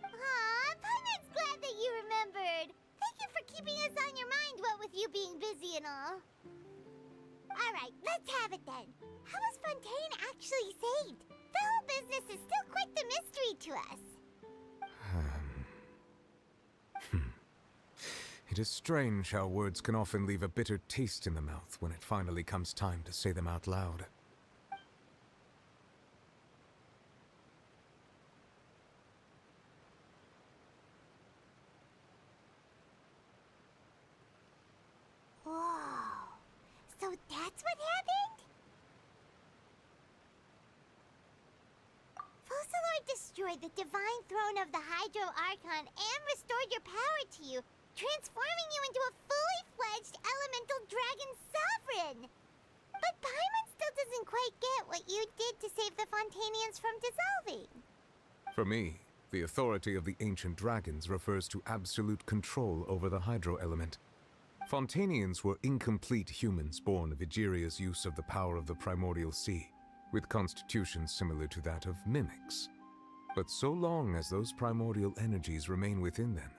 Aw, Paimon's glad that you remembered. Thank you for keeping us on your mind, what with you being busy and all. Alright, let's have it then. How was Fontaine actually saved? The whole business is still quite the mystery to us. It is strange how words can often leave a bitter taste in the mouth when it finally comes time to say them out loud. Whoa. So that's what happened? Fossilor destroyed the divine throne of the Hydro Archon and restored your power to you, transforming you into a fully fledged elemental dragon sovereign. But Paimon still doesn't quite get what you did to save the Fontainians from dissolving. For me, the authority of the ancient dragons refers to absolute control over the hydro element. Fontainians were incomplete humans born of Egeria's use of the power of the primordial sea, with constitutions similar to that of mimics. But so long as those primordial energies remain within them,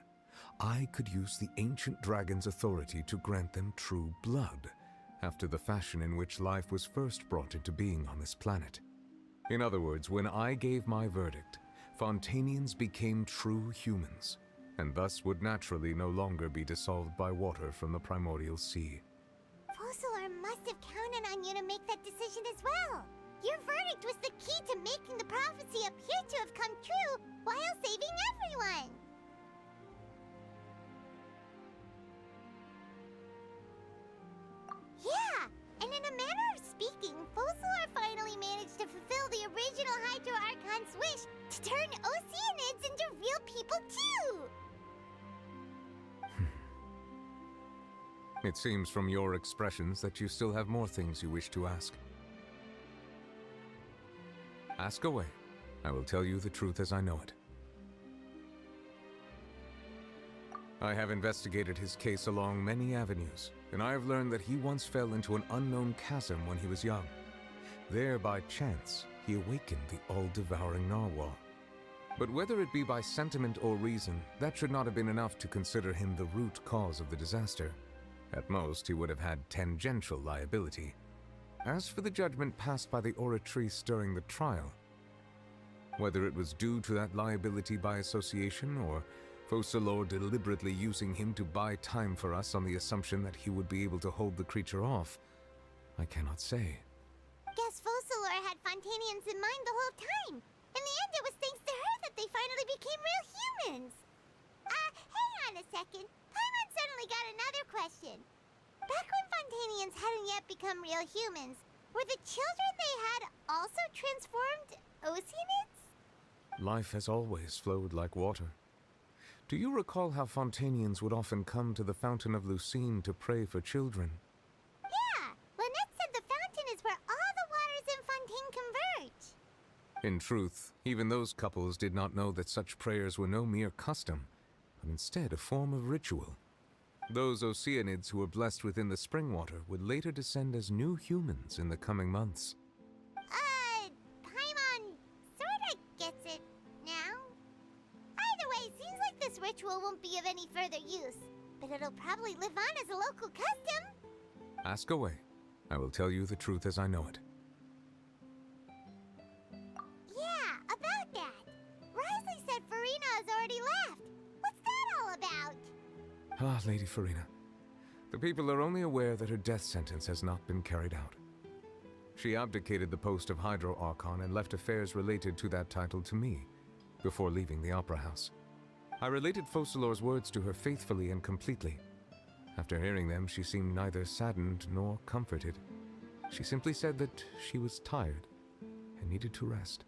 I could use the ancient dragon's authority to grant them true blood, after the fashion in which life was first brought into being on this planet. In other words, when I gave my verdict, Fontainians became true humans, and thus would naturally no longer be dissolved by water from the primordial sea. Fossilor must have counted on you to make that decision as well. Your verdict was the key to making the prophecy appear to have come true while saving everyone. Yeah, and in a manner of speaking, Fossilor finally managed to fulfill the original Hydro Archon's wish to turn Oceanids into real people too! It seems from your expressions that you still have more things you wish to ask. Ask away. I will tell you the truth as I know it. I have investigated his case along many avenues, and I have learned that he once fell into an unknown chasm when he was young. There, by chance, he awakened the all-devouring narwhal. But whether it be by sentiment or reason, that should not have been enough to consider him the root cause of the disaster. At most, he would have had tangential liability. As for the judgment passed by the Oratrice during the trial, whether it was due to that liability by association or Focalor deliberately using him to buy time for us on the assumption that he would be able to hold the creature off. I cannot say. Guess Focalor had Fontainians in mind the whole time. In the end, it was thanks to her that they finally became real humans. Hang on a second. Paimon suddenly got another question. Back when Fontainians hadn't yet become real humans, were the children they had also transformed Oceanids? Life has always flowed like water. Do you recall how Fontainians would often come to the Fountain of Lucine to pray for children? Yeah, Lynette said the fountain is where all the waters in Fontaine converge. In truth, even those couples did not know that such prayers were no mere custom, but instead a form of ritual. Those Oceanids who were blessed within the spring water would later descend as new humans in the coming months. Paimon sorta gets it now. Either way, seems like this ritual won't be of any further use, but it'll probably live on as a local custom. Ask away. I will tell you the truth as I know it. Yeah, about that. Risley said Farina has already left. What's that all about? Ah, Lady Farina. The people are only aware that her death sentence has not been carried out. She abdicated the post of Hydro Archon and left affairs related to that title to me, before leaving the Opera House. I related Focalor's words to her faithfully and completely. After hearing them, she seemed neither saddened nor comforted. She simply said that she was tired and needed to rest.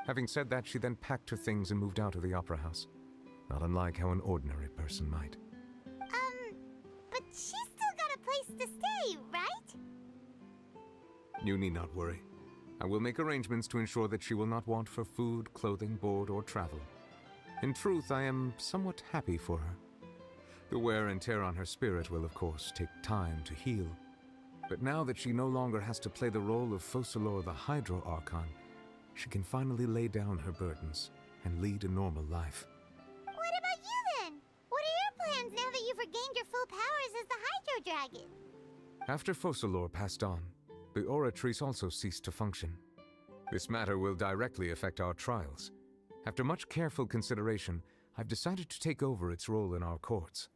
Having said that, she then packed her things and moved out of the Opera House, not unlike how an ordinary person might. But she's still got a place to stay, right? You need not worry. I will make arrangements to ensure that she will not want for food, clothing, board, or travel. In truth, I am somewhat happy for her. The wear and tear on her spirit will, of course, take time to heal. But now that she no longer has to play the role of Focalor the Hydro Archon, she can finally lay down her burdens and lead a normal life. What about you then? What are your plans now that you've regained your full powers as the Hydro Dragon? After Focalor passed on, the Oratrice also ceased to function. This matter will directly affect our trials. After much careful consideration, I've decided to take over its role in our courts.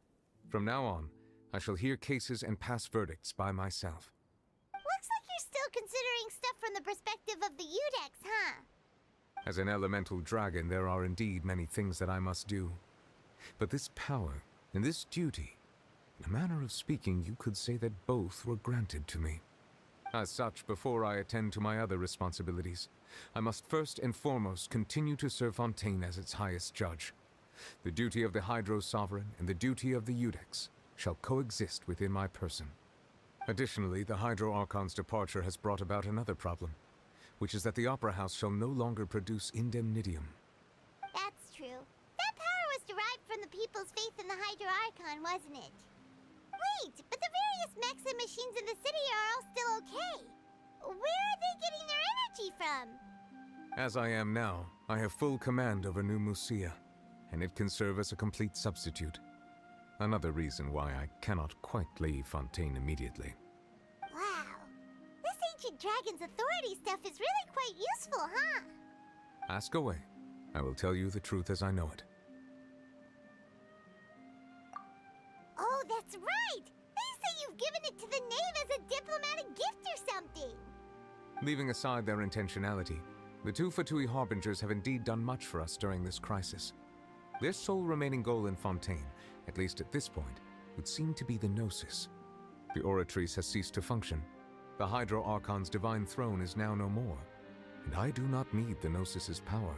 From now on, I shall hear cases and pass verdicts by myself. Looks like you're still considering stuff from the perspective of the Udex, huh? As an elemental dragon, there are indeed many things that I must do. But this power and this duty, in a manner of speaking, you could say that both were granted to me. As such, before I attend to my other responsibilities, I must first and foremost continue to serve Fontaine as its highest judge. The duty of the Hydro Sovereign and the duty of the Udex shall coexist within my person. Additionally, the Hydro Archon's departure has brought about another problem, which is that the Opera House shall no longer produce indemnitium. That's true. That power was derived from the people's faith in the Hydro Archon, wasn't it? Wait, but the various mechs and machines in the city are all still okay. Where are they getting their energy from? As I am now, I have full command over Umamusume, and it can serve as a complete substitute. Another reason why I cannot quite leave Fontaine immediately. Wow. This ancient dragon's authority stuff is really quite useful, huh? Ask away. I will tell you the truth as I know it. Oh, that's right! They say you've given it to the knave as a diplomatic gift or something! Leaving aside their intentionality, the two Fatui Harbingers have indeed done much for us during this crisis. Their sole remaining goal in Fontaine, at least at this point, would seem to be the Gnosis. The Oratrice has ceased to function. The Hydro Archon's divine throne is now no more, and I do not need the Gnosis's power.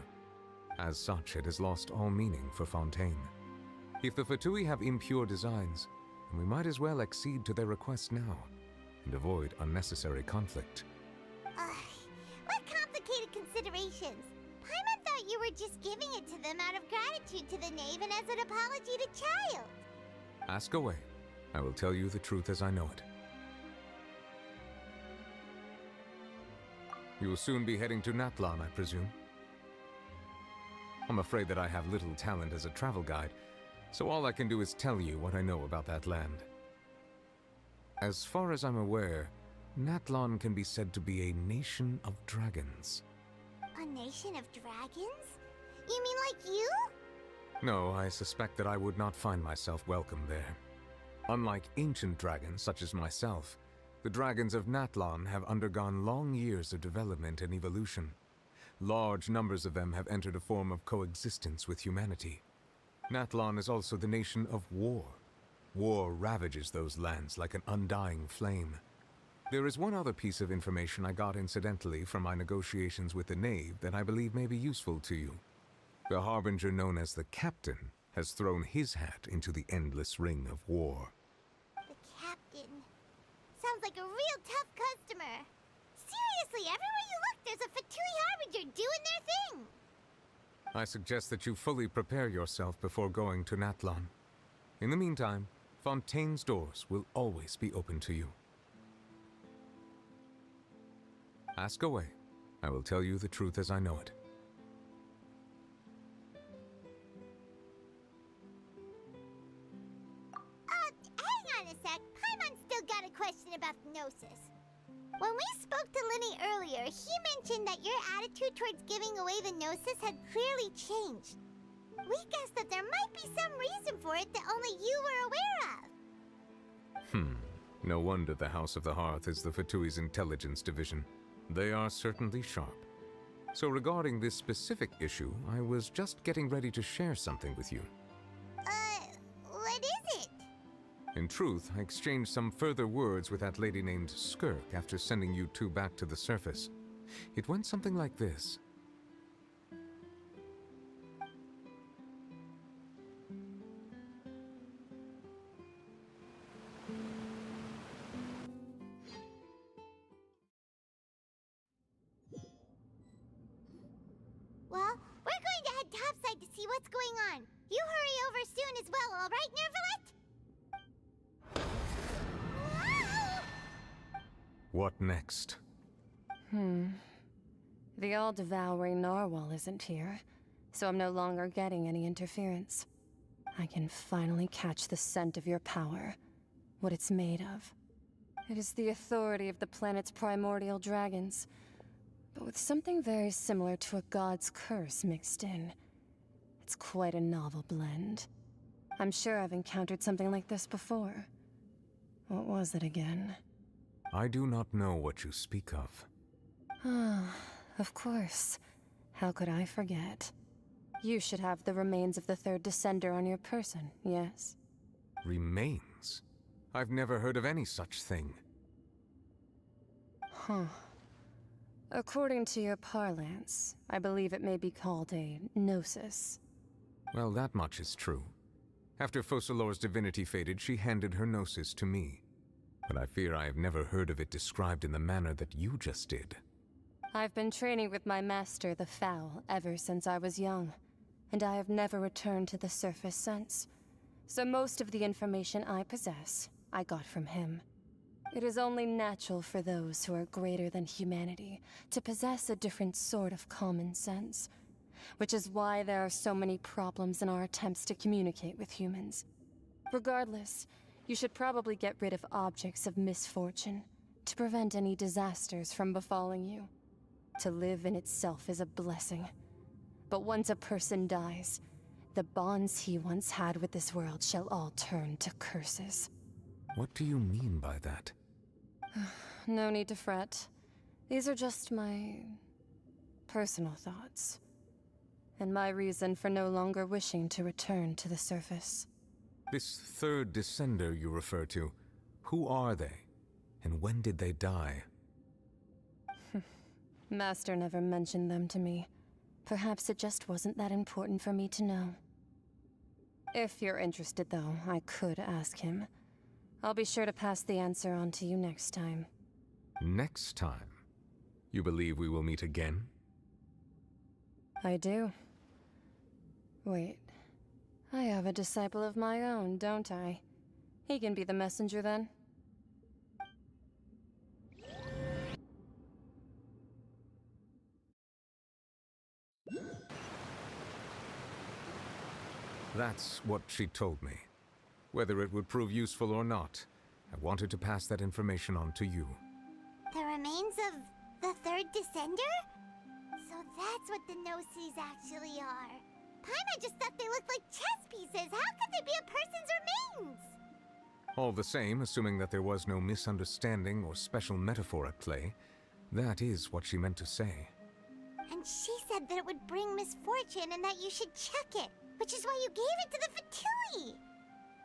As such, it has lost all meaning for Fontaine. If the Fatui have impure designs, then we might as well accede to their request now, and avoid unnecessary conflict. What complicated considerations! Paimon thought you were just giving it to them out of gratitude to the knave and as an apology to Child. Ask away. I will tell you the truth as I know it. You will soon be heading to Atlan, I presume? I'm afraid that I have little talent as a travel guide, so all I can do is tell you what I know about that land. As far as I'm aware, Atlan can be said to be a nation of dragons. A nation of dragons? You mean like you? No, I suspect that I would not find myself welcome there. Unlike ancient dragons such as myself, the dragons of Atlan have undergone long years of development and evolution. Large numbers of them have entered a form of coexistence with humanity. Atlan is also the nation of war. War ravages those lands like an undying flame. There is one other piece of information I got incidentally from my negotiations with the Knave that I believe may be useful to you. The Harbinger known as the Captain has thrown his hat into the endless ring of war. The Captain. Sounds like a real tough customer. Seriously, everywhere you look, there's a Fatui Harbinger doing their thing. I suggest that you fully prepare yourself before going to Atlan. In the meantime, Fontaine's doors will always be open to you. Ask away. I will tell you the truth as I know it. Hang on a sec. Paimon's still got a question about Gnosis. When we spoke to Linny earlier, he mentioned that your attitude towards giving away the Gnosis had clearly changed. We guessed that there might be some reason for it that only you were aware of. No wonder the House of the Hearth is the Fatui's intelligence division. They are certainly sharp. So regarding this specific issue, I was just getting ready to share something with you. What is it? In truth, I exchanged some further words with that lady named Skirk after sending you two back to the surface. It went something like this. Well, we're going to head topside to see what's going on. You hurry over soon as well, all right, Nervalet? What next? The all-devouring narwhal isn't here, so I'm no longer getting any interference. I can finally catch the scent of your power, what it's made of. It is the authority of the planet's primordial dragons, but with something very similar to a god's curse mixed in. It's quite a novel blend. I'm sure I've encountered something like this before. What was it again? I do not know what you speak of. Of course. How could I forget? You should have the remains of the third descender on your person, yes? Remains? I've never heard of any such thing. According to your parlance, I believe it may be called a gnosis. Well, that much is true. After Focalor's divinity faded, she handed her gnosis to me. But I fear I have never heard of it described in the manner that you just did. I've been training with my master, the Fowl, ever since I was young, and I have never returned to the surface since. So most of the information I possess, I got from him. It is only natural for those who are greater than humanity to possess a different sort of common sense, which is why there are so many problems in our attempts to communicate with humans. Regardless, you should probably get rid of objects of misfortune to prevent any disasters from befalling you. To live in itself is a blessing. But once a person dies, the bonds he once had with this world shall all turn to curses. What do you mean by that? No need to fret. These are just my personal thoughts, and my reason for no longer wishing to return to the surface. This third descender you refer to, who are they? And when did they die? Master never mentioned them to me. Perhaps it just wasn't that important for me to know. If you're interested, though, I could ask him. I'll be sure to pass the answer on to you next time. Next time? You believe we will meet again? I do. Wait. I have a disciple of my own, don't I? He can be the messenger then. That's what she told me. Whether it would prove useful or not, I wanted to pass that information on to you. The remains of the third descender? So that's what the Gnosis actually are. Paimon just thought they looked like chess pieces. How could they be a person's remains? All the same, assuming that there was no misunderstanding or special metaphor at play, that is what she meant to say. And she said that it would bring misfortune and that you should check it, which is why you gave it to the Fatui.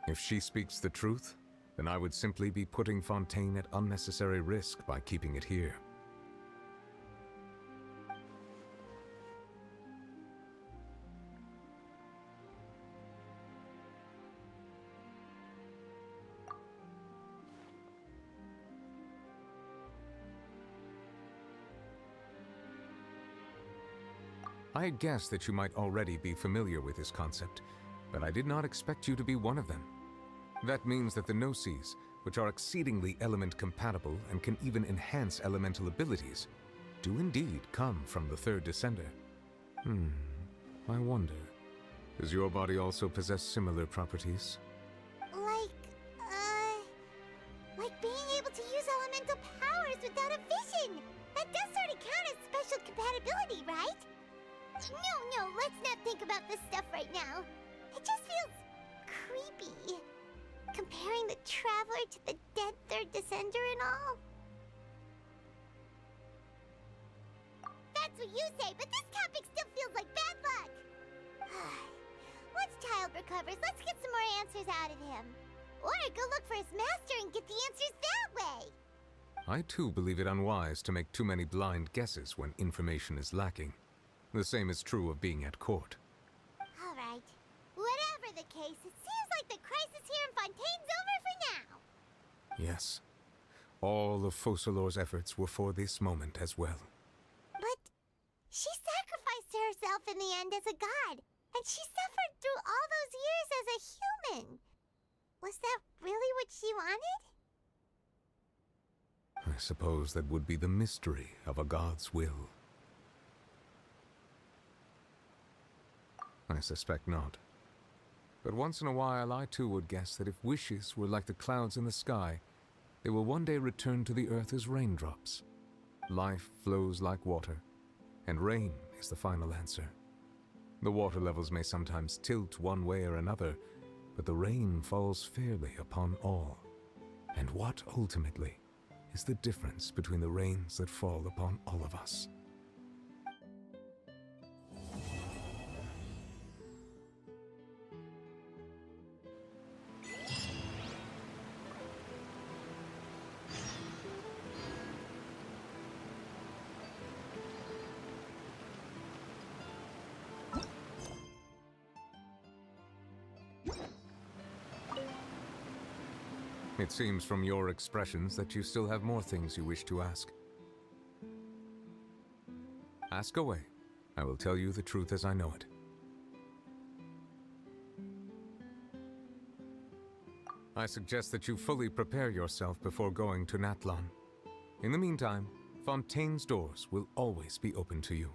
If she speaks the truth, then I would simply be putting Fontaine at unnecessary risk by keeping it here. I had guessed that you might already be familiar with this concept, but I did not expect you to be one of them. That means that the Gnosis, which are exceedingly element-compatible and can even enhance elemental abilities, do indeed come from the third descender. I wonder, does your body also possess similar properties? Like being able to use elemental powers without a vision. That does sort of count as special compatibility, right? No, let's not think about this stuff right now. It just feels creepy. Comparing the Traveler to the dead third descender and all. That's what you say, but this topic still feels like bad luck. Once Child recovers, let's get some more answers out of him. Or go look for his master and get the answers that way. I too believe it unwise to make too many blind guesses when information is lacking. The same is true of being at court. All right. Whatever the case, it seems like the crisis here in Fontaine's over for now. Yes. All of Focalor's efforts were for this moment as well. But she sacrificed herself in the end as a god, and she suffered through all those years as a human. Was that really what she wanted? I suppose that would be the mystery of a god's will. I suspect not. But once in a while, I too would guess that if wishes were like the clouds in the sky, they will one day return to the earth as raindrops. Life flows like water, and rain is the final answer. The water levels may sometimes tilt one way or another, but the rain falls fairly upon all. And what, ultimately, is the difference between the rains that fall upon all of us? It seems from your expressions that you still have more things you wish to ask. Ask away. I will tell you the truth as I know it. I suggest that you fully prepare yourself before going to Atlan. In the meantime, Fontaine's doors will always be open to you.